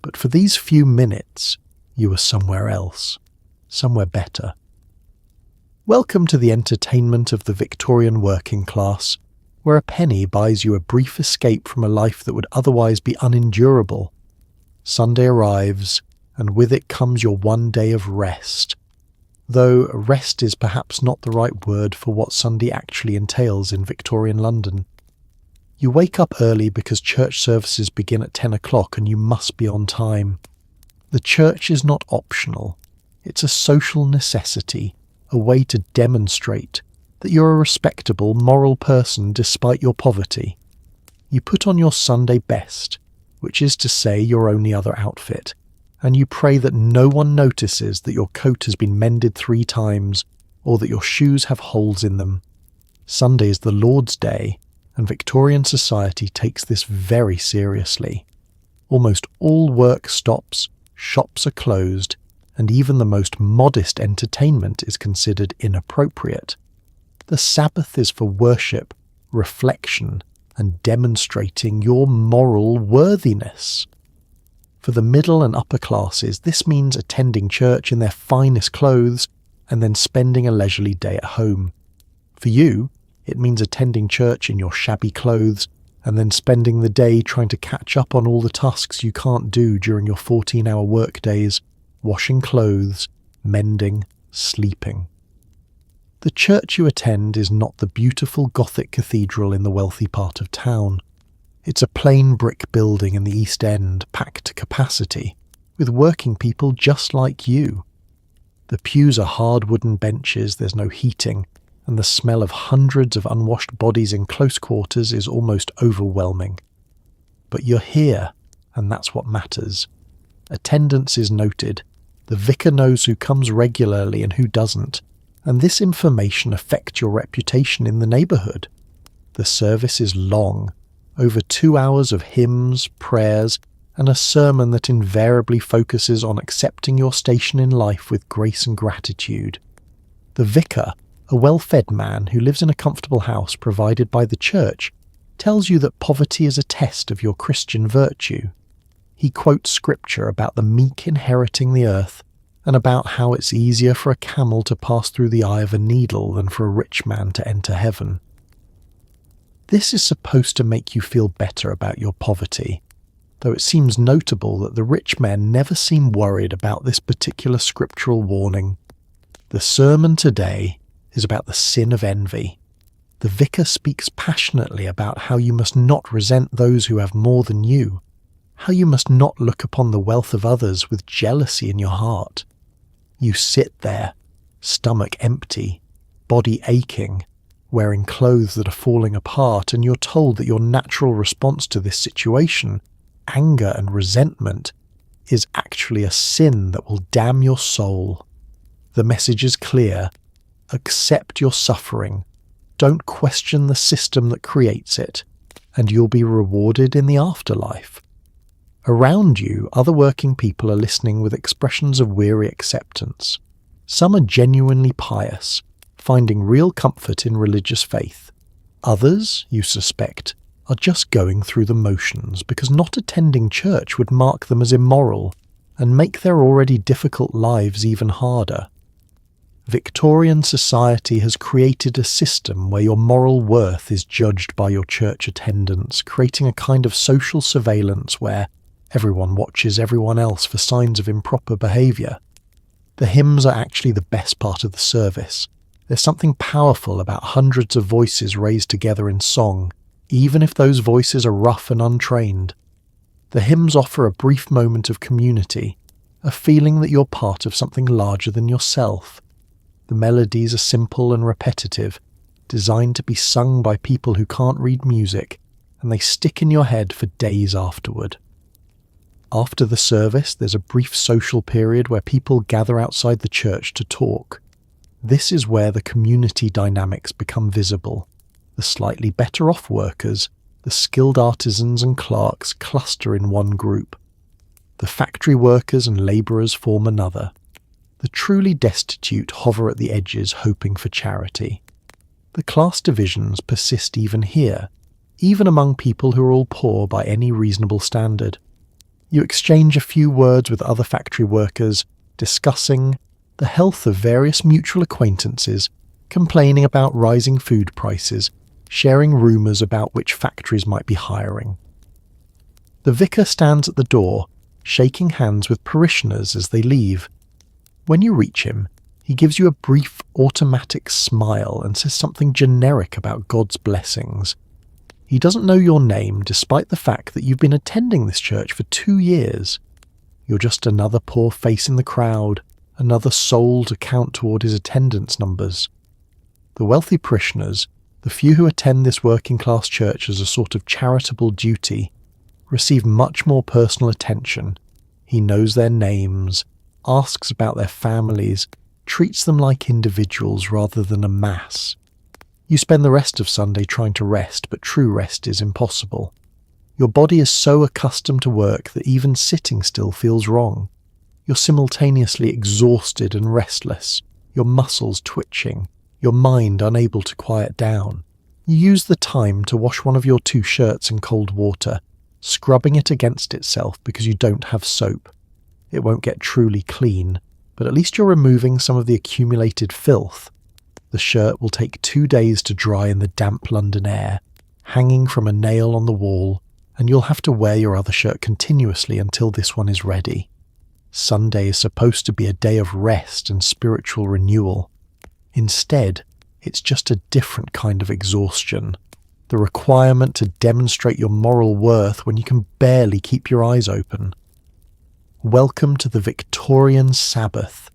But for these few minutes, you are somewhere else, somewhere better. Welcome to the entertainment of the Victorian working class, where a penny buys you a brief escape from a life that would otherwise be unendurable. Sunday arrives, and with it comes your one day of rest. Though rest is perhaps not the right word for what Sunday actually entails in Victorian London. You wake up early because church services begin at 10 o'clock and you must be on time. The church is not optional. It's a social necessity, a way to demonstrate that you're a respectable, moral person despite your poverty. You put on your Sunday best, which is to say your only other outfit, and you pray that no one notices that your coat has been mended 3 times or that your shoes have holes in them. Sunday is the Lord's Day, and Victorian society takes this very seriously. Almost all work stops, shops are closed, and even the most modest entertainment is considered inappropriate. The Sabbath is for worship, reflection, and demonstrating your moral worthiness. For the middle and upper classes, this means attending church in their finest clothes and then spending a leisurely day at home. For you, it means attending church in your shabby clothes and then spending the day trying to catch up on all the tasks you can't do during your 14-hour work days, washing clothes, mending, sleeping. The church you attend is not the beautiful Gothic cathedral in the wealthy part of town. It's a plain brick building in the East End, packed to capacity. with working people just like you. The pews are hard wooden benches, there's no heating, and the smell of hundreds of unwashed bodies in close quarters is almost overwhelming. But you're here, and that's what matters. Attendance is noted. The vicar knows who comes regularly and who doesn't, and this information affects your reputation in the neighbourhood. The service is long, over 2 hours of hymns, prayers, and a sermon that invariably focuses on accepting your station in life with grace and gratitude. The vicar, a well-fed man who lives in a comfortable house provided by the church, tells you that poverty is a test of your Christian virtue. He quotes scripture about the meek inheriting the earth and about how it's easier for a camel to pass through the eye of a needle than for a rich man to enter heaven. This is supposed to make you feel better about your poverty, though it seems notable that the rich men never seem worried about this particular scriptural warning. The sermon today is about the sin of envy. The vicar speaks passionately about how you must not resent those who have more than you, how you must not look upon the wealth of others with jealousy in your heart. You sit there, stomach empty, body aching, wearing clothes that are falling apart, and you're told that your natural response to this situation, anger and resentment, is actually a sin that will damn your soul. The message is clear. Accept your suffering. Don't question the system that creates it, and you'll be rewarded in the afterlife. Around you, other working people are listening with expressions of weary acceptance. Some are genuinely pious, finding real comfort in religious faith. Others, you suspect, are just going through the motions because not attending church would mark them as immoral and make their already difficult lives even harder. Victorian society has created a system where your moral worth is judged by your church attendance, creating a kind of social surveillance where everyone watches everyone else for signs of improper behaviour. The hymns are actually the best part of the service. There's something powerful about hundreds of voices raised together in song, even if those voices are rough and untrained. The hymns offer a brief moment of community, a feeling that you're part of something larger than yourself. The melodies are simple and repetitive, designed to be sung by people who can't read music, and they stick in your head for days afterward. After the service, there's a brief social period where people gather outside the church to talk. This is where the community dynamics become visible. The slightly better off workers, the skilled artisans and clerks cluster in one group. The factory workers and labourers form another. The truly destitute hover at the edges hoping for charity. The class divisions persist even here, even among people who are all poor by any reasonable standard. You exchange a few words with other factory workers, discussing the health of various mutual acquaintances, complaining about rising food prices, sharing rumours about which factories might be hiring. The vicar stands at the door, shaking hands with parishioners as they leave. When you reach him, he gives you a brief automatic smile and says something generic about God's blessings. He doesn't know your name despite the fact that you've been attending this church for 2 years. You're just another poor face in the crowd, another soul to count toward his attendance numbers. The wealthy parishioners, the few who attend this working-class church as a sort of charitable duty, receive much more personal attention. He knows their names, asks about their families, treats them like individuals rather than a mass. You spend the rest of Sunday trying to rest, but true rest is impossible. Your body is so accustomed to work that even sitting still feels wrong. You're simultaneously exhausted and restless, your muscles twitching, your mind unable to quiet down. You use the time to wash one of your 2 shirts in cold water, scrubbing it against itself because you don't have soap. It won't get truly clean, but at least you're removing some of the accumulated filth. The shirt will take 2 days to dry in the damp London air, hanging from a nail on the wall, and you'll have to wear your other shirt continuously until this one is ready. Sunday is supposed to be a day of rest and spiritual renewal. Instead, it's just a different kind of exhaustion. The requirement to demonstrate your moral worth when you can barely keep your eyes open. Welcome to the Victorian Sabbath,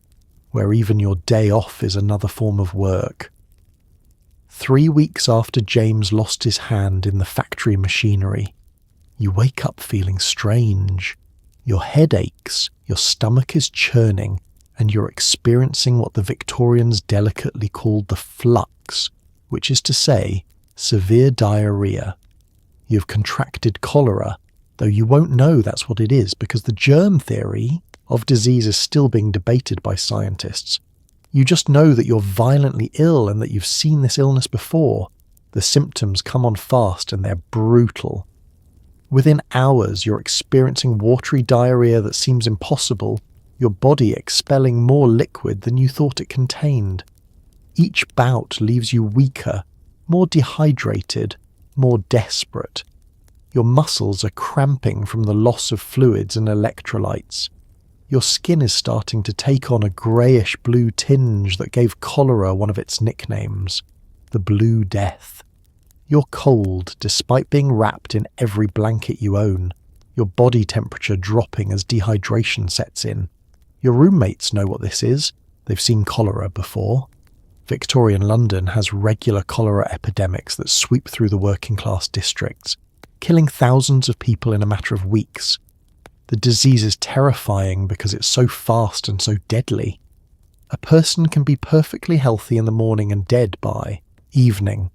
where even your day off is another form of work. 3 weeks after James lost his hand in the factory machinery, you wake up feeling strange. Your head aches, your stomach is churning, and you're experiencing what the Victorians delicately called the flux, which is to say, severe diarrhea. You've contracted cholera, though you won't know that's what it is because the germ theory of disease is still being debated by scientists. You just know that you're violently ill and that you've seen this illness before. The symptoms come on fast and they're brutal. Within hours, you're experiencing watery diarrhea that seems impossible, your body expelling more liquid than you thought it contained. Each bout leaves you weaker, more dehydrated, more desperate. Your muscles are cramping from the loss of fluids and electrolytes. Your skin is starting to take on a greyish-blue tinge that gave cholera one of its nicknames, the Blue Death. You're cold despite being wrapped in every blanket you own, your body temperature dropping as dehydration sets in. Your roommates know what this is. They've seen cholera before. Victorian London has regular cholera epidemics that sweep through the working-class districts, killing thousands of people in a matter of weeks. The disease is terrifying because it's so fast and so deadly. A person can be perfectly healthy in the morning and dead by evening.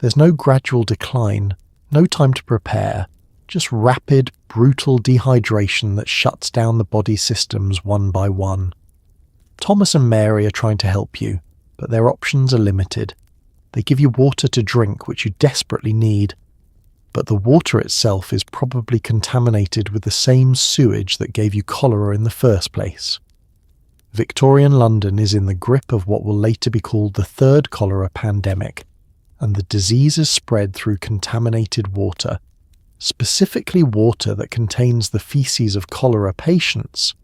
There's no gradual decline, no time to prepare, just rapid, brutal dehydration that shuts down the body systems one by one. Thomas and Mary are trying to help you, but their options are limited. They give you water to drink, which you desperately need, but the water itself is probably contaminated with the same sewage that gave you cholera in the first place. Victorian London is in the grip of what will later be called the third cholera pandemic, and the disease is spread through contaminated water, specifically water that contains the feces of cholera patients.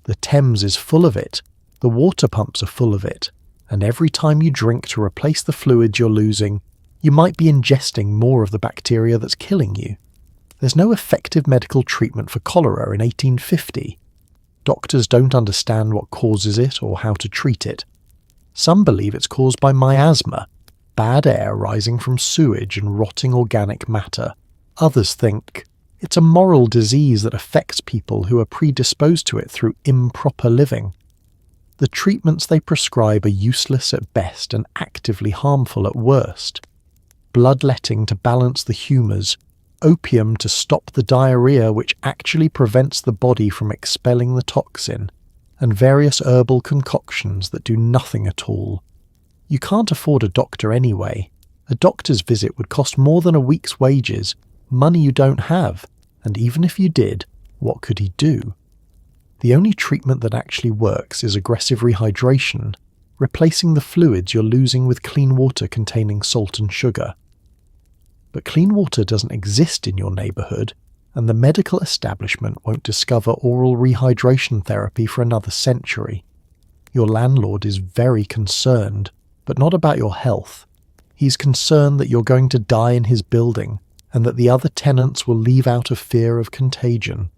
The Thames is full of it, the water pumps are full of it, and every time you drink to replace the fluids you're losing, you might be ingesting more of the bacteria that's killing you. There's no effective medical treatment for cholera in 1850. Doctors don't understand what causes it or how to treat it. Some believe it's caused by miasma, bad air rising from sewage and rotting organic matter. Others think it's a moral disease that affects people who are predisposed to it through improper living. The treatments they prescribe are useless at best and actively harmful at worst. Bloodletting to balance the humours, opium to stop the diarrhea which actually prevents the body from expelling the toxin, and various herbal concoctions that do nothing at all. You can't afford a doctor anyway. A doctor's visit would cost more than a week's wages, money you don't have, and even if you did, what could he do? The only treatment that actually works is aggressive rehydration, replacing the fluids you're losing with clean water containing salt and sugar. But clean water doesn't exist in your neighbourhood, and the medical establishment won't discover oral rehydration therapy for another century. Your landlord is very concerned, but not about your health. He's concerned that you're going to die in his building, and that the other tenants will leave out of fear of contagion.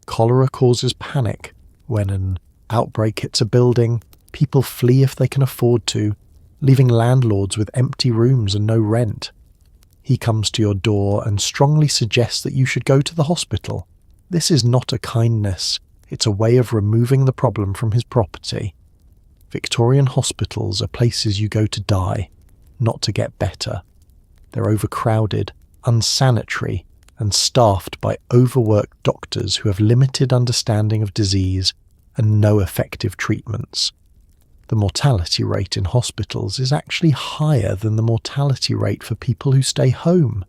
Cholera causes panic. When an outbreak hits a building, people flee if they can afford to, leaving landlords with empty rooms and no rent. He comes to your door and strongly suggests that you should go to the hospital. This is not a kindness, it's a way of removing the problem from his property. Victorian hospitals are places you go to die, not to get better. They're overcrowded, unsanitary, and staffed by overworked doctors who have limited understanding of disease and no effective treatments. The mortality rate in hospitals is actually higher than the mortality rate for people who stay home,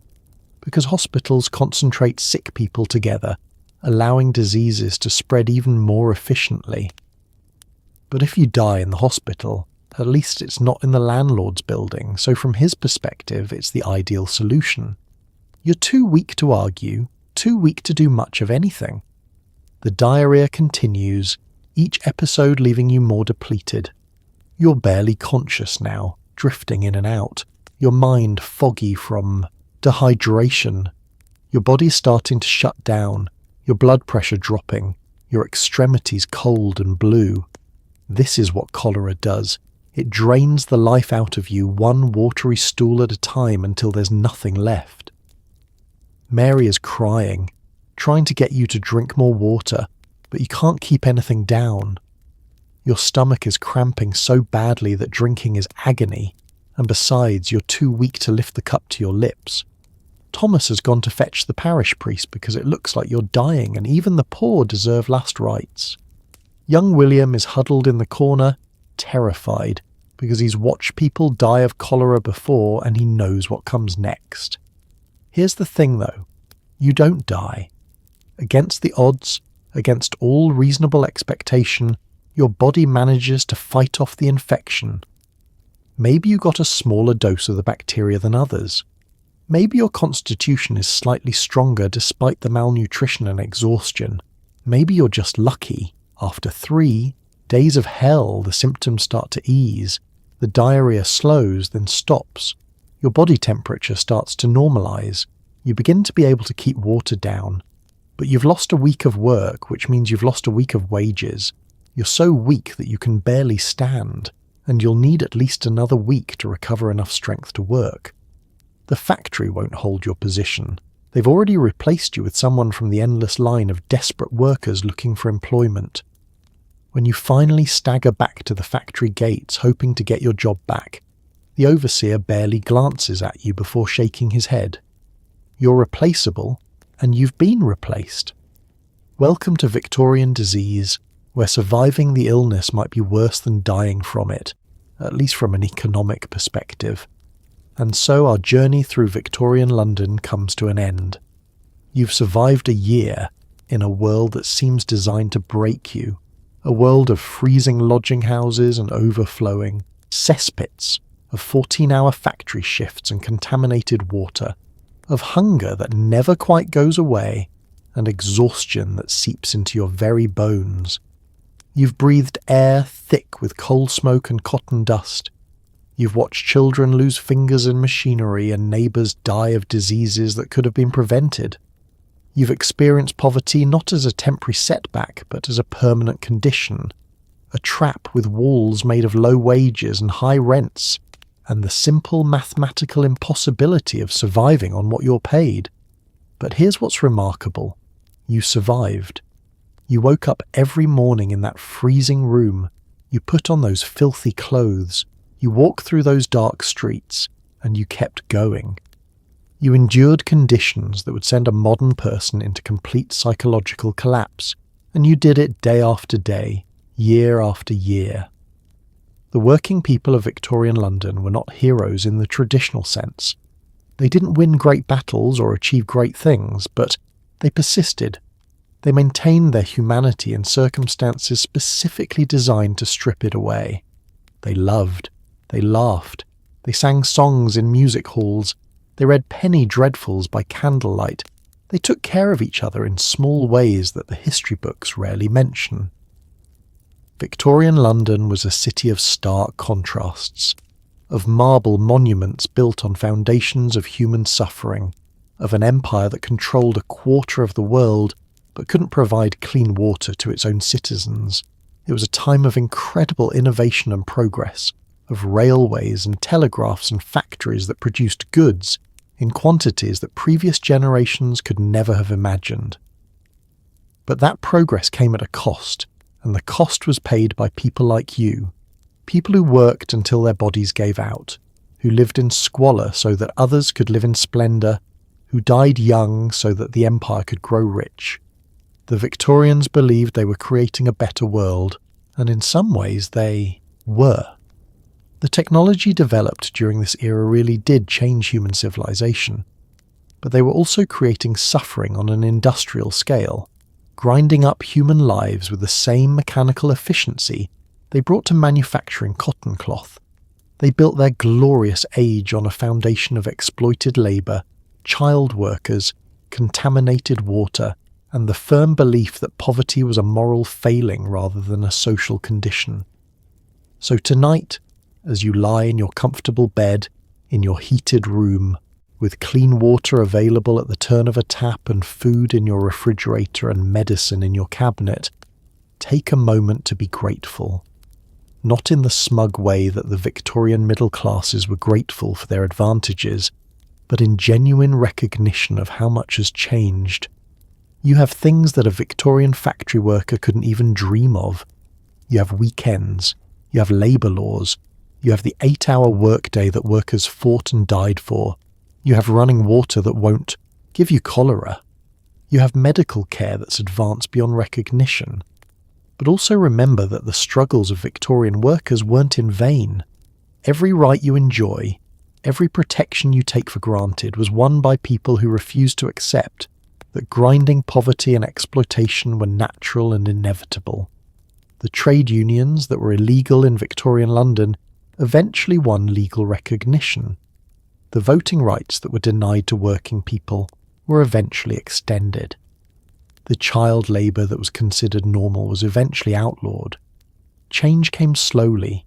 because hospitals concentrate sick people together, allowing diseases to spread even more efficiently. But if you die in the hospital, at least it's not in the landlord's building, so from his perspective it's the ideal solution. You're too weak to argue, too weak to do much of anything. The diarrhea continues, each episode leaving you more depleted. You're barely conscious now, drifting in and out, your mind foggy from dehydration. Your body's starting to shut down, your blood pressure dropping, your extremities cold and blue. This is what cholera does. It drains the life out of you one watery stool at a time until there's nothing left. Mary is crying, trying to get you to drink more water, but you can't keep anything down. Your stomach is cramping so badly that drinking is agony, and besides, you're too weak to lift the cup to your lips. Thomas has gone to fetch the parish priest because it looks like you're dying, and even the poor deserve last rites. Young William is huddled in the corner, terrified, because he's watched people die of cholera before and he knows what comes next. Here's the thing though, you don't die. Against the odds, against all reasonable expectation, your body manages to fight off the infection. Maybe you got a smaller dose of the bacteria than others. Maybe your constitution is slightly stronger despite the malnutrition and exhaustion. Maybe you're just lucky. After 3 days of hell, the symptoms start to ease. The diarrhea slows, then stops. Your body temperature starts to normalize. You begin to be able to keep water down. But you've lost a week of work, which means you've lost a week of wages. You're so weak that you can barely stand, and you'll need at least another week to recover enough strength to work. The factory won't hold your position. They've already replaced you with someone from the endless line of desperate workers looking for employment. When you finally stagger back to the factory gates hoping to get your job back, the overseer barely glances at you before shaking his head. You're replaceable, and you've been replaced. Welcome to Victorian disease, where surviving the illness might be worse than dying from it, at least from an economic perspective. And so our journey through Victorian London comes to an end. You've survived a year in a world that seems designed to break you, a world of freezing lodging houses and overflowing cesspits, of 14-hour factory shifts and contaminated water, of hunger that never quite goes away, and exhaustion that seeps into your very bones. You've breathed air thick with coal smoke and cotton dust. You've watched children lose fingers in machinery and neighbours die of diseases that could have been prevented. You've experienced poverty not as a temporary setback, but as a permanent condition, a trap with walls made of low wages and high rents, and the simple mathematical impossibility of surviving on what you're paid. But here's what's remarkable. You survived. You woke up every morning in that freezing room. You put on those filthy clothes. You walked through those dark streets, and you kept going. You endured conditions that would send a modern person into complete psychological collapse, and you did it day after day, year after year. The working people of Victorian London were not heroes in the traditional sense. They didn't win great battles or achieve great things, but they persisted. They maintained their humanity in circumstances specifically designed to strip it away. They loved. They laughed. They sang songs in music halls. They read penny dreadfuls by candlelight. They took care of each other in small ways that the history books rarely mention. Victorian London was a city of stark contrasts, of marble monuments built on foundations of human suffering, of an empire that controlled a quarter of the world but couldn't provide clean water to its own citizens. It was a time of incredible innovation and progress, of railways and telegraphs and factories that produced goods in quantities that previous generations could never have imagined. But that progress came at a cost, and the cost was paid by people like you, people who worked until their bodies gave out, who lived in squalor so that others could live in splendour, who died young so that the empire could grow rich. The Victorians believed they were creating a better world, and in some ways they were. The technology developed during this era really did change human civilization, but they were also creating suffering on an industrial scale, grinding up human lives with the same mechanical efficiency they brought to manufacturing cotton cloth. They built their glorious age on a foundation of exploited labour, child workers, contaminated water, and the firm belief that poverty was a moral failing rather than a social condition. So tonight, as you lie in your comfortable bed, in your heated room, with clean water available at the turn of a tap and food in your refrigerator and medicine in your cabinet, take a moment to be grateful. Not in the smug way that the Victorian middle classes were grateful for their advantages, but in genuine recognition of how much has changed. You have things that a Victorian factory worker couldn't even dream of. You have weekends, you have labour laws, you have the 8-hour workday that workers fought and died for, you have running water that won't give you cholera, you have medical care that's advanced beyond recognition. But also remember that the struggles of Victorian workers weren't in vain. Every right you enjoy, every protection you take for granted was won by people who refused to accept that grinding poverty and exploitation were natural and inevitable. The trade unions that were illegal in Victorian London eventually won legal recognition. The voting rights that were denied to working people were eventually extended. The child labour that was considered normal was eventually outlawed. Change came slowly,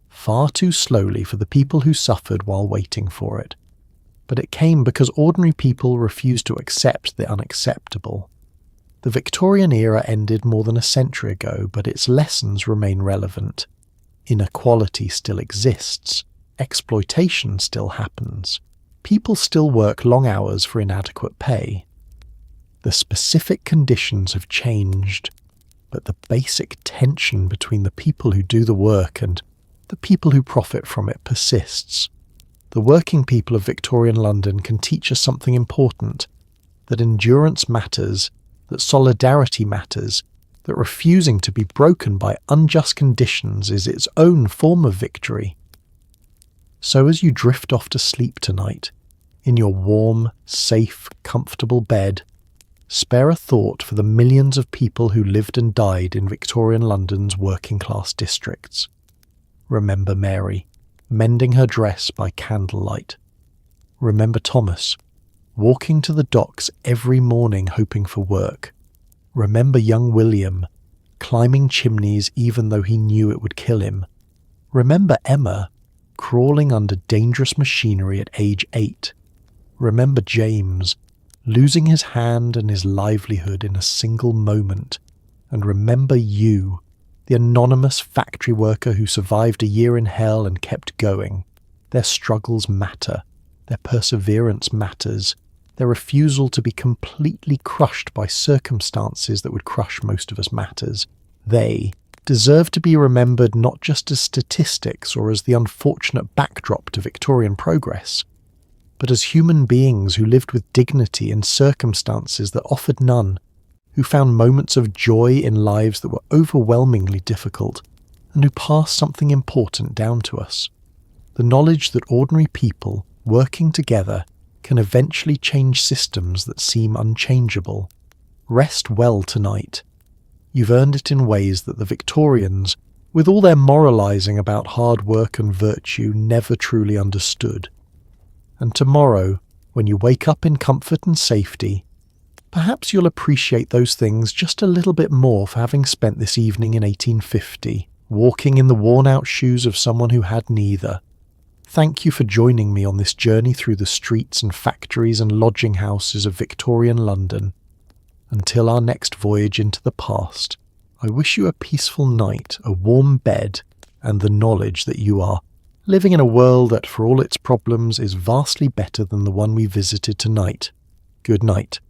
far too slowly for the people who suffered while waiting for it. But it came because ordinary people refused to accept the unacceptable. The Victorian era ended more than a century ago, but its lessons remain relevant. Inequality still exists. Exploitation still happens. People still work long hours for inadequate pay. The specific conditions have changed, but the basic tension between the people who do the work and the people who profit from it persists. The working people of Victorian London can teach us something important, that endurance matters, that solidarity matters, that refusing to be broken by unjust conditions is its own form of victory. So as you drift off to sleep tonight, in your warm, safe, comfortable bed, spare a thought for the millions of people who lived and died in Victorian London's working-class districts. Remember Mary, mending her dress by candlelight. Remember Thomas, walking to the docks every morning hoping for work. Remember young William, climbing chimneys even though he knew it would kill him. Remember Emma, crawling under dangerous machinery at age 8. Remember James, losing his hand and his livelihood in a single moment. And remember you, the anonymous factory worker who survived a year in hell and kept going. Their struggles matter. Their perseverance matters. Their refusal to be completely crushed by circumstances that would crush most of us matters. They deserve to be remembered not just as statistics or as the unfortunate backdrop to Victorian progress, but as human beings who lived with dignity in circumstances that offered none, who found moments of joy in lives that were overwhelmingly difficult, and who passed something important down to us. The knowledge that ordinary people, working together, can eventually change systems that seem unchangeable. Rest well tonight. You've earned it in ways that the Victorians, with all their moralising about hard work and virtue, never truly understood. And tomorrow, when you wake up in comfort and safety, perhaps you'll appreciate those things just a little bit more for having spent this evening in 1850, walking in the worn-out shoes of someone who had neither. Thank you for joining me on this journey through the streets and factories and lodging houses of Victorian London. Until our next voyage into the past, I wish you a peaceful night, a warm bed, and the knowledge that you are living in a world that, for all its problems, is vastly better than the one we visited tonight. Good night.